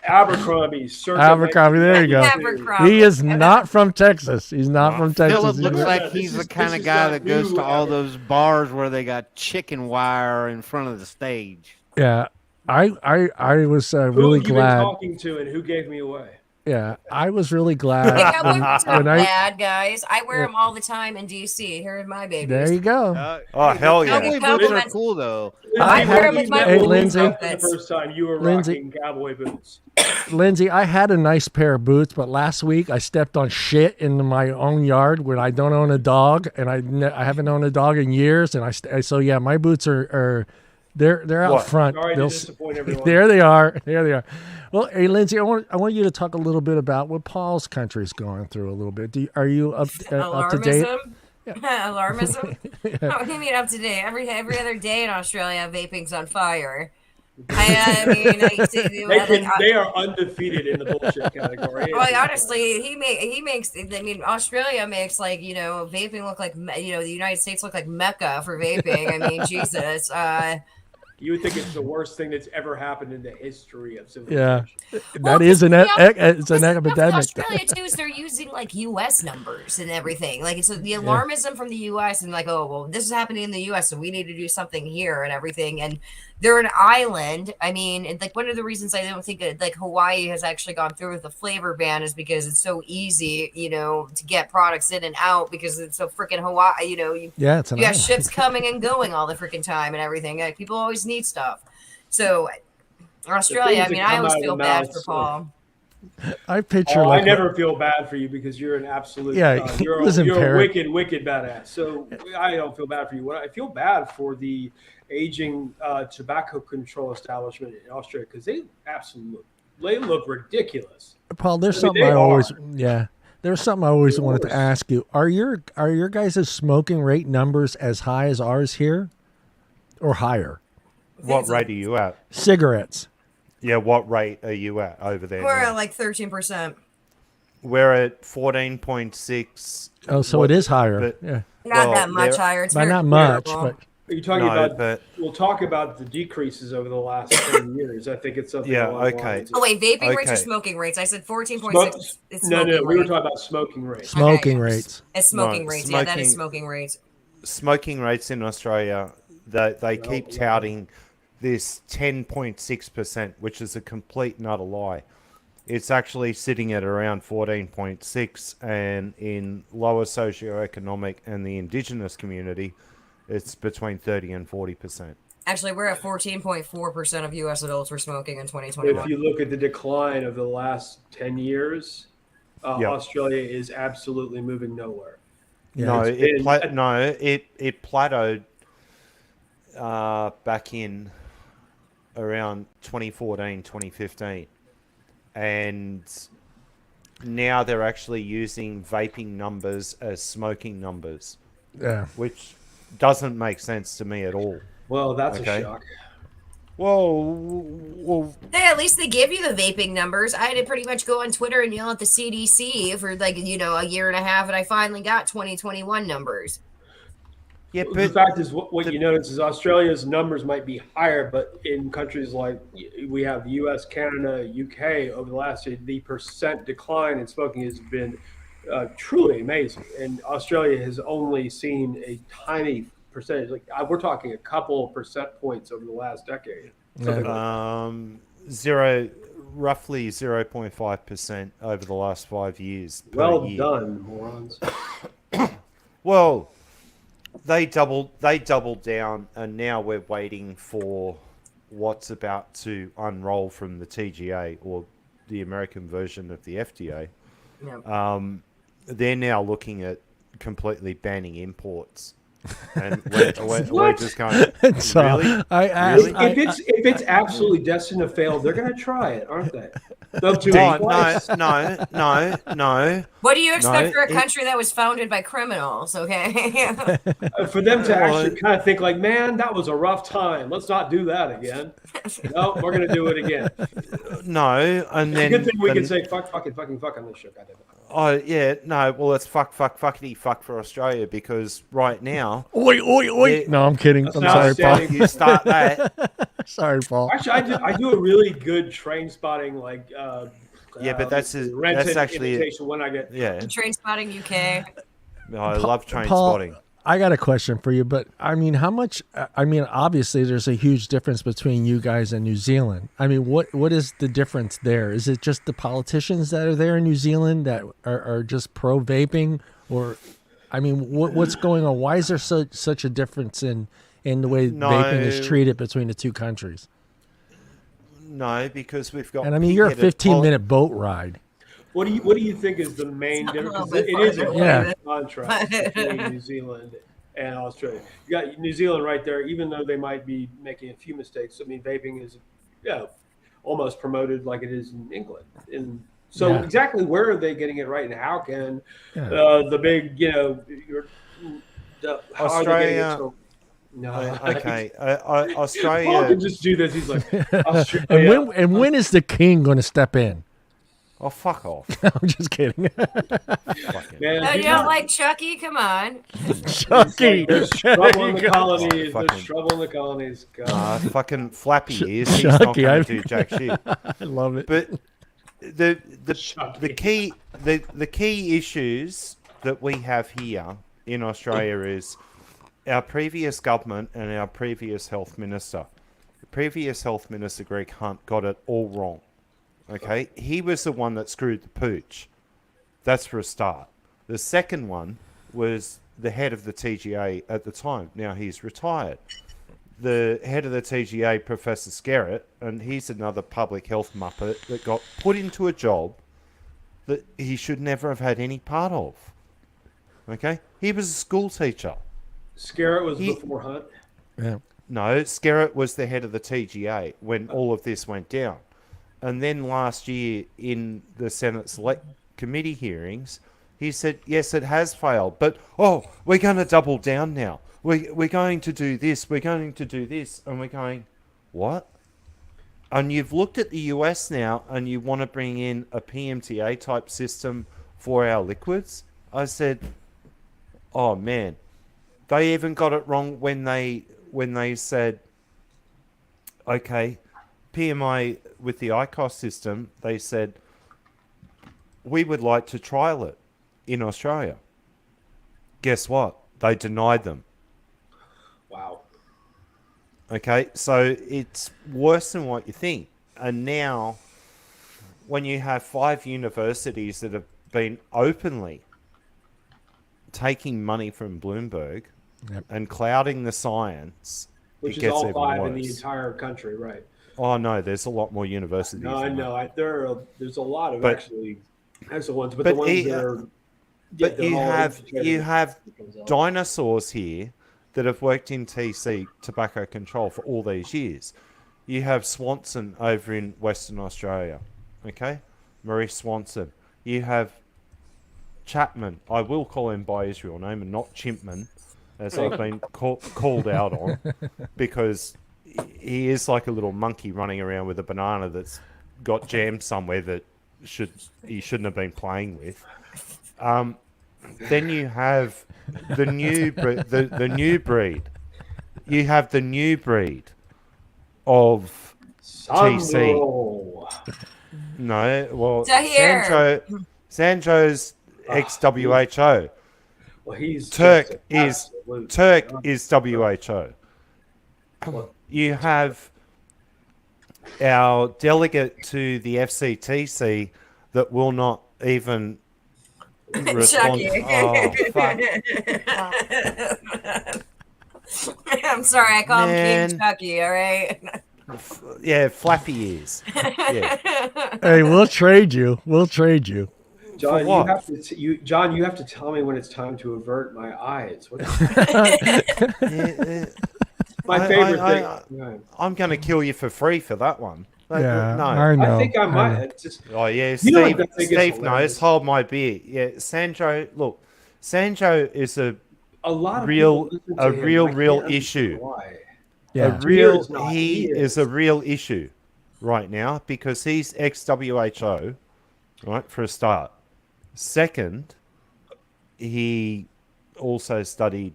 Abercrombie. Abercrombie, there you go. Abercrombie. He is not from Texas. He's not from Texas. Phillip looks like he's the kind of guy that goes to all those bars where they got chicken wire in front of the stage. Yeah, I was really glad. Who you been talking to and who gave me away? Yeah, I was really glad Hey, cowboy boots are when I. bad, guys. I wear them all the time in DC. Here are my babies. There you go. Oh, hey, hell the yeah. cowboy boots are Compliments. cool though. I Lindsay, had- when we met Hey, when we Lindsay. met for the first time, you were Lindsay. rocking cowboy boots. Lindsay, I had a nice pair of boots, but last week I stepped on shit in my own yard when I don't own a dog, and I haven't owned a dog in years, and so yeah, my boots are they're out What? front. Sorry to They'll disappoint everyone. There they are. There they are. Well, hey Lindsay, I want you to talk a little bit about what Paul's country's going through a little bit. Are you up to date? Alarmism? What do you mean up to date? Every other day in Australia, vaping's on fire. I mean, I see. They are undefeated in the bullshit category. Well, honestly, he makes. I mean, Australia makes vaping look like the United States look like Mecca for vaping. I mean, Jesus. You would think it's the worst thing that's ever happened in the history of Yeah, civilization. that is it's an epidemic. Australia too is they're using like U.S. numbers and everything. Like it's the alarmism from the U.S. and like, oh well, this is happening in the U.S. so we need to do something here and everything. And they're an island. I mean, and like one of the reasons I don't think like Hawaii has actually gone through with the flavor ban is because it's so easy, to get products in and out because it's so freaking Hawaii. Yeah, it's an you got island. ships coming and going all the freaking time and everything. Like, people always need stuff. So Australia, I mean, I always feel bad for Paul. I picture I like never feel bad for you because you're an absolute you're was a impaired. wicked badass. So I don't feel bad for you. What I feel bad for the aging tobacco control establishment in Australia because they look ridiculous. Paul, there's I mean, something there's something I always wanted to ask you. Are your guys' smoking rate numbers as high as ours here, or higher? What rate are you at? Cigarettes. Yeah, what rate are you at over there? We're now? at like 13%. We're at 14.6. Oh, so it is higher. But- Yeah, Not that much higher. It's but very not much. comparable. But Are you talking No, about? but- We'll talk about the decreases over the last 10 years. I think it's something. Yeah, along the okay. lines of- Oh wait, vaping rates or Okay. smoking rates? I said 14.6. Smoke- It's No, smoking we were rate. talking about smoking rates. smoking Okay. rates. It's smoking No, rates. Yeah, that is smoking- smoking rates. Smoking rates in Australia, they keep touting this 10.6%, which is a complete and utter lie. It's actually sitting at around 14.6, and in lower socioeconomic and the indigenous community, it's between 30 and 40%. Actually, we're at 14.4% of U.S. adults were smoking in 2021. If you look at the decline of the last 10 years, Yep. Australia is absolutely moving nowhere. Yeah, No, it's it been- it plateaued back in around 2014, 2015. And now they're actually using vaping numbers as smoking numbers, yeah. which doesn't make sense to me at all. Well, that's Okay. a shock. Well, At least they give you the vaping numbers. I had to pretty much go on Twitter and yell at the CDC for a year and a half, and I finally got 2021 numbers. yeah, The but fact is, what you notice is Australia's numbers might be higher, but in countries like we have the U.S., Canada, UK, over the last year, the percent decline in smoking has been truly amazing. And Australia has only seen a tiny percentage. We're talking a couple of percent points over the last decade. Something like roughly 0.5% over the last 5 years. Per well year. done, morons. Well, they doubled down, and now we're waiting for what's about to unroll from the TGA, or the American version of the FDA. Yeah. They're now looking at completely banning imports, and we're just going, So really? I asked. Really? If it's absolutely destined to fail, they're going to try it, aren't they? They'll do No, it twice. no. What do you expect No, for a country that was founded by criminals? Okay. For them to actually kind of think like, man, that was a rough time. Let's not do that again. No, we're going to do it again. No, and then Good thing we can and- say fuck on this shit. Goddamn it. Oh yeah, no. Well, it's fuckity fuck for Australia, because right now, Oi, oi, oi. Yeah. No, I'm kidding. I'm not sorry, Paul. standing- you start that. Sorry, Paul. Actually, I do a really good train spotting, Yeah, but that's rented actually invitation when I get. Yeah, Train spotting UK. I love train Paul, spotting. I got a question for you, but I mean, how much? I mean, obviously, there's a huge difference between you guys and New Zealand. I mean, what is the difference there? Is it just the politicians that are there in New Zealand that are just pro vaping, or, I mean, what's going on? Why is there such a difference in the way vaping is treated between the two countries? No, because we've got. And I mean, you're a 15-minute boat ride. What do you think is the main difference? 'Cause it is a contrast between New Zealand and Australia. You got New Zealand right there, even though they might be making a few mistakes. I mean, vaping is almost promoted like it is in England. And so exactly where are they getting it right, and how can the big, how are they getting it so? No, Okay. Australia. Paul can just do this. He's like, Australia. And when is the king going to step in? Oh, fuck off. I'm just kidding. Man, Oh, you don't like Chucky? Come on. Chucky. There's trouble in the colonies. There's trouble in the colonies. God. Fucking flappy ears. He's not Chucky, going to do jack shit. I love it. But the key issues that we have here in Australia is our previous government and our previous health minister. The previous health minister, Greg Hunt, got it all wrong. Okay, he was the one that screwed the pooch. That's for a start. The second one was the head of the TGA at the time. Now he's retired. The head of the TGA, Professor Skerritt, and he's another public health muppet that got put into a job that he should never have had any part of. Okay, he was a school teacher. Skerritt was before Hunt. Yeah. No, Skerritt was the head of the TGA when all of this went down. And then last year in the Senate Select Committee hearings, he said, yes, it has failed. But, we're going to double down now. We're going to do this. We're going to do this. And we're going, what? And you've looked at the US now and you want to bring in a PMTA type system for our liquids? I said, oh, man. They even got it wrong when they said, okay, PMI with the ICOS system, they said, we would like to trial it in Australia. Guess what? They denied them. Wow. Okay, so it's worse than what you think. And now, when you have 5 universities that have been openly taking money from Bloomberg and clouding the science, which it is gets all even 5 worse. in the entire country, right? Oh no, there's a lot more universities. No, I than know. that. There's a lot of But- actually excellent ones, but the ones that are. But they're you all have infiltrated. dinosaurs here that have worked in TC tobacco control for all these years. You have Swanson over in Western Australia, okay? Maurice Swanson. You have Chapman. I will call him by his real name and not Chimpman, as I've been called out on, because he is like a little monkey running around with a banana that's got jammed somewhere that he shouldn't have been playing with. Then you have the new breed. You have the new breed of TC. Sandro. No, well, Tahir. Sanjo's ex-WHO. Well, he's Turk just an absolute- is WHO. You have our delegate to the FCTC that will not even respond. Chucky. Oh, fuck. I'm sorry, I call him Man. King Chucky, all right? Yeah, flappy ears. Yeah. Hey, we'll trade you. We'll trade you. John, you what? have to you have to tell me when it's time to avert my eyes. What my favorite thing. I'm going to kill you for free for that one. Yeah, No. I know. I think I know. might. Just, Oh, yeah, You know Steve, what I think is Steve hilarious? knows. Hold my beer. Yeah, Sanjo, look, Sanjo is a a lot of real- people listen a to him. real- I can't real understand issue. Why? Yeah. he is a real issue right now because he's ex-WHO, right, for a start. Second, he also studied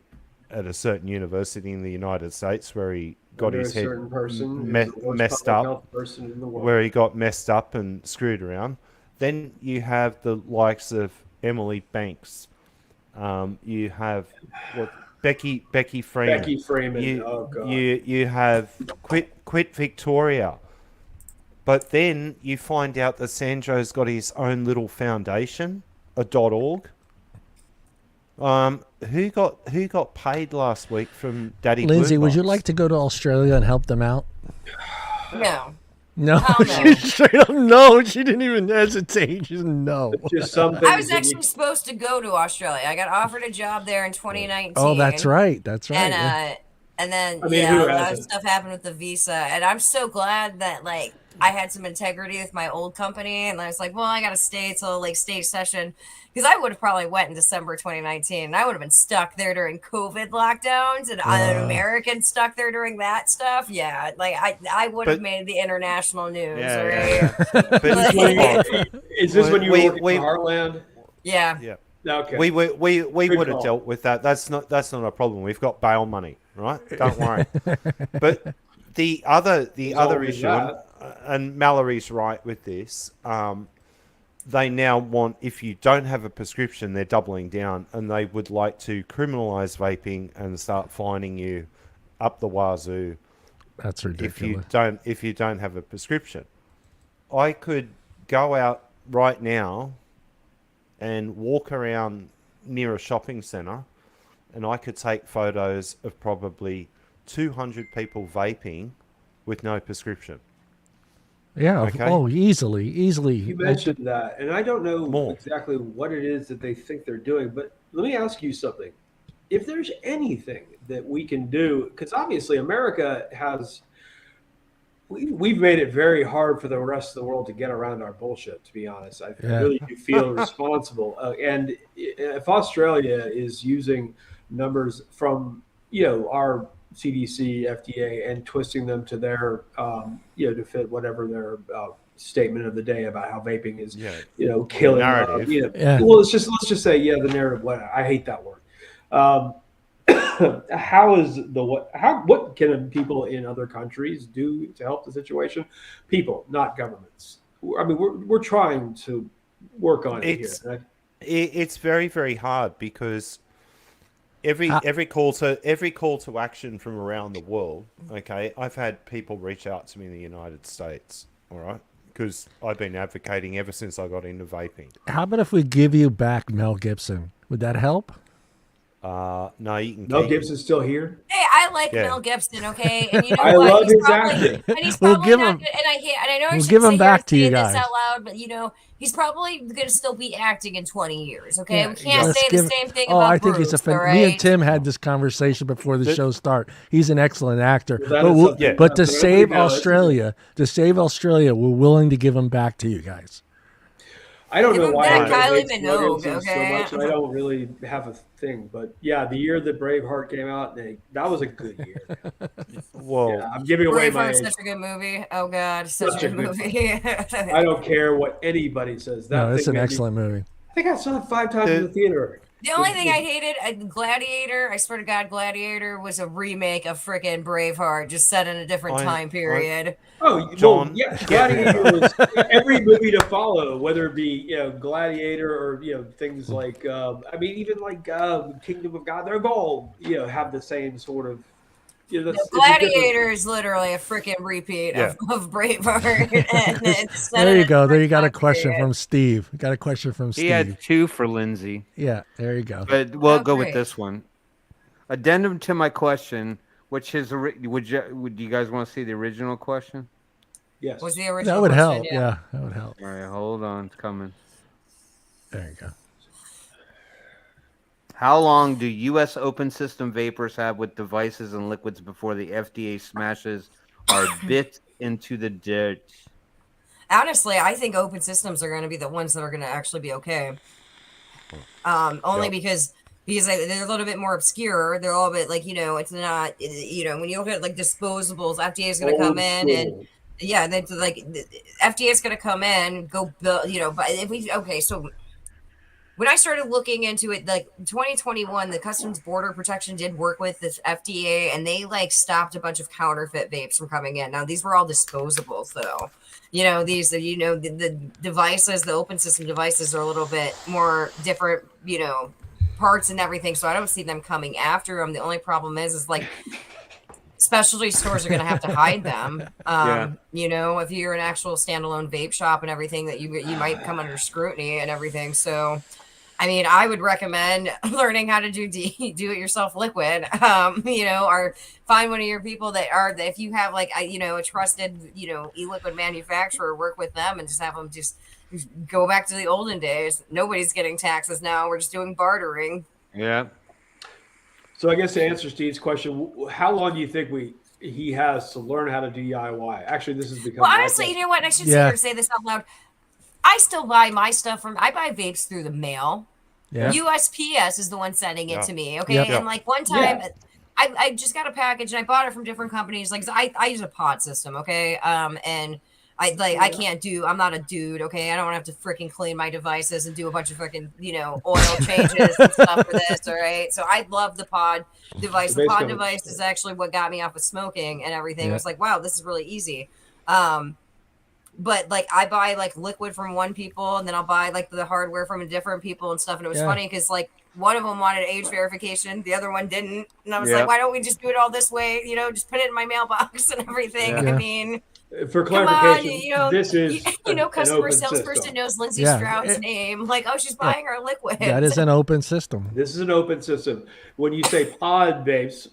at a certain university in the United States where he got Under his a head certain person who's me- the worst messed public up, health person in the world. where he got messed up and screwed around. Then you have the likes of Emily Banks. You have Becky Freeman. Becky Freeman. You, Oh god. you have quit Victoria. But then you find out that Sandro's got his own little foundation, a .org. Who got paid last week from Daddy Lindsay, Blue would you Box? like to go to Australia and help them out? No. No, Hell no. she straight up no. She didn't even hesitate. She said no. Just something. I was actually supposed to go to Australia. I got offered a job there in 2019. Oh, that's right. That's right. And yeah. and then I mean, yeah, who a lot of hasn't? stuff happened with the visa, and I'm so glad that like I had some integrity with my old company, and I was like, well, I got to stay till like state session, because I would have probably went in December 2019, and I would have been stuck there during COVID lockdowns, and an American stuck there during that stuff. Yeah, like I would have But- made the international news. Yeah, All yeah, right. But- Is this when you were working we- for Heartland? Yeah. yeah. Okay. We would have call. dealt with that. That's not a problem. We've got bail money, right? Don't worry. But the other always issue, that. and Mallory's right with this. They now want, if you don't have a prescription, they're doubling down, and they would like to criminalise vaping and start fining you up the wazoo That's if ridiculous. you don't have a prescription. I could go out right now and walk around near a shopping centre, and I could take photos of probably 200 people vaping with no prescription. Yeah. Okay. Oh, easily. You mentioned that, and I don't know More. exactly what it is that they think they're doing, but let me ask you something. If there's anything that we can do, because obviously America has, we've made it very hard for the rest of the world to get around our bullshit, to be honest. I Yeah. really do feel responsible. And if Australia is using numbers from, our CDC, FDA, and twisting them to their, to fit whatever their statement of the day about how vaping is, Yeah. killing. Narrative. Yeah. Well, let's just say, the narrative. What I hate that word. What can people in other countries do to help the situation? People, not governments. I mean, we're trying to work on it here. It's very, very hard because every call to action from around the world. Okay, I've had people reach out to me in the United States. All right, because I've been advocating ever since I got into vaping. How about if we give you back Mel Gibson? Would that help? No, you can. Mel keep- Gibson's still here. Hey, I like Yeah. Mel Gibson, okay? And you know I what? love He's his probably, acting. and he's We'll probably give not him- good, and I know I we'll should give him sit back to here you and say this guys. out loud, but he's probably going to still be acting in 20 years, okay? Yeah, We can't let's say give- the same thing Oh, about I think Bruce, he's a all Me and right? Tim had this conversation before the show started. He's an excellent actor. That But, is something but to that save everybody Australia, we're willing to give him back to you guys. I don't Give know him why back I Kylie hate Minogue, celebrities so okay? much. I don't really have a thing, but yeah, the year that Braveheart came out, that was a good year. Well, Yeah, I'm giving away my Braveheart's age. such a good movie. Oh, God, such Such a a good good movie. I don't care what anybody says. No, it's thing an made me- excellent movie. I think I saw it 5 times in the theater. The only thing I hated, Gladiator, I swear to God, Gladiator was a remake of frickin' Braveheart, just set in a different time period. Oh, John, well, yeah, Gladiator was every movie to follow, whether it be Gladiator or things like even like Kingdom of God. They're all have the same sort of. That's, Gladiator is literally a freaking repeat of Braveheart. And it's set There in you a go. There you different got a time question period. from Steve. Got a question from Steve. He had 2 for Lindsay, Yeah, there you go. but we'll go with great. this one. Addendum to my question, which is would you guys want to see the original question? Yes. Was the original That would question, help. Yeah, that would help. All right, hold on, it's coming. There you go. How long do U.S. open system vapors have with devices and liquids before the FDA smashes our bit into the dirt? Honestly, I think open systems are going to be the ones that are going to actually be okay. Only because they're a little bit more obscure. They're a little bit it's not, when you look at like disposables, FDA is going to come in and that's like FDA is going to come in, go build, but if so when I started looking into it, like 2021, the Customs Border Protection did work with the FDA, and they stopped a bunch of counterfeit vapes from coming in. Now these were all disposables, though. These the devices, the open system devices, are a little bit more different. parts and everything, so I don't see them coming after them. The only problem is like specialty stores are going to have to hide them. You know, if you're an actual standalone vape shop and everything, that you might come under scrutiny and everything. So, I mean, I would recommend learning how to do do-it-yourself liquid. You know, or find one of your people that if you have like you know, a trusted, you know, e-liquid manufacturer, work with them and just have them just go back to the olden days. Nobody's getting taxes now. We're just doing bartering. Yeah. So I guess to answer Steve's question, how long do you think he has to learn how to DIY? Actually, this has become. Well, honestly, you know what? I should say this out loud. I still buy my stuff I buy vapes through the mail. Yeah. USPS is the one sending it to me. Okay. And like one time I just got a package and I bought it from different companies. Like I use a pod system. Okay. And I'm not a dude. Okay. I don't have to freaking clean my devices and do a bunch of freaking, you know, oil changes and stuff for this. All right. So I love the pod device. The pod device is actually what got me off of smoking and everything. It was like, wow, this is really easy. But like I buy like liquid from one people and then I'll buy like the hardware from a different people and stuff. And it was funny because like one of them wanted age verification, the other one didn't. And I was like, why don't we just do it all this way? You know, just put it in my mailbox and everything. I mean, for clarification, you know, this is customer salesperson knows Lindsey Stroud's name. Like, oh, she's buying our liquid. That is an open system. This is an open system. When you say pod vapes,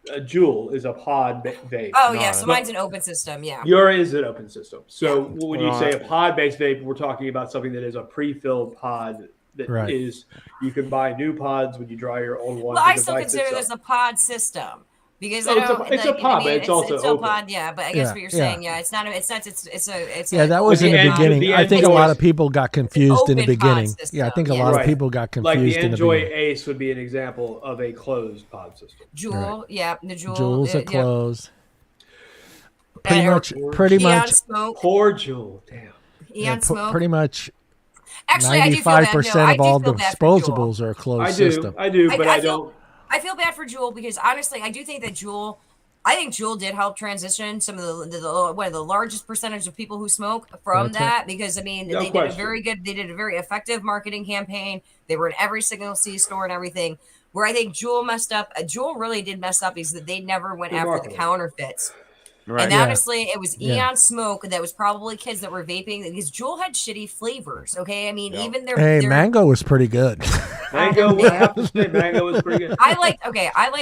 a Juul is a pod vape. Oh, yeah. So mine's an open system. Yeah. Yours is an open system. So when you say a pod-based vape, we're talking about something that is a pre-filled pod that is, you can buy new pods when you draw your old one. Well, I still consider this a pod system. Because it's a pod, but it's also open. Pod, yeah. But I guess what you're saying, it's not. It's that was in the beginning. I think a lot of people got confused in the beginning. Yeah, I think a lot of people got confused. Like the in the Enjoy beginning. Ace would be an example of a closed pod system. Juul, the Juul. Juul's a closed. Pretty much. Poor Juul, damn. Eon Smoke. Pretty much. Actually, 95% of all the disposables are a closed system. I do, but I don't. I feel bad for Juul because honestly, I do think that Juul did help transition some of the one of the largest percentage of people who smoke from that because I mean they did a very effective marketing campaign. They were in every single C store and everything. Where I think Juul messed up, Juul really did mess up is that they never went after the counterfeits. Right. And honestly, it was Eon Smoke that was probably kids that were vaping because Juul had shitty flavors. Okay, I mean even their mango was pretty good. Mango was pretty good. I like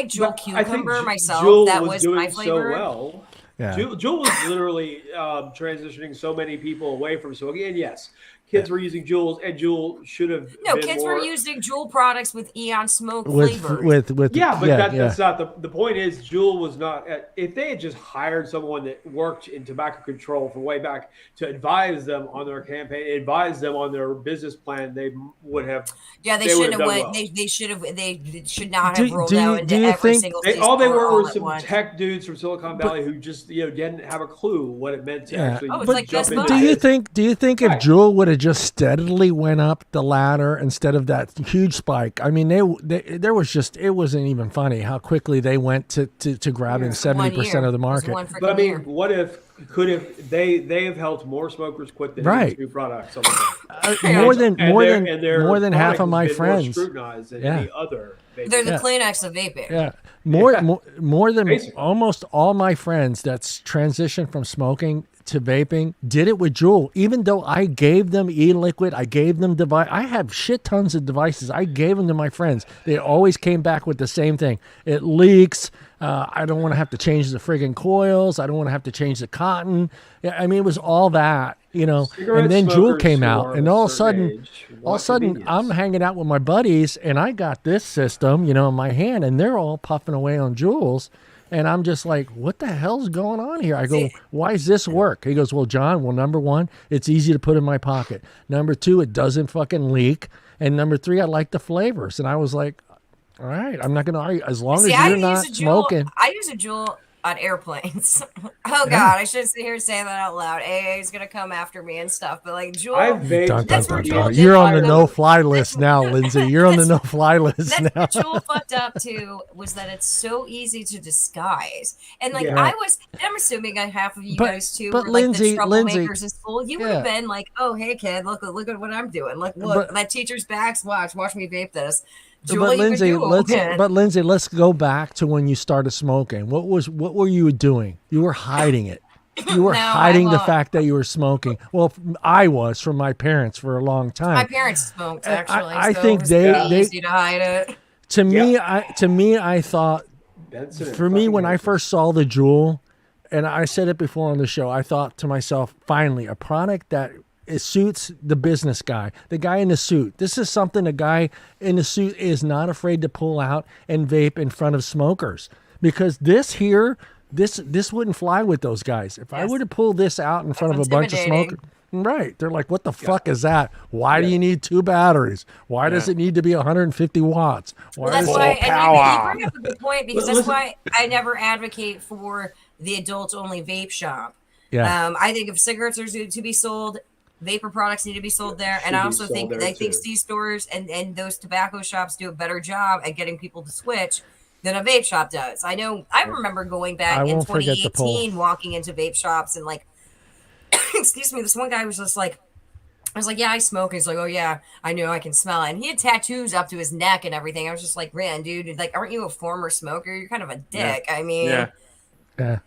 Juul cucumber myself. Juul that was my flavor. So well. Yeah. Juul was literally transitioning so many people away from smoking. And yes, kids were using Juuls, and Juul should have. No, kids were using Juul products with Eon Smoke flavors. That's not the point. Is Juul was not. If they had just hired someone that worked in tobacco control from way back to advise them on their campaign, advise them on their business plan, they would have. Yeah, they should have. Well. They should have. They should not have rolled out into every single. All they were some tech dudes from Silicon Valley who just didn't have a clue what it meant to actually. Oh, it's like jump into do you think if Juul would have just steadily went up the ladder instead of that huge spike? I mean, there was it wasn't even funny how quickly they went to grabbing 70% of the market. But I mean, what if they have helped more smokers quit than any new products? More than half of my friends. Scrutinized than any other. They're the Kleenex of vaping. Yeah. More than basically. Almost all my friends that's transitioned from smoking to vaping did it with Juul. Even though I gave them e-liquid, I gave them device. I have shit tons of devices. I gave them to my friends. They always came back with the same thing. It leaks. I don't want to have to change the friggin' coils. I don't want to have to change the cotton. I mean, it was all that, and then Juul came out, and all of a sudden, I'm hanging out with my buddies, and I got this system, in my hand, and they're all puffing away on Juuls. And I'm just like, what the hell's going on here? I go, why does this work? He goes, well, John, number one, it's easy to put in my pocket. Number two, it doesn't fucking leak. And number three, I like the flavors. And I was like, all right, I'm not going to argue. As long as you're not smoking. I use a Juul on airplanes. Oh God, I shouldn't sit here and say that out loud. AA is gonna come after me and stuff. But like Juul, you're on the no-fly list now, Lindsay. You're on the no-fly list now. That's Juul fucked up too. Was that it's so easy to disguise, and like I'm assuming half of you guys too were Lindsay, like the troublemakers in school. You would have been like, oh hey kid, look at what I'm doing. Look, that teacher's backs. Watch me vape this. Do what you could do. Lindsay, let's go back to when you started smoking. What were you doing? You were hiding it. You were hiding the fact that you were smoking. Well, I was from my parents for a long time. My parents smoked, actually. I so think it was they pretty easy to hide it. To me, I thought, for me, when I first saw the Juul, and I said it before on the show, I thought to myself, finally, a product that it suits the business guy, the guy in the suit. This is something a guy in the suit is not afraid to pull out and vape in front of smokers, because this wouldn't fly with those guys. If I were to pull this out in front of a bunch of smokers, right? They're like, what the fuck is that? Why do you need 2 batteries? Why does it need to be 150 watts? Well, that's why, and you bring up a good point, because that's why I never advocate for the adult-only vape shop. Yeah. I think if cigarettes are to be sold, vapor products need to be sold there. And I also think C-stores and those tobacco shops do a better job at getting people to switch than a vape shop does. I remember going back in 2018, walking into vape shops and like, excuse me, this one guy was just like, I was like, yeah, I smoke. He's like, oh yeah, I know, I can smell it. And he had tattoos up to his neck and everything. I was just like, man, dude, like, aren't you a former smoker? You're kind of a dick. I mean, yeah.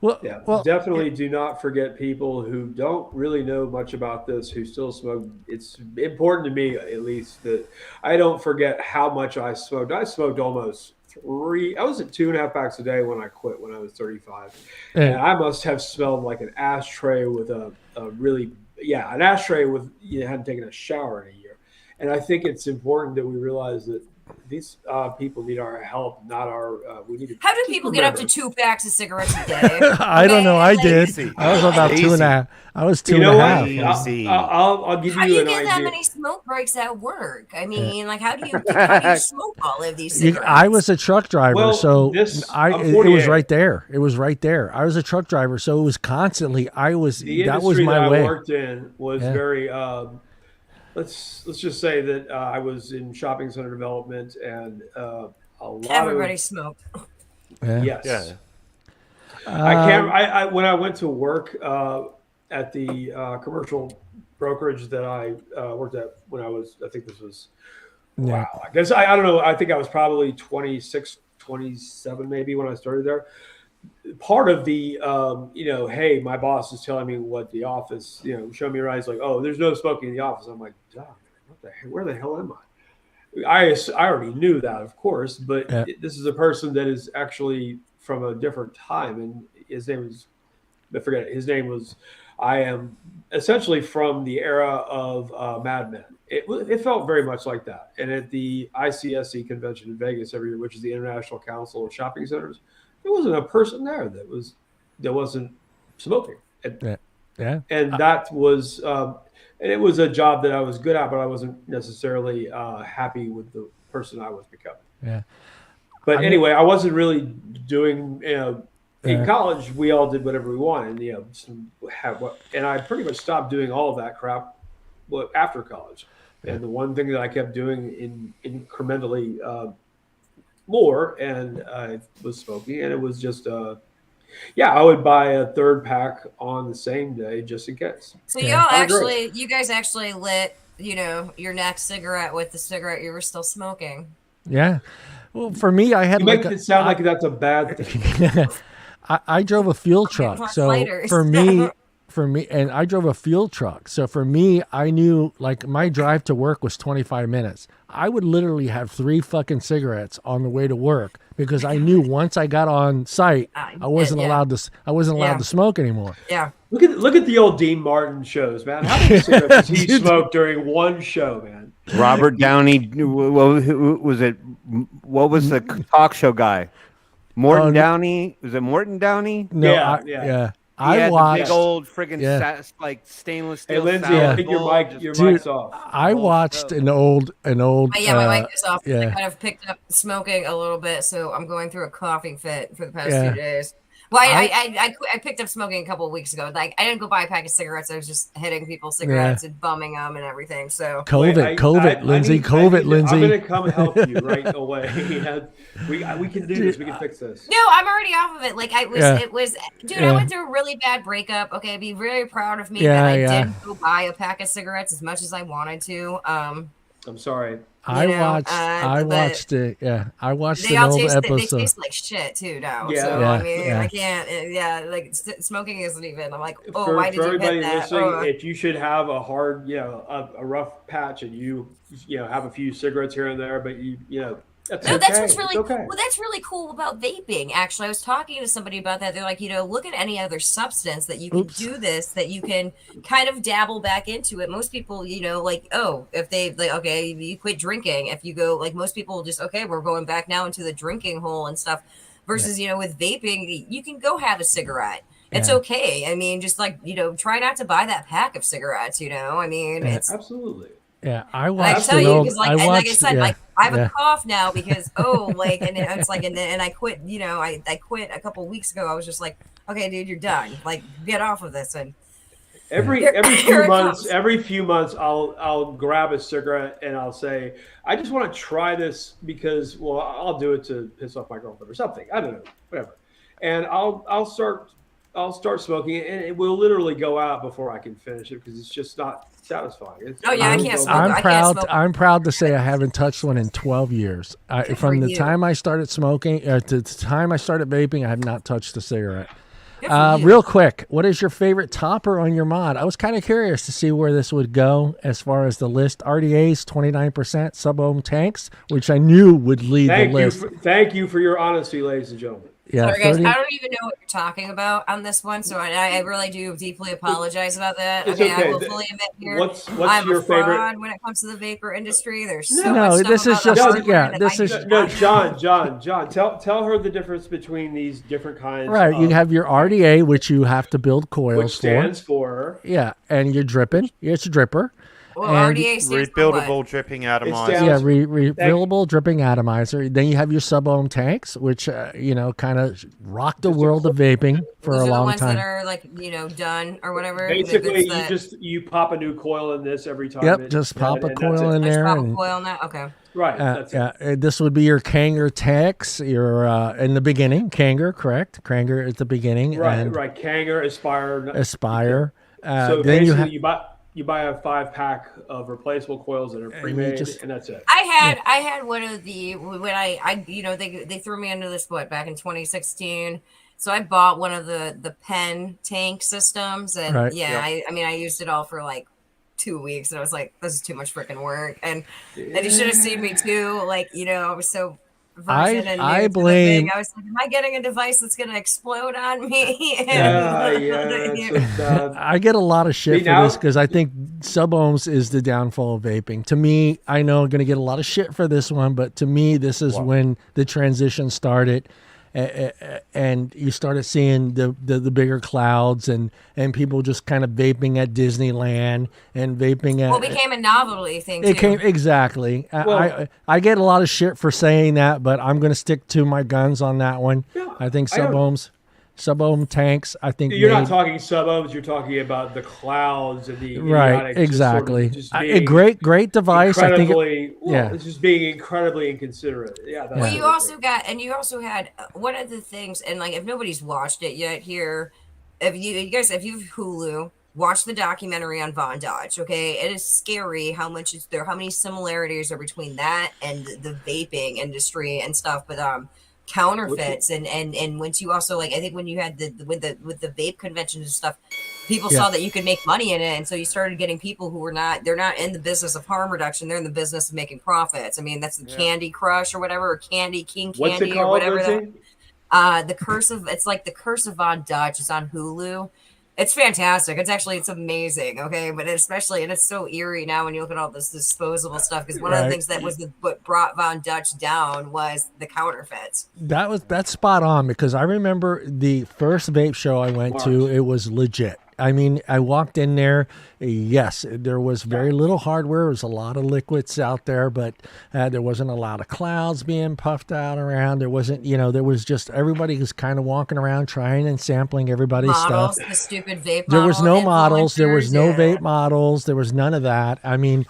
Well, definitely do not forget people who don't really know much about this, who still smoke. It's important to me, at least, that I don't forget how much I smoked. I smoked almost I was at 2.5 packs a day when I quit when I was 35. And I must have smelled like an ashtray with an ashtray with, you hadn't taken a shower in a year. And I think it's important that we realize that these people need our help, not our. We need to. How do people get up to 2 packs of cigarettes a day? I don't know. I did. I was about 2.5. I was 2.5. I'll give you an idea. How do you get that many smoke breaks at work? I mean, like, how do you smoke all of these cigarettes? I was a truck driver, so it was right there. It was right there. I was a truck driver, so it was constantly. That was my way. I worked in was very. Let's just say that I was in shopping center development, and a lot everybody smoked. Yes. Yeah. I when I went to work at the commercial brokerage that I worked at when I was, I think this was, I guess I don't know. I think I was probably 26, 27 maybe when I started there. Part of the, hey, my boss is telling me what the office, show me your eyes, like, oh, there's no smoking in the office. I'm like, Doc, where the hell am I? I already knew that, of course, but this is a person that is actually from a different time, and his name was, I forget it. His name was, I am essentially from the era of Mad Men. It felt very much like that. And at the ICSC convention in Vegas every year, which is the International Council of Shopping Centers, there wasn't a person there that wasn't smoking. And that was, and it was a job that I was good at, but I wasn't necessarily happy with the person I was becoming. Yeah. But anyway, I wasn't really doing, in college, we all did whatever we wanted, and I pretty much stopped doing all of that crap after college. And the one thing that I kept doing incrementally more, and I was smoking, and it was just I would buy a 3rd pack on the same day just in case. So you guys actually lit your next cigarette with the cigarette you were still smoking. Yeah. Well, for me, I had make it sound like that's a bad thing. I drove a fuel truck, so for me, and I drove a fuel truck. So for me, I knew, like, my drive to work was 25 minutes. I would literally have 3 fucking cigarettes on the way to work, because I knew once I got on site, I wasn't allowed to smoke anymore. Yeah. Look at the old Dean Martin shows, man. How many cigarettes did he smoke during one show, man? Robert Downey, who was it? What was the talk show guy? Morton Downey? Was it Morton Downey? No, yeah. I watched the big old friggin' like stainless steel. Hey, Lindsay, I think your mic's off. I watched an old. My mic is off. I kind of picked up smoking a little bit, so I'm going through a coughing fit for the past 2 days. Well, I picked up smoking a couple of weeks ago. Like, I didn't go buy a pack of cigarettes. I was just hitting people's cigarettes and bumming them and everything. So COVID, Lindsay. I'm going to come help you right away. We can do this. We can fix this. No, I'm already off of it. Like, I went through a really bad breakup. Okay, be very proud of me that I didn't go buy a pack of cigarettes as much as I wanted to. I'm sorry. I watched it. Yeah, I watched an old episode. They taste like shit too now. Yeah. So Yeah, I mean, yeah. I can't. Like smoking isn't even. I'm like, oh, For why did you everybody hit that? listening, Oh. if you should have a hard, a rough patch, and you have a few cigarettes here and there, but that's No, okay. that's what's really It's okay. well. That's really cool about vaping. Actually, I was talking to somebody about that. They're like, look at any other substance that you can do this, that you can kind of dabble back into it. Most people, if they okay, you quit drinking. If you go, like most people, just okay, we're going back now into the drinking hole and stuff. Versus, with vaping, you can go have a cigarette. It's okay. I mean, just try not to buy that pack of cigarettes. I mean, it's absolutely. Yeah, I I watched tell an you, old. because I watched. like I said, yeah, I have yeah. a cough now because and it's like, and I quit. I quit a couple weeks ago. I was just like, okay, dude, you're done. Like, get off of this. And Every few months, I'll grab a cigarette and I'll say, I just want to try this because, well, I'll do it to piss off my girlfriend or something. I don't know, whatever. And I'll start smoking it, and it will literally go out before I can finish it because it's just not satisfying. I can't smoke. I'm proud to say I haven't touched one in 12 years. From the time I started smoking to the time I started vaping, I have not touched a cigarette. Real quick, what is your favorite topper on your mod? I was kind of curious to see where this would go as far as the list. RDAs, 29%, sub-ohm tanks, which I knew would lead the list. Thank you for your honesty, ladies and gentlemen. Yeah, sorry, guys, I don't even know what you're talking about on this one, so I really do deeply apologize about that. It's okay, okay. I will fully admit here, What's I'm your a fraud favorite? when it comes to the vapor industry. There's John. Tell her the difference between these different kinds. Right, you have your RDA, which you have to build coils which stands for. Yeah, and you're dripping. It's a dripper. Well, and RDA stands for what? Rebuildable dripping atomizer. Yeah, refillable dripping atomizer. Then you have your sub-ohm tanks, which kind of rocked the world of vaping for Those a are long the ones time. that are done or whatever. Basically, you pop a new coil in this every time. Yep, just pop a coil in there. Just pop a coil in that. Okay. Right. That's it. This would be your Kanger tanks. Your in the beginning, Kanger, correct? Kanger at the beginning. Right. Kanger, Aspire. So then basically, you buy a 5-pack of replaceable coils that are pre-made, and that's it. I had one of the when they threw me into this back in 2016. So I bought one of the pen tank systems, and I used it all for like 2 weeks, and I was like, this is too much freaking work. And you should have seen me too. I was so I blame. I was like, am I getting a device that's going to explode on me? I get a lot of shit for this because I think sub-ohms is the downfall of vaping. To me, I know I'm going to get a lot of shit for this one, but to me, this is when the transition started. And you started seeing the bigger clouds and people just kind of vaping at Disneyland and vaping at. Well, it became a novelty thing too. Exactly. I get a lot of shit for saying that, but I'm going to stick to my guns on that one. Yeah, I think sub-ohm tanks. I think you're not talking sub-ohms. You're talking about the clouds and the right. Exactly. A great device. I think. It's just being incredibly inconsiderate. Yeah. Well, you also had one of the things, and like if nobody's watched it yet here, if you've Hulu, watch the documentary on Von Dodge. Okay, it is scary how many similarities are between that and the vaping industry and stuff. But counterfeits and once you also I think when you had with the vape conventions and stuff, people saw that you could make money in it, and so you started getting people who they're not in the business of harm reduction, they're in the business of making profits. I mean, that's the Candy Crush or whatever, or King Candy or whatever. The Curse of Von Dutch is on Hulu. It's fantastic. It's amazing. Okay. But it's so eerie now when you look at all this disposable stuff. Because one of the things that was what brought Von Dutch down was the counterfeits. That's spot on, because I remember the first vape show I went to, it was legit. I mean, I walked in there. Yes, there was very little hardware. There was a lot of liquids out there, but there wasn't a lot of clouds being puffed out around. There wasn't, there was just everybody was kind of walking around trying and sampling everybody's stuff. The stupid vape There was no models. There was no vape models. There was none of that. I mean,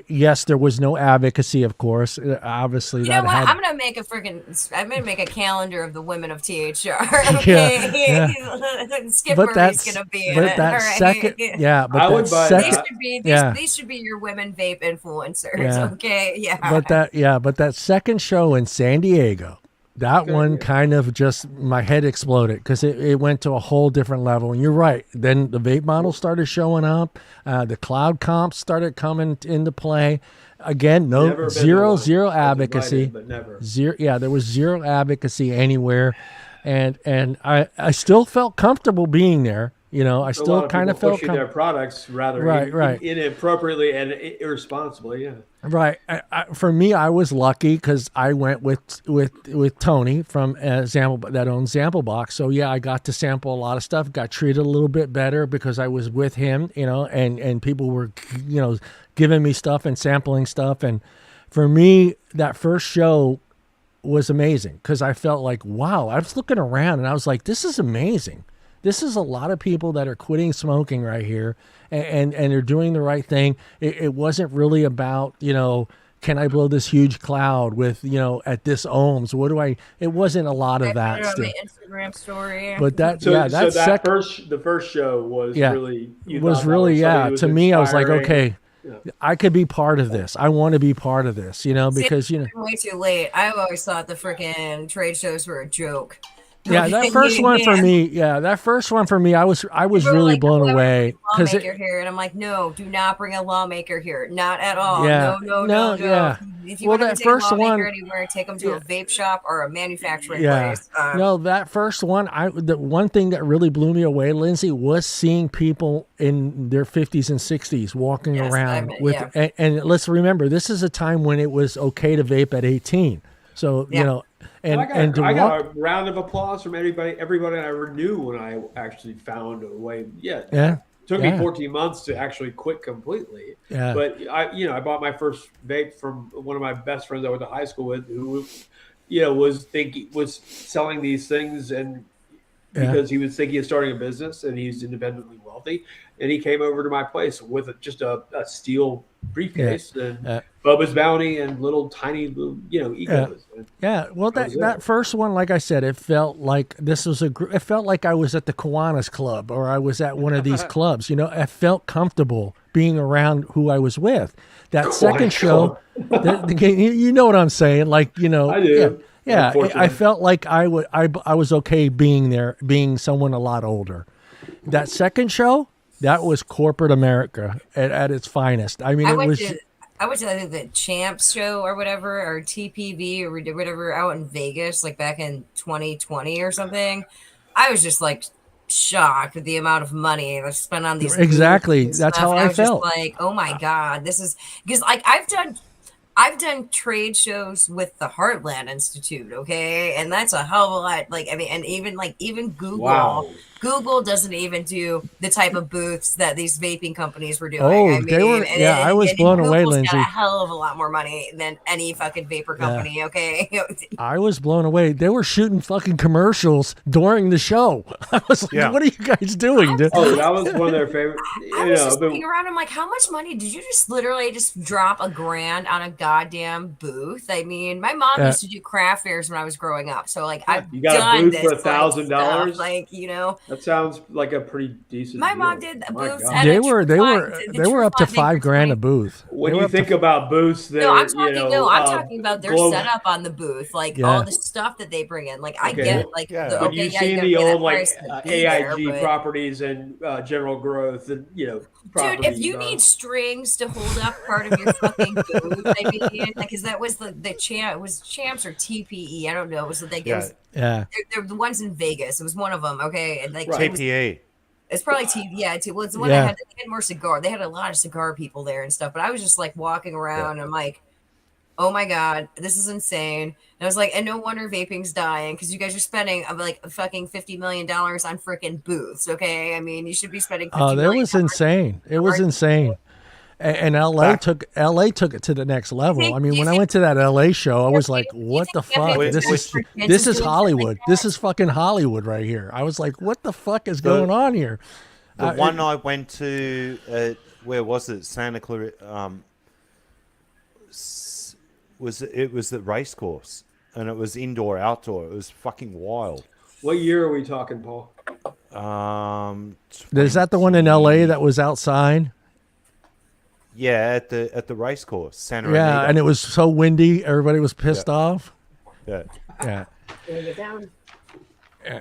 yes, there was no advocacy, of course. Obviously, you know what? I'm gonna make a calendar of the women of THR. Okay? Yeah. Skipper is gonna be be in but it. that All right. second, yeah, but I that would buy second, that. yeah. These should be your women vape influencers. Yeah. Okay. Yeah. But that second show in San Diego, that Okay, one yeah. kind of just, my head exploded because it went to a whole different level. And you're right. Then the vape models started showing up. The cloud comps started coming into play. Again, Never been zero to one. I was advocacy. invited, but never. There was zero advocacy anywhere. And I still felt comfortable being there. You know, I A lot still of kind of people felt pushing their products rather Right. inappropriately and irresponsibly. Yeah. Right. For me, I was lucky because I went with Tony from Sample that owns Sample Box. So yeah, I got to sample a lot of stuff. Got treated a little bit better because I was with him. You know, and people were giving me stuff and sampling stuff. And for me, that first show was amazing because I felt like, wow. I was looking around and I was like, this is amazing. This is a lot of people that are quitting smoking right here, and they're doing the right thing. It wasn't really about, can I blow this huge cloud with, at this ohms? What do I? It wasn't a lot of that On still. my Instagram story. But that, So, yeah, so that's that the first show was really to me, I was like, okay, I could be part of this. I want to be part of this, because way too late. I always thought the freaking trade shows were a joke. Yeah, that first one for me, I was really like, blown away because here, and I'm like, no, do not bring a lawmaker here, not at all. Yeah, No. Yeah. If you want to take a lawmaker anywhere, take them to a vape shop or a manufacturing place. No, that first one, the one thing that really blew me away, Lindsay, was seeing people in their 50s and 60s walking around and let's remember, this is a time when it was okay to vape at 18. So I got a round of applause from everybody I ever knew when I actually found a way. It took me 14 months to actually quit completely. Yeah. But I bought my first vape from one of my best friends I went to high school with, who was selling these things, and because he was thinking of starting a business and he's independently wealthy, and he came over to my place with just a steel briefcase and Bubba's Bounty and egos. Well, that first one, like I said, it felt like it felt like I was at the Kiwanis Club or I was at one of these clubs. I felt comfortable being around who I was with. That second show, you know what I'm saying? Like, I do. Yeah, I felt like I was okay being there, being someone a lot older. That second show, that was corporate America at its finest. I mean, I went to the Champs show or whatever, or TPV or whatever out in Vegas, like back in 2020 or something. I was just like shocked at the amount of money I spent on these. Exactly. That's how I felt. Just like, oh my God, this is because like I've done trade shows with the Heartland Institute, okay, and that's a hell of a lot. Like, I mean, and even Google. Wow. Google doesn't even do the type of booths that these vaping companies were doing. Oh, they were. I was blown away, Lindsay. Got a hell of a lot more money than any fucking vapor company. Okay. I was blown away. They were shooting fucking commercials during the show. I was like, "What are you guys doing?" Oh, that was one of their favorite. I was just looking around. I'm like, how much money did you just literally just drop $1,000 on a goddamn booth? I mean, my mom used to do craft fairs when I was growing up, so like I've you got done a booth this for $1,000. Like that sounds like a pretty decent. My deal. mom did booths. They were up to $5,000 a booth. When you think about booths, I'm talking about their setup on the booth, like all the stuff that they bring in. Like I get like, but you've seen the old like AIG properties and General Growth and Dude, if you need strings to hold up part of your fucking booth, I mean, because that was the champ, it was Champs or TPE, I don't know. It was like they're the ones in Vegas. It was one of them, okay, and like TPE. It's probably TV. Well, it's the one that had more cigar. They had a lot of cigar people there and stuff. But I was just like walking around. And I'm like, oh my God, this is insane. And I was like, and no wonder vaping's dying because you guys are spending like fucking $50 million on freaking booths. Okay, I mean, you should be spending. Oh, that was insane. It was insane. And LA took it to the next level. I mean, when I went to that LA show, I was like, "What the fuck? This is Hollywood. This is fucking Hollywood right here." I was like, "What the fuck is going on here?" The one I went to, where was it? Santa Clara. Was the race course, and it was indoor outdoor. It was fucking wild. What year are we talking, Paul? Is that the one in L.A. that was outside? Yeah, at the race course, Santa Yeah, Anita. and it was so windy, everybody was pissed off. Yeah. Yeah.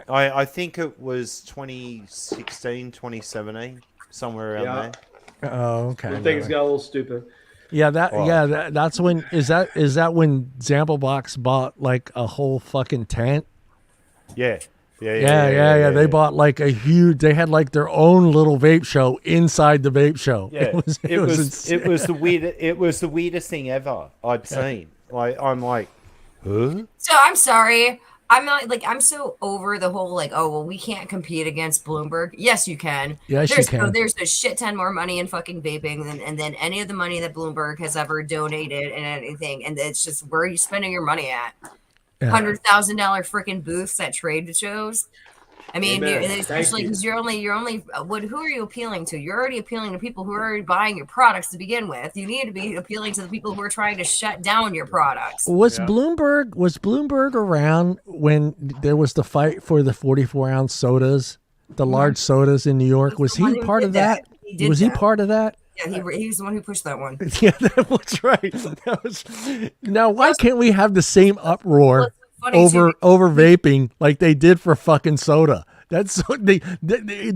I think it was 2016, 2017, somewhere around there. Oh, okay. When things got a little stupid. Yeah, that's when is that when Zamblebox bought like a whole fucking tent? Yeah. Yeah. They bought like a huge. They had like their own little vape show inside the vape show. Yeah, it was the weirdest thing ever I'd seen. Like I'm like, huh? So I'm sorry. I'm not like I'm so over the whole like, oh well, we can't compete against Bloomberg. Yes, you can. Yes, you can. There's a shit ton more money in fucking vaping than any of the money that Bloomberg has ever donated and anything. And it's just where are you spending your money at? $100,000 freaking booths at trade shows. I mean, especially because you're only who are you appealing to? You're already appealing to people who are already buying your products to begin with. You need to be appealing to the people who are trying to shut down your products. Was Bloomberg around when there was the fight for the 44-ounce sodas, the large sodas in New York? Was he part of that? Was he part of that? Yeah, he was the one who pushed that one. Yeah, that was right. Now, why can't we have the same uproar over vaping like they did for fucking soda? That's they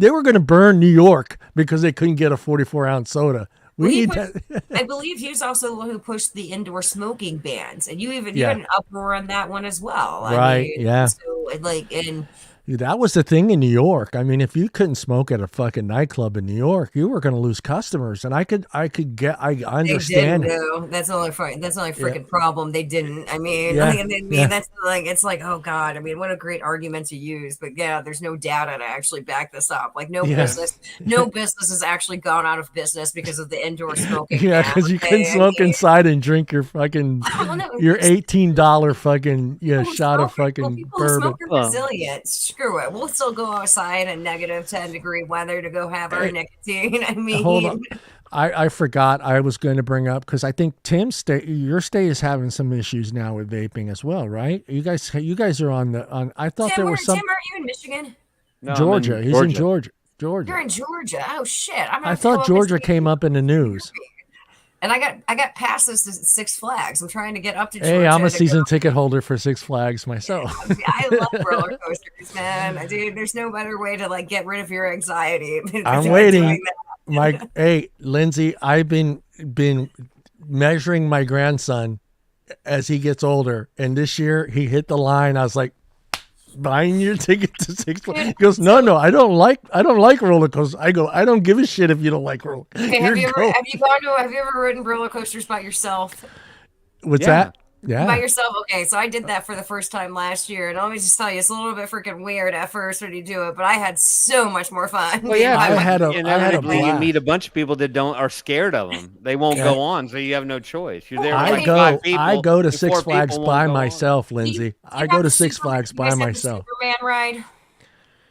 were going to burn New York because they couldn't get a 44-ounce soda. I believe he was also the one who pushed the indoor smoking bans, and you had an uproar on that one as well. Right? So that was the thing in New York. I mean, if you couldn't smoke at a fucking nightclub in New York, you were going to lose customers. And I understand. They didn't, that's the only freaking problem. They didn't. I mean, that's like it's like, oh god. I mean, what a great argument to use. But yeah, there's no data to actually back this up. Like no business has actually gone out of business because of the indoor smoking. Yeah, because you couldn't smoke inside and drink your fucking your $18 fucking shot of fucking bourbon. Resilient. Screw it. We'll still go outside in negative 10-degree weather to go have our nicotine. I mean, hold on. I forgot I was going to bring up because I think your state is having some issues now with vaping as well, right? You guys are on. I thought there was some. Tim, aren't you in Michigan? No, Georgia. He's in Georgia. You're in Georgia. Oh shit! I thought Georgia came up in the news. And I got passes to Six Flags. I'm trying to get up to Georgia. Hey, I'm a season ticket holder for Six Flags myself. I love roller coasters, man. Dude, there's no better way to like get rid of your anxiety. I'm waiting. Hey, Lindsay, I've been measuring my grandson as he gets older, and this year he hit the line. I was like, buying your ticket to Six Flags. He goes, no, I don't like roller coasters. I go, I don't give a shit if you don't like roller coasters. Okay, have you ever ridden roller coasters by yourself? What's that? Yeah. By yourself? Okay, so I did that for the first time last year, and let me just tell you, it's a little bit freaking weird at first when you do it, but I had so much more fun. Well, yeah, I had a you meet a bunch of people that are scared of them. They won't go on, so you have no choice. You're there. I go to Six Flags by myself, Lindsay. I go to Six Flags by myself. Superman ride.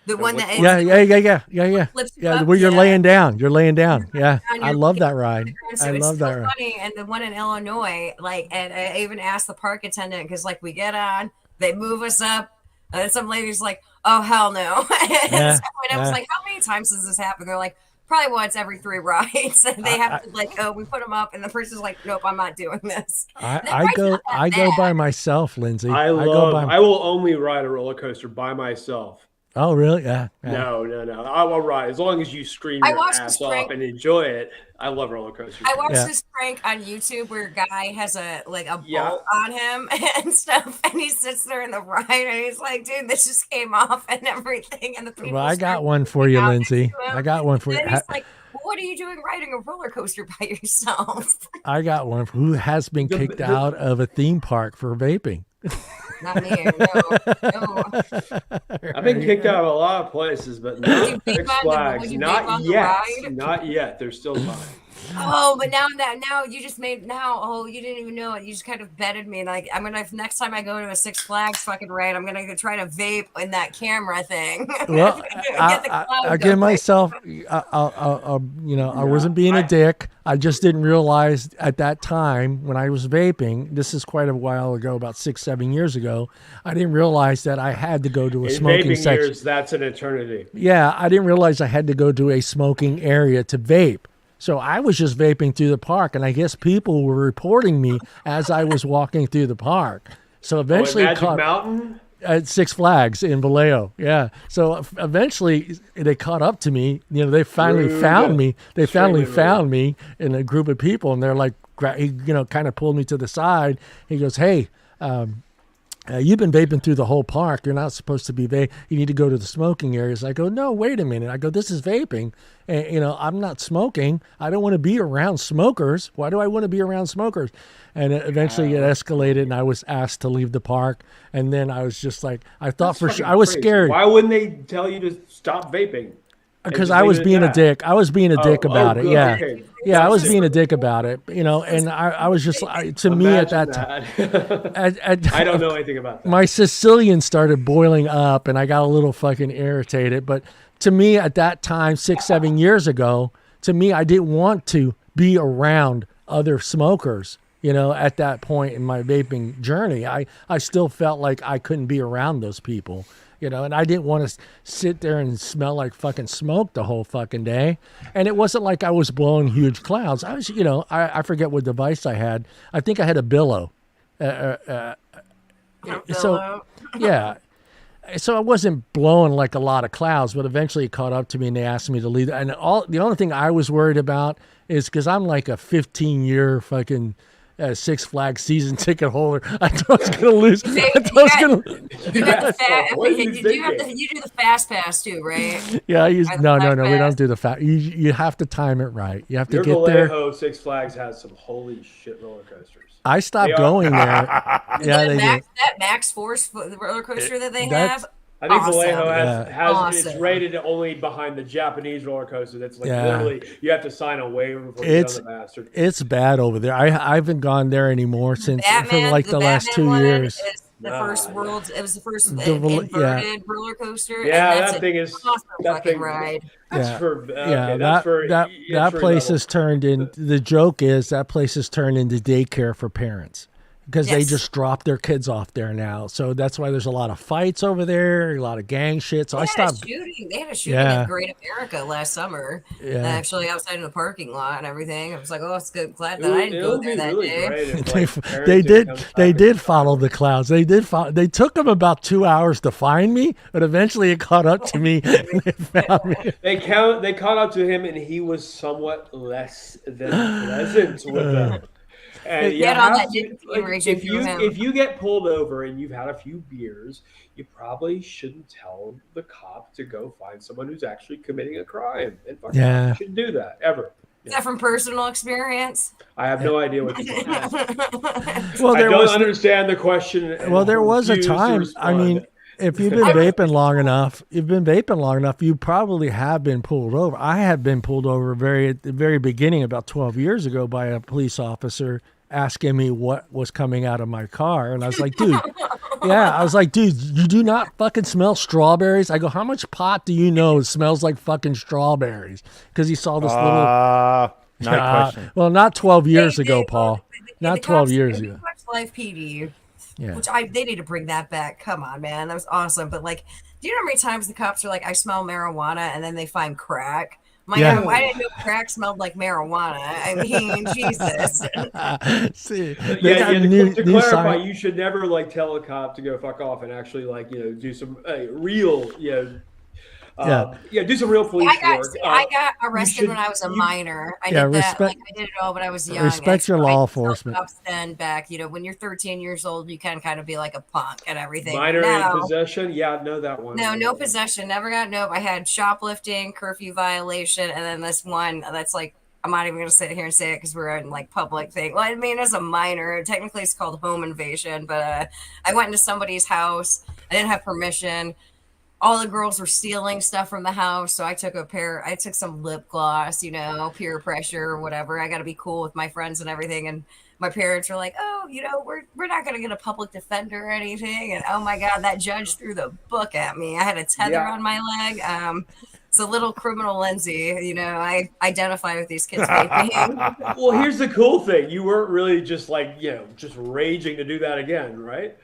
The one that yeah. Where you're laying down. Yeah, I love that ride. So I love that ride. Funny, and the one in Illinois, and I even asked the park attendant because we get on, they move us up, and then some lady's like, "Oh hell no!" And I was like, "How many times does this happen?" They're like, "Probably once every 3 rides." And they have to we put them up, and the person's like, "Nope, I'm not doing this." I go by myself, Lindsay. I will only ride a roller coaster by myself. Oh, really? Yeah. No. I will ride as long as you scream your ass off and enjoy it. I love roller coasters. I watched this prank on YouTube where a guy has a bolt on him and stuff, and he sits there in the ride, and he's like, "Dude, this just came off and everything." And the people. Well, I got one for you, Lindsay. I got one for you. And he's like, "What are you doing riding a roller coaster by yourself?" I got one. Who has been kicked out of a theme park for vaping? Not me. No. I've been kicked out of a lot of places, but not Six Flags. Not yet. Not yet. They're still fine. Oh, but now you just made you didn't even know it. You just kind of betted me. Like I'm gonna next time I go to a Six Flags fucking ride, I'm gonna try to vape in that camera thing. Well, Get the cloud I give going. myself, I wasn't being a dick. I just didn't realize at that time when I was vaping, this is quite a while ago, about 6-7 years ago, I didn't realize that I had to go to a In smoking vaping section. years, that's an eternity. Yeah, I didn't realize I had to go to a smoking area to vape. So I was just vaping through the park, and I guess people were reporting me as I was walking through the park. So eventually, Magic Mountain. at Six Flags in Vallejo. Yeah. So eventually they caught up to me. You know, they finally found me. They finally found me in a group of people, and they're like, kind of pulled me to the side. He goes, "Hey, you've been vaping through the whole park. You're not supposed to be vaping. You need to go to the smoking areas." I go, "No, wait a minute." I go, "This is vaping. And, I'm not smoking. I don't want to be around smokers. Why do I want to be around smokers?" And eventually it escalated, and I was asked to leave the park. And then I was just like, I thought for sure, I was scared. Why wouldn't they tell you to stop vaping? Because I was being a dick. I was being a dick about it. Good. Yeah. Okay. Yeah, I was being a dick about it, and I was just, to me at that time, I don't know anything about that. my Sicilian started boiling up, and I got a little fucking irritated. But to me at that time, 6-7 years ago, to me, I didn't want to be around other smokers. At that point in my vaping journey, I still felt like I couldn't be around those people. And I didn't want to sit there and smell like fucking smoke the whole fucking day. And it wasn't like I was blowing huge clouds. I was, I forget what device I had. I think I had a billow. So, yeah. So I wasn't blowing like a lot of clouds, but eventually it caught up to me and they asked me to leave. And the only thing I was worried about is because I'm like a 15-year fucking Six Flags season ticket holder. I thought I was going to lose. You do the fast pass too, right? Yeah, no. We don't do the fast. You have to time it right. You have to get there. Vallejo Six Flags has some holy shit roller coasters. I stopped going there. Yeah, that Max Force roller coaster that they have. I think Awesome. Vallejo has Awesome. it's rated only behind the Japanese roller coaster. That's like literally you have to sign a waiver before you get on the bastard. It's bad over there. I haven't gone there anymore since for like the last 2 years. It was the first inverted roller coaster. Yeah, and that's that thing is awesome that thing. ride. That place has turned in. The joke is that place has turned into daycare for parents. Because they just drop their kids off there now. So that's why there's a lot of fights over there, a lot of gang shit. So I stopped. They had a shooting in Great America last summer, actually outside in the parking lot and everything. I was like, oh, it's good. Glad that I didn't go there that day. They did follow the clouds. They took them about 2 hours to find me, but eventually it caught up to me. And they found me. They caught up to him, and he was somewhat less than pleasant with them. And if you get pulled over and you've had a few beers, you probably shouldn't tell the cop to go find someone who's actually committing a crime. And you shouldn't do that ever. Is that from personal experience? I have no idea what you're talking about. Well, I don't understand the question. Well, there was a time. I mean, if you've been vaping long enough, you probably have been pulled over. I had been pulled over at the very beginning, about 12 years ago, by a police officer asking me what was coming out of my car. And I was like, dude, you do not fucking smell strawberries? I go, how much pot do you know smells like fucking strawberries? Because he saw this little... question. Well, not 12 years ago, Paul. Not 12 years ago. Life PD. Yeah. Which they need to bring that back. Come on, man. That was awesome. But like, do you know how many times the cops are like, I smell marijuana, and then they find crack? God, why didn't know crack smelled like marijuana? I mean, Jesus. See, to clarify, you should never like tell a cop to go fuck off and actually do some real do some real police work. I got arrested when I was a minor. I did that. I did it all, but I was young. Respect your law enforcement. Then back, when you're 13 years old, you can kind of be like a punk and everything. Minor in possession, know that one. No possession. Never got I had shoplifting, curfew violation, and then this one that's like, I'm not even going to sit here and say it because we're in like public thing. Well, I mean, as a minor, technically it's called home invasion, but I went into somebody's house. I didn't have permission. all the girls were stealing stuff from the house. So I took some lip gloss, peer pressure or whatever. I got to be cool with my friends and everything. And my parents were like, oh, we're not going to get a public defender or anything. And oh my God, that judge threw the book at me. I had a tether on my leg. It's a little criminal Lindsey. I identify with these kids vaping. Well, here's the cool thing. You weren't really just just raging to do that again, right?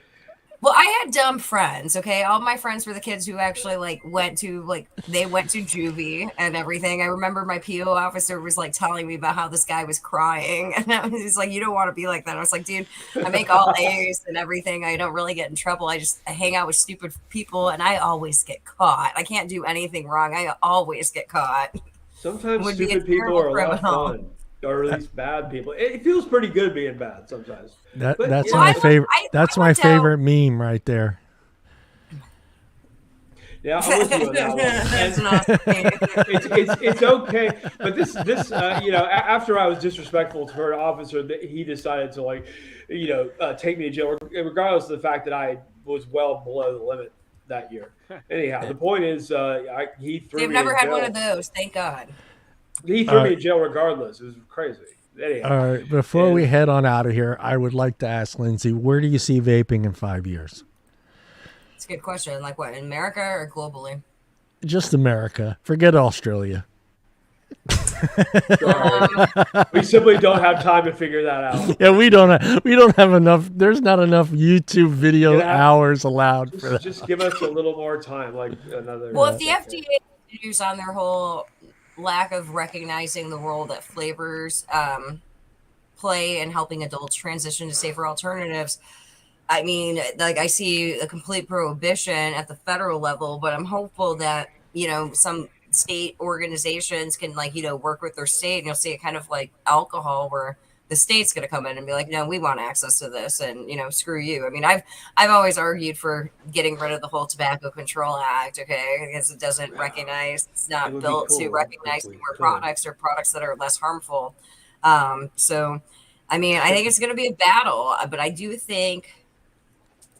Well, I had dumb friends, okay? All my friends were the kids who actually went to juvie and everything. I remember my PO officer was telling me about how this guy was crying, and he's like, "You don't want to be like that." I was like, "Dude, I make all A's and everything. I don't really get in trouble. I hang out with stupid people, and I always get caught. I can't do anything wrong. I always get caught." Sometimes stupid people are a lot of fun. Or at least bad people. It feels pretty good being bad sometimes. That's my favorite. That's my favorite meme right there. Yeah, I'm with you on that one. It's okay, but this after I was disrespectful to an officer, that he decided to take me to jail, regardless of the fact that I was well below the limit that year. Anyhow, the point is, he threw me in jail. You've never had one of those, thank God. He threw me in jail regardless. It was crazy. Anyhow. All right. Before we head on out of here, I would like to ask Lindsey, where do you see vaping in 5 years? It's a good question. Like what, in America or globally? Just America. Forget Australia. We simply don't have time to figure that out. Yeah, we don't have enough. There's not enough YouTube video hours allowed for that. Just give us a little more time, like another. Well, if the FDA continues on their whole lack of recognizing the role that flavors play in helping adults transition to safer alternatives, I mean, I see a complete prohibition at the federal level, but I'm hopeful that some state organizations can work with their state, and you'll see it kind of like alcohol, where the state's going to come in and be like, no, we want access to this, and screw you. I mean, I've always argued for getting rid of the whole Tobacco Control Act, okay, because it doesn't recognize, it's not built to recognize newer products or products that are less harmful. So, I mean, I think it's going to be a battle, but I do think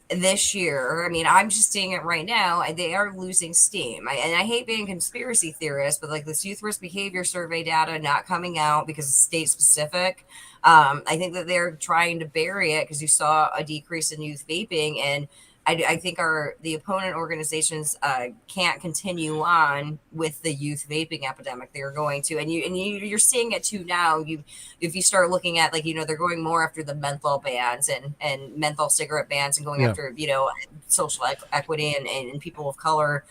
this year, I mean, I'm just seeing it right now, they are losing steam. And I hate being a conspiracy theorist, but this youth risk behavior survey data not coming out because it's state specific. I think that they're trying to bury it because you saw a decrease in youth vaping, and I think the opponent organizations can't continue on with the youth vaping epidemic. They're going to, and you're seeing it too now. If you start looking at they're going more after the menthol bans and menthol cigarette bans, and going after social equity and people of color.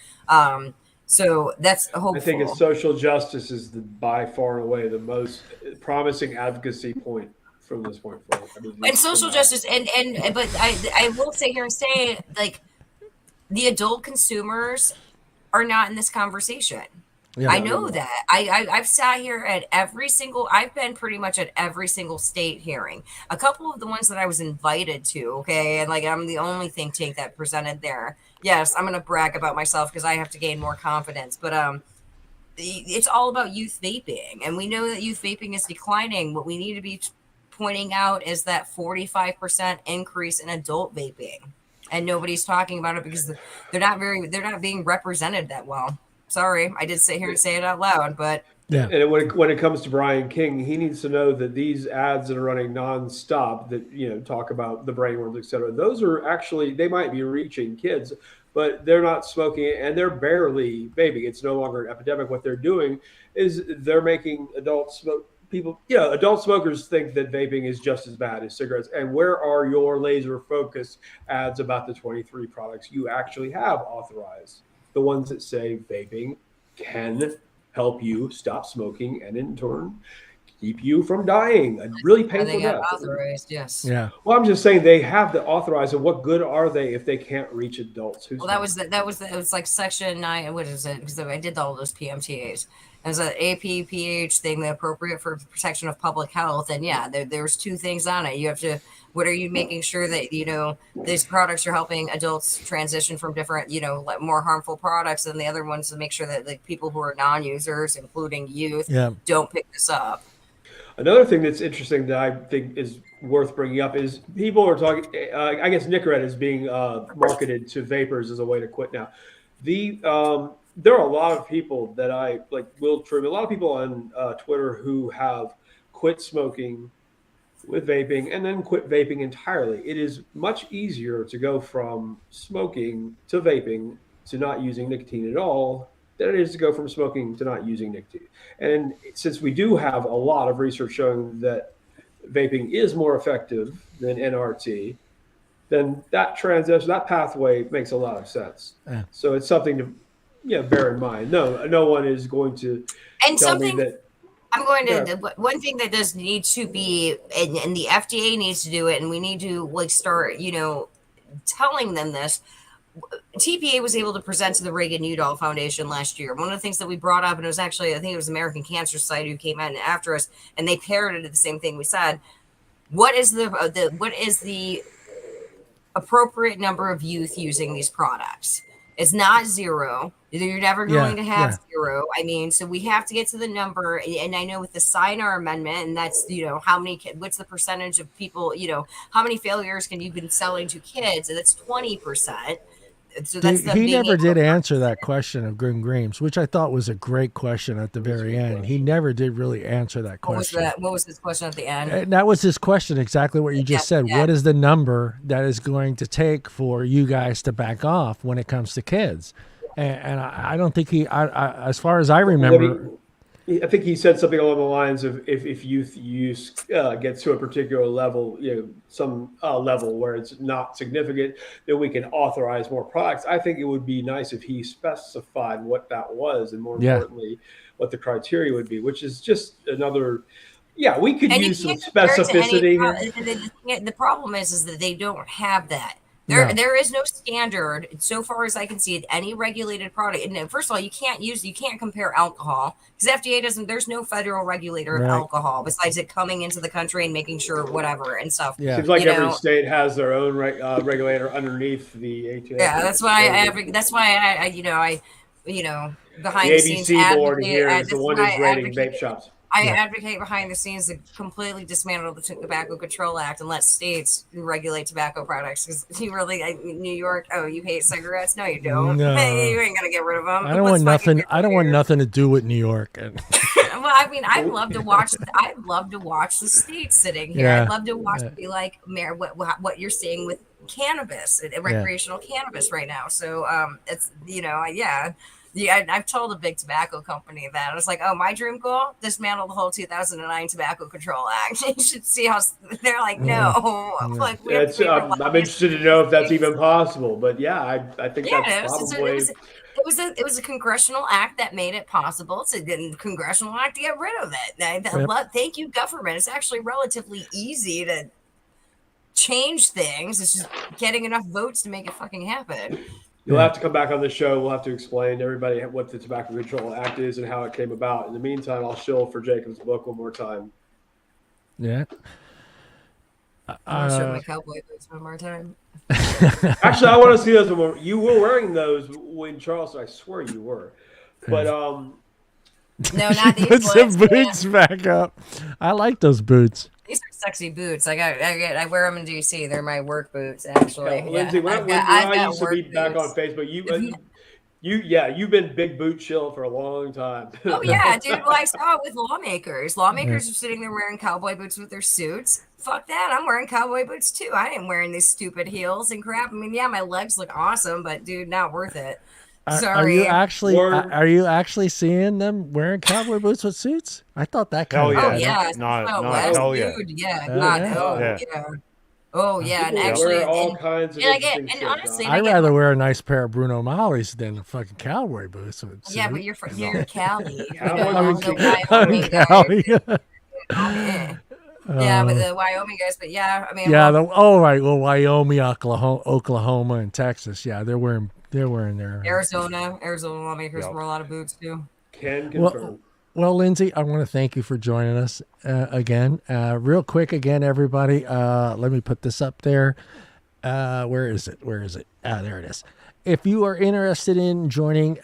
So that's hopeful. I think social justice is by far and away the most promising advocacy point from this point forward. And social justice, but I will sit here and say, the adult consumers are not in this conversation. Yeah, I know that. I've sat here at I've been pretty much at every single state hearing. A couple of the ones that I was invited to, okay, and I'm the only think tank that presented there. Yes, I'm going to brag about myself because I have to gain more confidence, but it's all about youth vaping, and we know that youth vaping is declining. What we need to be pointing out is that 45% increase in adult vaping, and nobody's talking about it because they're not being represented that well. Sorry, I did sit here and say it out loud, but yeah. And when it comes to Brian King, he needs to know that these ads that are running nonstop that talk about the brainworms, et cetera, those are actually, they might be reaching kids, but they're not smoking it and they're barely vaping. It's no longer an epidemic. What they're doing is they're making adult smokers think that vaping is just as bad as cigarettes. And where are your laser focused ads about the 23 products you actually have authorized? The ones that say vaping can help you stop smoking and in turn keep you from dying a really painful death. Authorized, yes. Yeah. Well, I'm just saying they have the authorized, and what good are they if they can't reach adults? Well, it was like Section 9. What is it? Because I did all those PMTAs. It was an APPH thing, the appropriate for protection of public health. And yeah, there's two things on it. You have to, what are you making sure that, these products are helping adults transition from different, more harmful products, and the other ones to make sure that people who are non-users, including youth, don't pick this up. Another thing that's interesting that I think is worth bringing up is people are talking, I guess Nicorette is being marketed to vapors as a way to quit now. There are a lot of people that I like. Will Trim. A lot of people on Twitter who have quit smoking with vaping and then quit vaping entirely. It is much easier to go from smoking to vaping to not using nicotine at all than it is to go from smoking to not using nicotine. And since we do have a lot of research showing that vaping is more effective than NRT, then that transition, that pathway makes a lot of sense. Yeah. So it's something to bear in mind. No one is going to And tell something me that. I'm going to one thing that does need to be, and the FDA needs to do it, and we need to like start, telling them this. TPA was able to present to the Reagan-Udall Foundation last year. One of the things that we brought up, and it was actually, I think it was American Cancer Society who came in after us, and they parroted the same thing we said. What is the appropriate number of youth using these products? It's not zero. You're never going to have zero. I mean, so we have to get to the number. And I know with the Sinar amendment, and that's, what's the percentage of people, how many failures can you been selling to kids? And that's 20%. So that's he never did answer that question of Grim Greaves, which I thought was a great question at the very end. He never did really answer that question. What was his question at the end? And that was his question, exactly what you just said. Yeah. What is the number that is going to take for you guys to back off when it comes to kids? And I don't think as far as I remember, I think he said something along the lines of if youth use gets to a particular level, some level where it's not significant, then we can authorize more products. I think it would be nice if he specified what that was, and more importantly, what the criteria would be, which is just another. Yeah, we could use some specificity. The problem is that they don't have that. There is no standard, so far as I can see, any regulated product. And first of all, you can't compare alcohol because FDA doesn't. There's no federal regulator of alcohol besides it coming into the country and making sure whatever and stuff. Yeah, seems like every state has their own regulator underneath the ATF. Yeah, that's why I behind the scenes ABC board here is the one who's rating vape shops. I advocate behind the scenes to completely dismantle the Tobacco Control Act and let states regulate tobacco products. Because New York, you hate cigarettes? No, you don't. No. You ain't gonna get rid of them. I don't want nothing. I don't want nothing to do with New York. Well, I mean, I'd love to watch the states sitting here. Yeah. I'd love to watch it be like, Mayor, what you're seeing with cannabis, recreational cannabis right now. So it's Yeah, I've told a big tobacco company that. I was like, oh, my dream goal, dismantle the whole 2009 Tobacco Control Act. You should see how they're like, no. I'm like, I'm interested to know if that's even possible. But yeah, I think that's probably. It was a congressional act that made it possible. It's a congressional act to get rid of it. Thank you, government. It's actually relatively easy to change things. It's just getting enough votes to make it fucking happen. You'll have to come back on the show. We'll have to explain to everybody what the Tobacco Control Act is and how it came about. In the meantime, I'll shill for Jacob's book one more time. Yeah. I'll show my cowboy boots one more time. Actually, I want to see those one more. You were wearing those when Charleston. I swear you were. But no, not these Put some boots back up. I like those boots. These are sexy boots. I wear them in DC. They're my work boots, actually. Lindsay, when I used to be back on Facebook, you've been big boot chill for a long time. Oh yeah, dude. Well, I saw it with lawmakers. Lawmakers are sitting there wearing cowboy boots with their suits. Fuck that. I'm wearing cowboy boots too. I ain't wearing these stupid heels and crap. I mean, yeah, my legs look awesome, but dude, not worth it. Sorry. Are you actually seeing them wearing cowboy boots with suits? I thought that kind of. Oh yeah. No. Dude, yeah. Oh yeah, and actually, all kinds of honestly, I'd rather wear a nice pair of Bruno Malis than fucking cowboy boots. Yeah, but you're Cali. I'm Cali. Yeah, but the Wyoming guys. But yeah, I mean. Yeah. Wyoming, Oklahoma, and Texas. Yeah, they're wearing their Arizona lawmakers wear a lot of boots too. Can confirm. Well, Lindsay, I want to thank you for joining us again. Real quick, again, everybody. Let me put this up there. Where is it? There it is. If you are interested in joining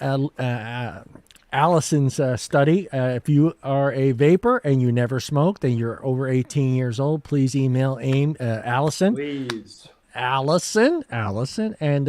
Allison's study, if you are a vapor and you never smoked and you're over 18 years old, please email Allison. Please. Allison, and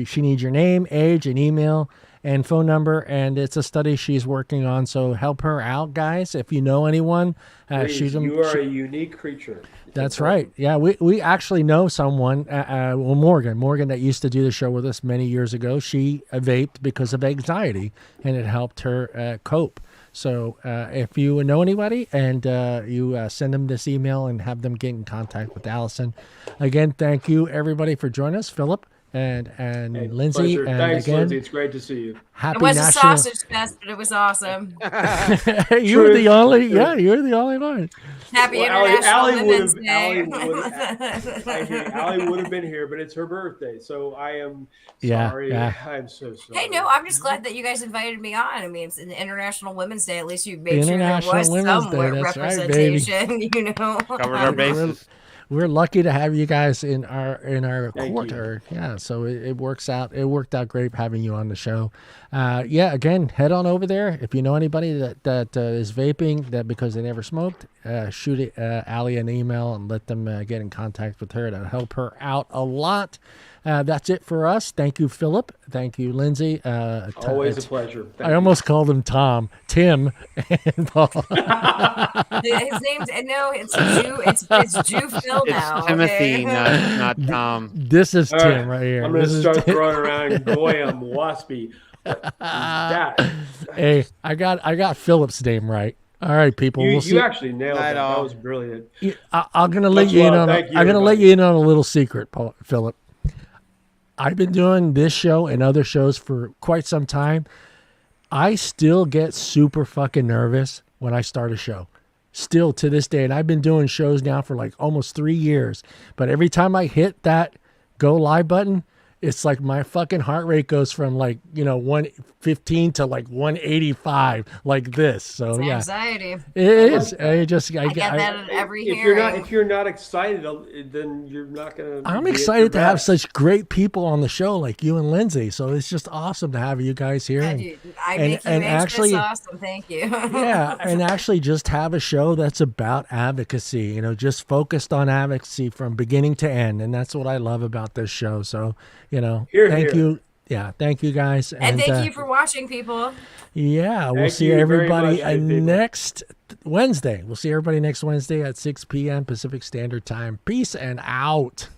she needs your name, age, and email and phone number, and it's a study she's working on. So help her out, guys. If you know anyone, Please, shoot them. you are a unique creature. That's right. Yeah, we actually know someone, Morgan that used to do the show with us many years ago. She vaped because of anxiety, and it helped her cope. So if you know anybody and you send them this email and have them get in contact with Allison. Again, thank you, everybody, for joining us. Phillip and Hey, Lindsay. pleasure. And Thanks, again, Lindsay. It's great to see you. happy It was a National... sausage fest, but it was awesome. You were the True, only, true. yeah, you were the only one. Happy Well, International Women's Day. Allie would have been here, but it's her birthday, so I am Yeah, sorry. yeah. I'm so sorry. Hey, no, I'm just glad that you guys invited me on. I mean, it's an International Women's Day. At least you made sure there International was Women's some Day, that's right, baby. representation. You know, Covered our bases. We're lucky to have you guys in our Thank court. you. Yeah, so it works out. It worked out great having you on the show. Yeah, again, head on over there. If you know anybody that is vaping that because they never smoked, shoot Allie an email and let them get in contact with her. That'll help her out a lot. That's it for us. Thank you, Phillip. Thank you, Lindsay. Always a pleasure. Thank I almost called him Tim, and Paul. his name's it's Jew. It's Jew Phil now. It's Timothy, okay? not Tom. This is All Tim right, right here. I'm going This to is start Tim. throwing around Goyam, Waspy. What is that? Hey, I got Phillip's name right. All right, people. We'll see. You actually nailed Right that. That on. was brilliant. I'm gonna let Much you in love. on. Thank you, I'm gonna let everybody. you in on a little secret, Phillip. I've been doing this show and other shows for quite some time. I still get super fucking nervous when I start a show. Still to this day, and I've been doing shows now for like almost 3 years. But every time I hit that go live button, it's like my fucking heart rate goes from like 115 to like 185, like this. So It's yeah, anxiety. it is. I I get that at every hearing. If you're not excited, then you're not gonna. I'm be at excited your to have best. such great people on the show like you and Lindsay. So it's just awesome to have you guys here. I And, do. I and- make you and anxious. actually- Awesome. Thank you. yeah, and actually just have a show that's about advocacy, just focused on advocacy from beginning to end. And that's what I love about this show. So, Here, thank here. you. Yeah, thank you guys. And thank you for watching, people. Yeah, we'll Thank see you very everybody much, good people. next Wednesday. We'll see everybody next Wednesday at 6 p.m. Pacific Standard Time. Peace and out.